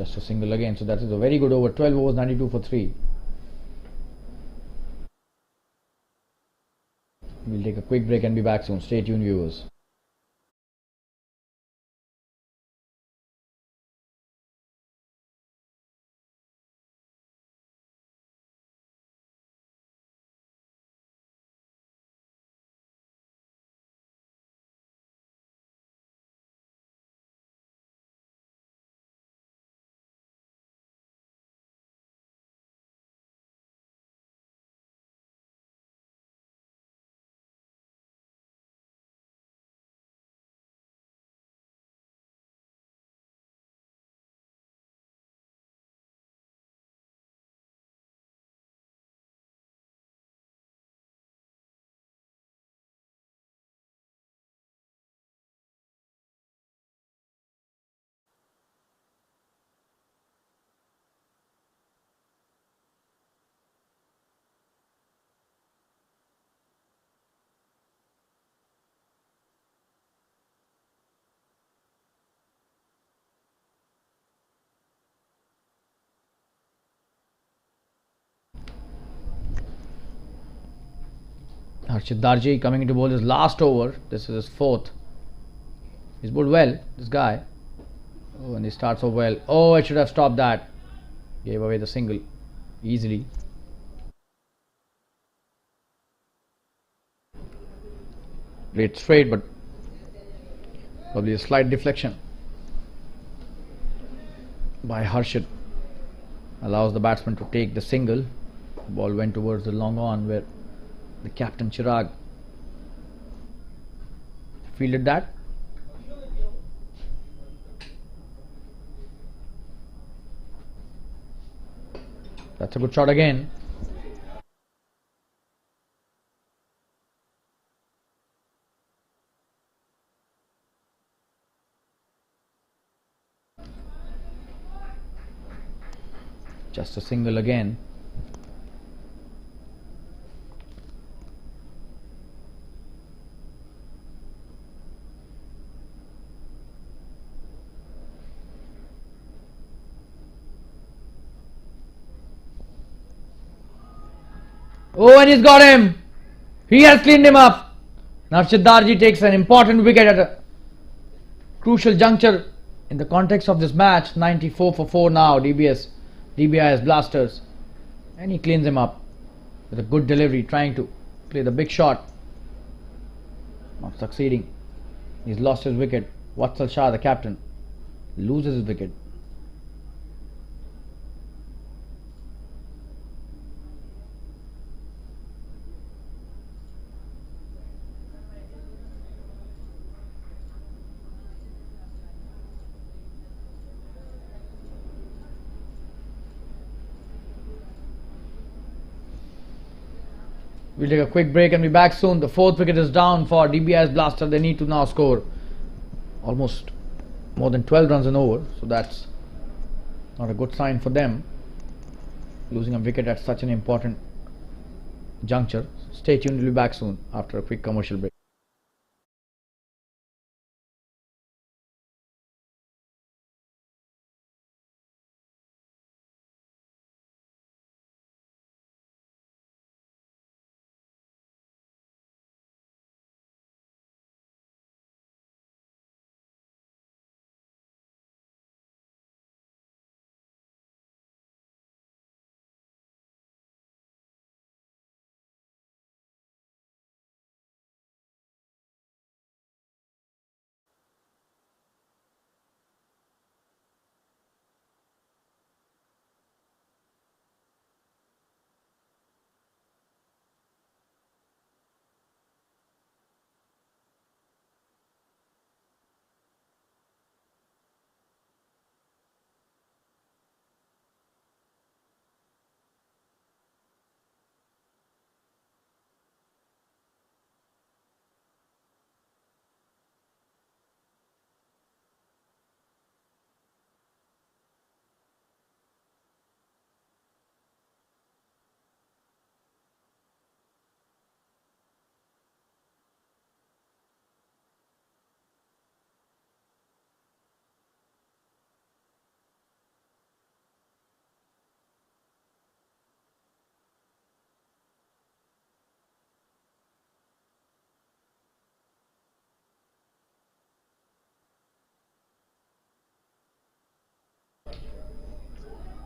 Just a single again. So that is a very good over. 12 overs, 92 for 3. We'll take a quick break and be back soon. Stay tuned, viewers. Harshit Darji coming into bowl his last over. This is his 4th. He's bowled well, this guy. Oh, and he starts off well. Oh, I should have stopped that. Gave away the single easily. Great straight, but probably a slight deflection by Harshit. Allows the batsman to take the single. The ball went towards the long on where the captain Chirag fielded that. That's a good shot again. Just a single again. Oh, and he's got him. He has cleaned him up. Harshit Darji takes an important wicket at a crucial juncture in the context of this match. 94 for 4 now. DBIS Blasters. And he cleans him up with a good delivery, trying to play the big shot. Not succeeding. He's lost his wicket. Vatsal Shah, the captain, loses his wicket. We'll take a quick break and be back soon. The 4th wicket is down for DBIS Blaster. They need to now score almost more than 12 runs an over. So that's not a good sign for them. Losing a wicket at such an important juncture. Stay tuned. We'll be back soon after a quick commercial break.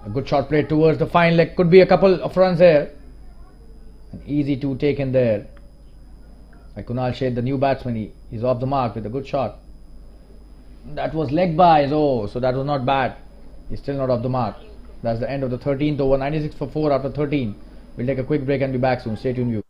A good shot played towards the fine leg. Could be a couple of runs there. An easy two taken there by Kunal Sheth, the new batsman. He's off the mark with a good shot. That was leg by. Oh, so that was not bad. He's still not off the mark. That's the end of the 13th over. 96 for 4 after 13. We'll take a quick break and be back soon. Stay tuned, you.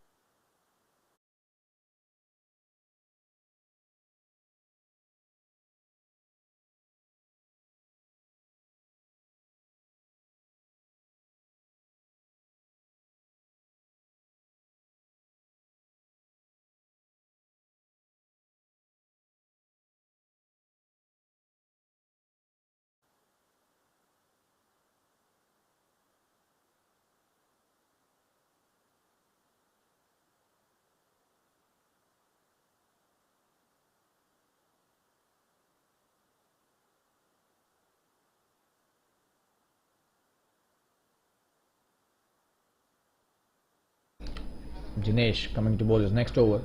Jinesh coming to bowl his next over.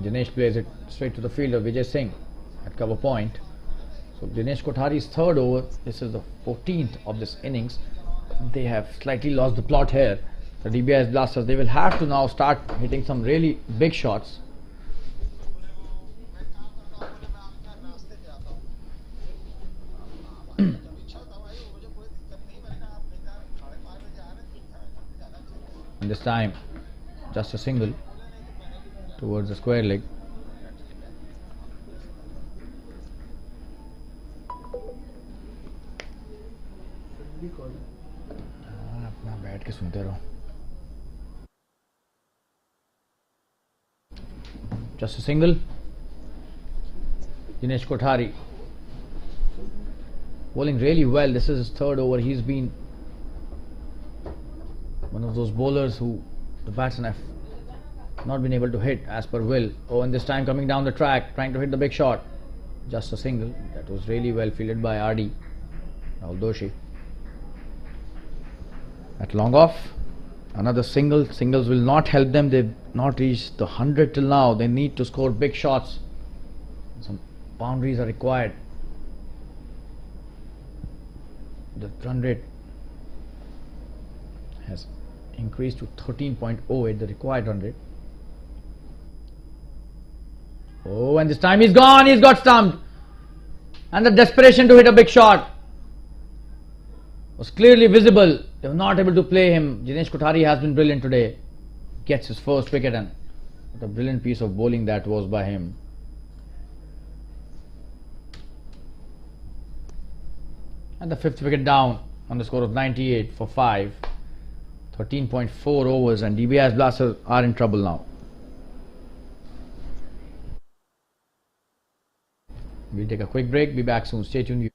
Jinesh plays it straight to the fielder Vijay Singh at cover point. So Dinesh Kothari's third over. This is the 14th of this innings. They have slightly lost the plot here. The DBIS blasters, they will have to now start hitting some really big shots. And this time just a single towards the square leg. अपना बैठ के सुनते रहो. Just a single. Dinesh Kothari bowling really well. This is his third over. He's been one of those bowlers who the batsmen have not been able to hit as per will. Oh, and this time coming down the track, trying to hit the big shot. Just a single. That was really well fielded by RD Rahul Doshi. At long off, another single. Singles will not help them. They've not reached the 100 till now. They need to score big shots. Some boundaries are required. The run rate has increased to 13.08, the required run rate. Oh, and this time he's gone. He's got stumped. And the desperation to hit a big shot was clearly visible. They were not able to play him. Dinesh Kothari has been brilliant today. Gets his first wicket, and what a brilliant piece of bowling that was by him. And the fifth wicket down on the score of 98 for 5. 13.4 overs, and DBIS blasters are in trouble now. We'll take a quick break. Be back soon. Stay tuned.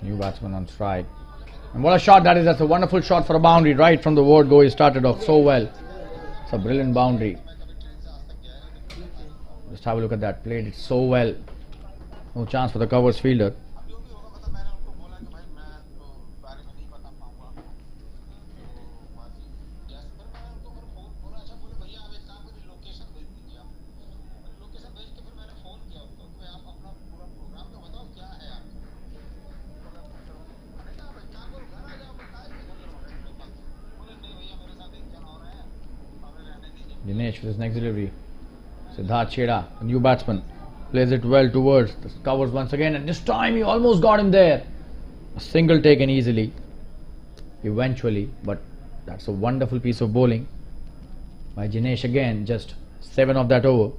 New batsman on strike. And what a shot that is. That's a wonderful shot for a boundary right from the word go. He started off so well. It's a brilliant boundary. Just have a look at that. Played it so well. No chance for the covers fielder. Dinesh with his next delivery. Siddharth Chheda, the new batsman, plays it well towards the covers once again, and this time he almost got him there. A single taken easily, eventually, but that's a wonderful piece of bowling by Dinesh again. Just 7 of that over,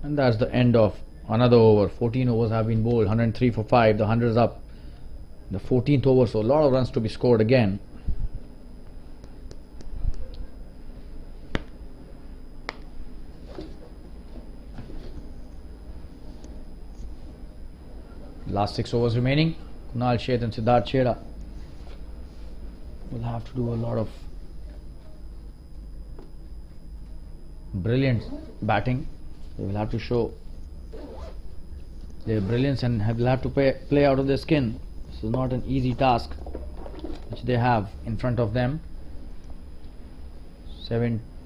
and that's the end of Another over. 14 overs have been bowled. 103 for 5. The 100 is up. The 14th over, so a lot of runs to be scored again. Last 6 overs remaining. Kunal Sheth and Siddharth Chheda will have to do a lot of brilliant batting. They will have to show their brilliance and will have to play out of their skin. This is not an easy task which they have in front of them.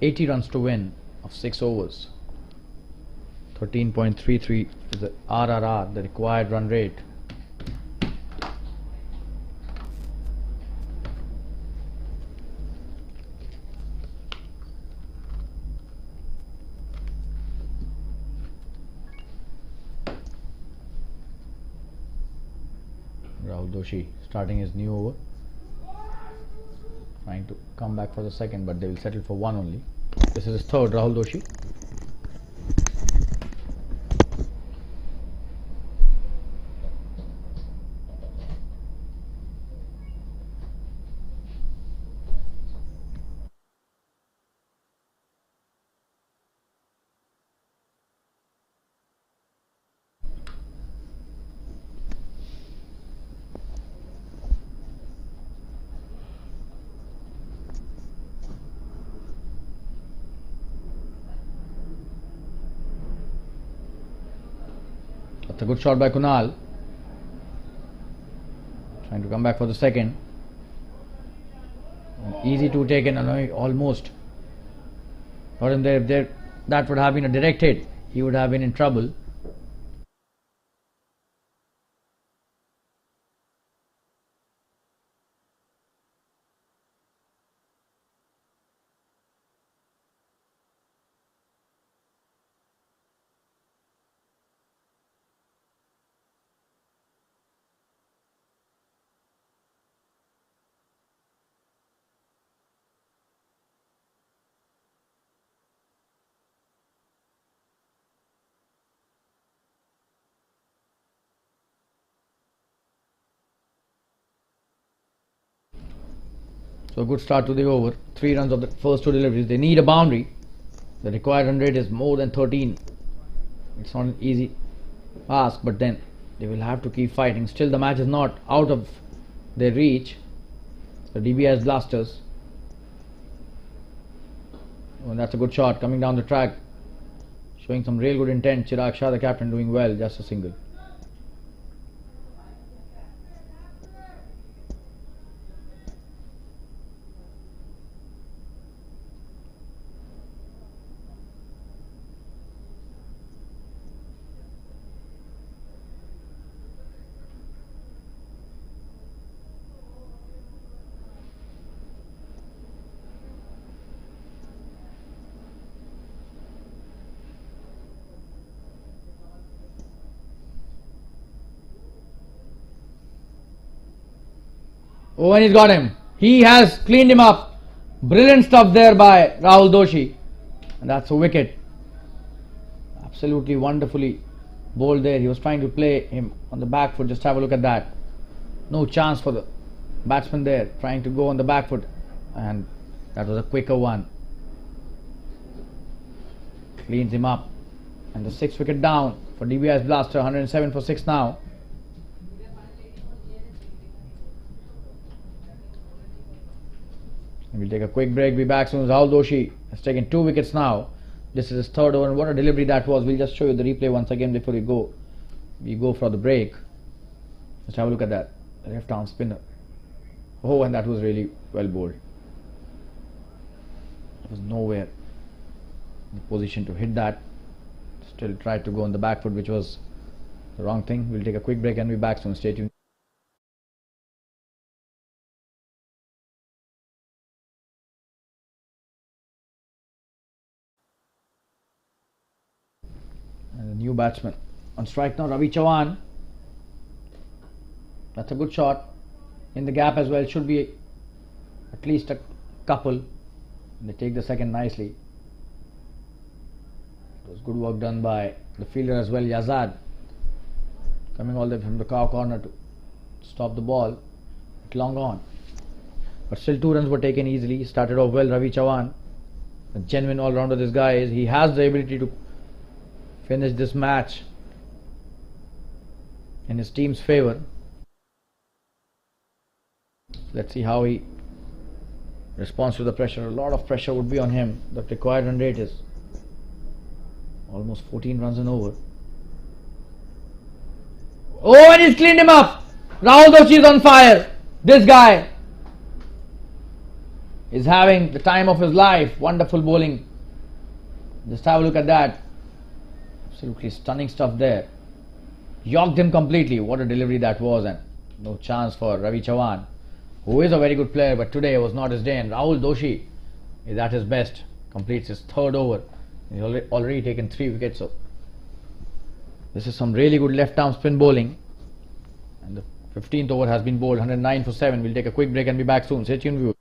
80 runs to win of 6 overs. 13.33 is the RRR, the required run rate. Rahul Doshi starting his new over, trying to come back for the second, but they will settle for one only. This is his third, Rahul Doshi. That's a good shot by Kunal. Trying to come back for the second. Easy to take and almost. Not in there. If that would have been a direct hit, he would have been in trouble. So a good start to the over. 3 runs of the first 2 deliveries. They need a boundary. The required run rate is more than 13. It's not an easy ask, but then they will have to keep fighting. Still the match is not out of their reach. The DBIS Blasters. Oh, that's a good shot coming down the track. Showing some real good intent. Chirag Shah, the captain, doing well. Just a single. Oh, and he's got him. He has cleaned him up. Brilliant stuff there by Rahul Doshi. And that's a wicket. Absolutely wonderfully bowled there. He was trying to play him on the back foot. Just have a look at that. No chance for the batsman there. Trying to go on the back foot. And that was a quicker one. Cleans him up. And the 6th wicket down for DBIS Blaster. 107 for 6 now. We'll take a quick break. Be back soon. Rahul Doshi has taken 2 wickets now. This is his 3rd over, and what a delivery that was. We'll just show you the replay once again before we go for the break. Just have a look at that. Left arm spinner. Oh, and that was really well bowled. There was nowhere in the position to hit that. Still tried to go on the back foot, which was the wrong thing. We'll take a quick break and be back soon. Stay tuned. And the new batsman on strike now, Ravi Chavan. That's a good shot. In the gap as well. Should be at least a couple. They take the second nicely. was good work done by the fielder as well, Yazad, coming all the way from the cow corner to stop the ball. Long on, but still 2 runs were taken easily. He started off well. Ravi Chavan, a genuine all-rounder this guy is. He has the ability to finish this match in his team's favour. Let's see how he responds to the pressure. A lot of pressure would be on him. The required run rate is almost 14 runs and over. Oh, and he's cleaned him up. Rahul Doshi is on fire. This guy is having the time of his life. Wonderful bowling. Just have a look at that. Absolutely stunning stuff there. Yorked him completely. What a delivery that was, and no chance for Ravi Chavan, who is a very good player, but today was not his day. And Rahul Doshi is at his best. Completes his 3rd over. He's already taken 3 wickets. So this is some really good left arm spin bowling. And the 15th over has been bowled. 109 for 7. We'll take a quick break and be back soon. Stay tuned, viewers.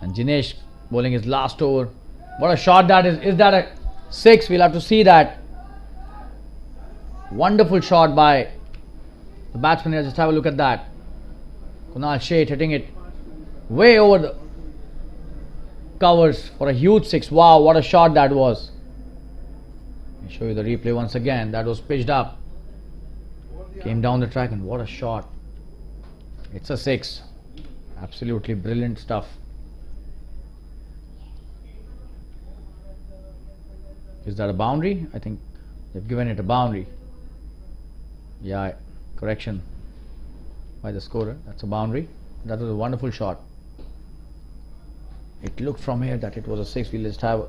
And Jinesh bowling his last over. What a shot that is. Is that a 6? We'll have to see that. Wonderful shot by the batsman here. Just have a look at that. Kunal Sheth hitting it way over the covers for a huge 6. Wow, what a shot that was. I'll show you the replay once again. That was pitched up. Came down the track, and what a shot. It's a 6. Absolutely brilliant stuff. Is that a boundary? I think they've given it a boundary. Yeah, correction by the scorer. That's a boundary. That was a wonderful shot. It looked from here that it was a 6. We'll just have a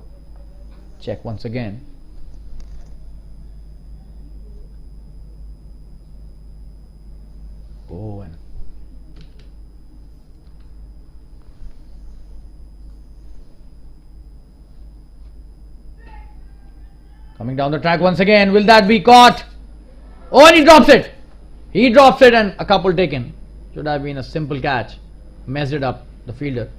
check once again. Oh, and coming down the track once again. Will that be caught? Oh, and he drops it. He drops it, and a couple taken. Should have been a simple catch. Messed it up, the fielder.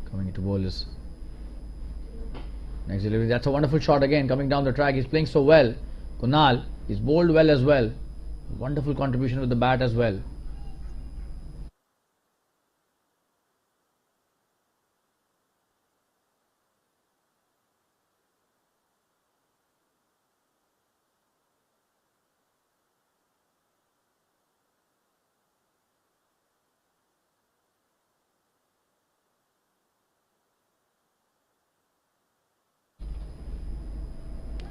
Coming into bowlers. Next delivery. That's a wonderful shot again. Coming down the track. He's playing so well. Kunal. He's bowled well as well. Wonderful contribution with the bat as well.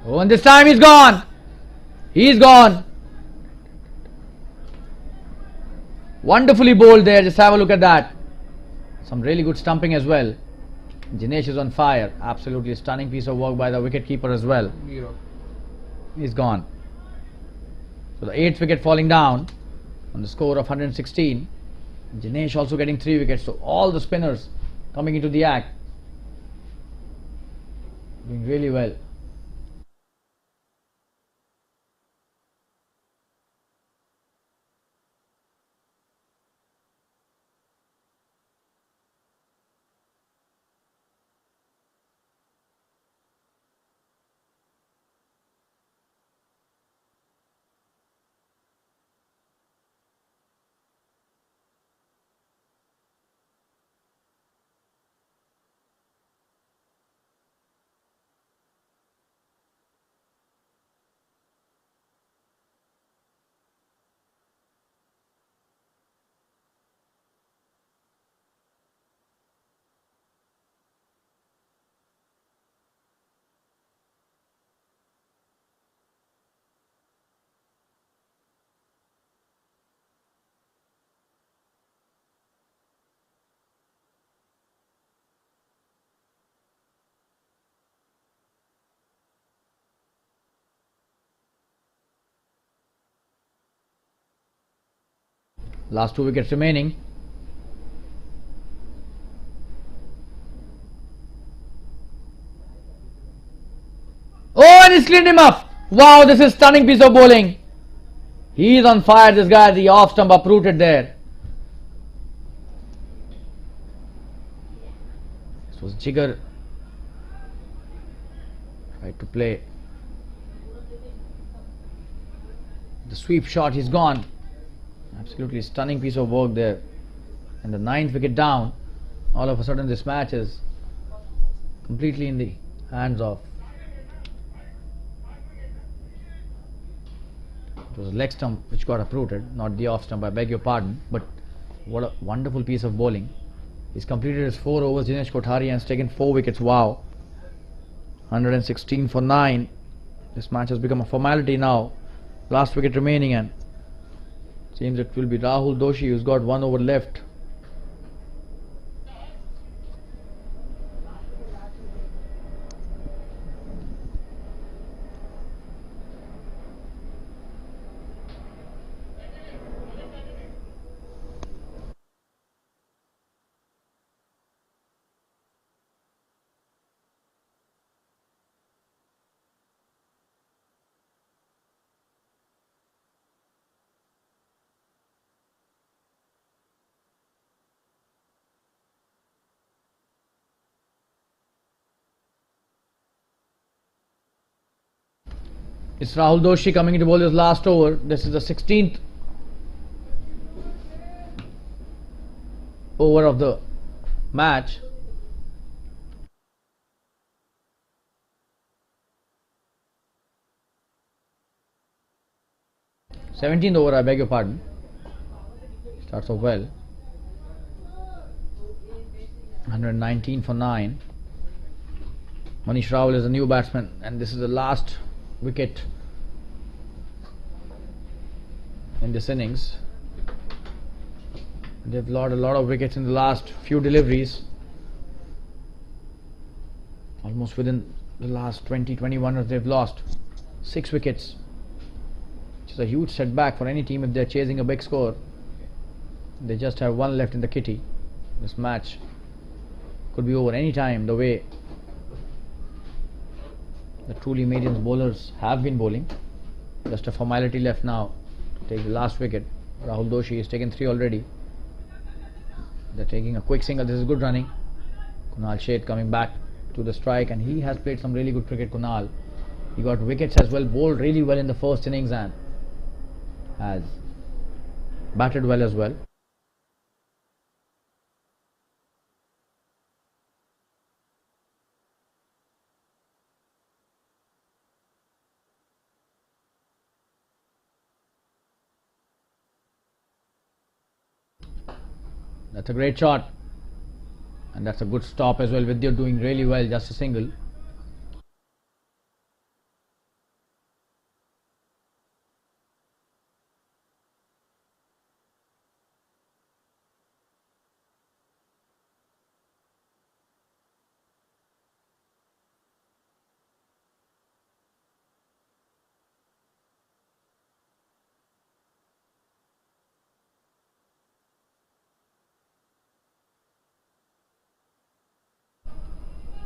Oh, and this time he's gone. He's gone. Wonderfully bowled there. Just have a look at that. Some really good stumping as well. Jinesh is on fire. Absolutely stunning piece of work by the wicket-keeper as well. He's gone. So the 8th wicket falling down on the score of 116. Jinesh also getting 3 wickets. So all the spinners coming into the act. Doing really well. Last 2 wickets remaining. Oh, and he's cleaned him up. Wow, this is stunning piece of bowling. He's on fire, this guy. The off stump uprooted there. This was Jigger. Tried to play the sweep shot. He's gone. Absolutely stunning piece of work there. And the 9th wicket down. All of a sudden this match is completely in the hands of. It was a leg stump which got uprooted, not the off stump, I beg your pardon. But what a wonderful piece of bowling. He's completed his 4 overs. Dinesh Kothari and has taken 4 wickets. Wow. 116 for 9. This match has become a formality now. Last wicket remaining, and seems it will be Rahul Doshi who's got 1 over left. It's Rahul Doshi coming into bowl his last over. This is the 16th over of the match. Seventeenth over, I beg your pardon. Starts off well. 119 for 9. Manish Rawal is a new batsman, and this is the last wicket in this innings. They've lost a lot of wickets in the last few deliveries, almost within the last 20-21 runs. They've lost 6 wickets, which is a huge setback for any team if they're chasing a big score. They just have 1 left in the kitty. This match could be over any time, the way the truly Marians bowlers have been bowling. Just a formality left now to take the last wicket. Rahul Doshi has taken 3 already. They're taking a quick single. This is good running. Kunal Sheth coming back to the strike, and he has played some really good cricket. Kunal, he got wickets as well, bowled really well in the first innings, and has batted well as well. That's a great shot, and that's a good stop as well. Vidya doing really well, just a single.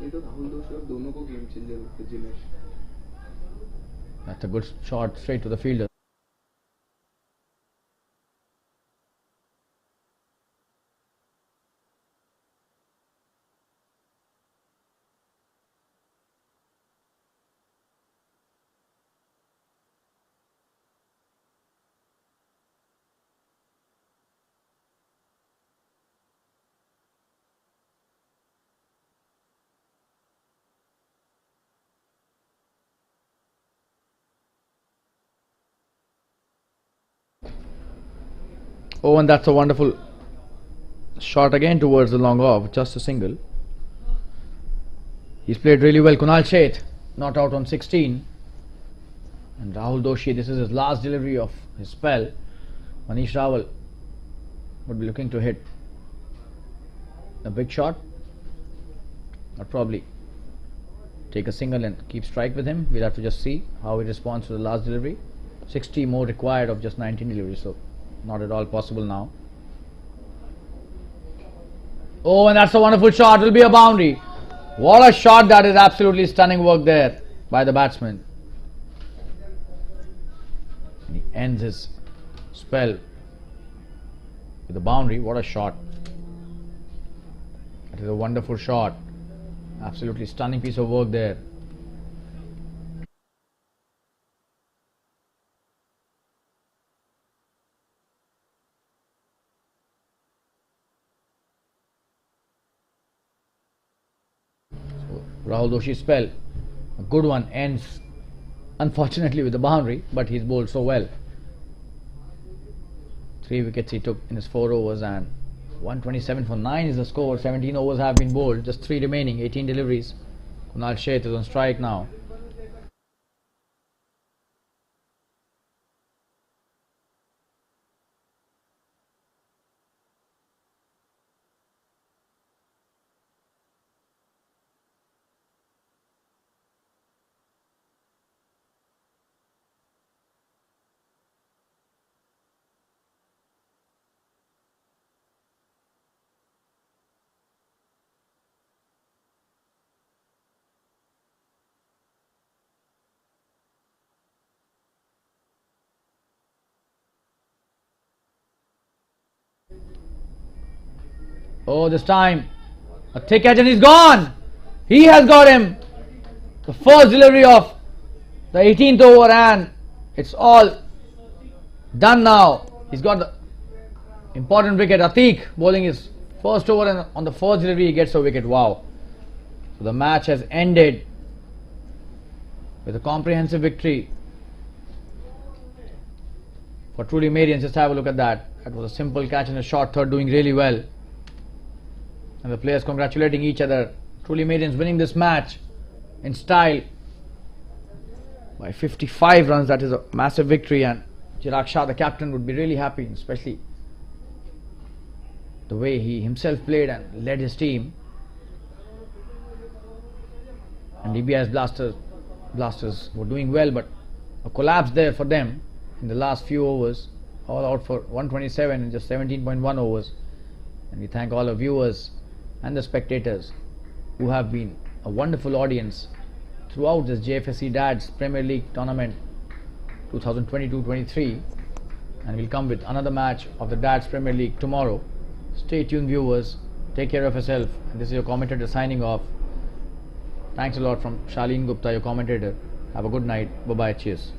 ये तो राहुल दोषी और दोनों को game changer होते Jinesh. That's a good shot straight to the fielder. Oh, and that's a wonderful shot again towards the long off, just a single. He's played really well. Kunal Sheth not out on 16, and Rahul Doshi, this is his last delivery of his spell. Manish Rawal would be looking to hit a big shot, or probably take a single and keep strike with him. We'll have to just see how he responds to the last delivery. 60 more required of just 19 deliveries, so not at all possible now. Oh, and that's a wonderful shot. Will be a boundary. What a shot that is. Absolutely stunning work there by the batsman. And he ends his spell with a boundary. What a shot. That is a wonderful shot. Absolutely stunning piece of work there. Rahul Doshi's spell, a good one, ends unfortunately with a boundary, but he's bowled so well. 3 wickets he took in his 4 overs, and 127 for 9 is the score. 17 overs have been bowled, just 3 remaining, 18 deliveries. Kunal Sheth is on strike now. Oh, this time a thick edge and he's gone. He has got him. The first delivery of the 18th over, and it's all done now. He's got the important wicket. Atiq bowling his first over, and on the first delivery he gets a wicket. Wow. So the match has ended with a comprehensive victory for Truly Marians. Just have a look at that. That was a simple catch and a short third, doing really well. And the players congratulating each other. Truly Marians winning this match in style by 55 runs. That is a massive victory, and Chirag Shah, the captain, would be really happy, especially the way he himself played and led his team. And DBIS Blasters were doing well, but a collapse there for them in the last few overs, all out for 127 in just 17.1 overs. And we thank all the viewers and the spectators who have been a wonderful audience throughout this JFSC DADS Premier League tournament 2022-23, and we'll come with another match of the DADS Premier League tomorrow. Stay tuned, viewers. Take care of yourself. And this is your commentator signing off. Thanks a lot from Shalin Gupta, your commentator. Have a good night. Bye bye. Cheers.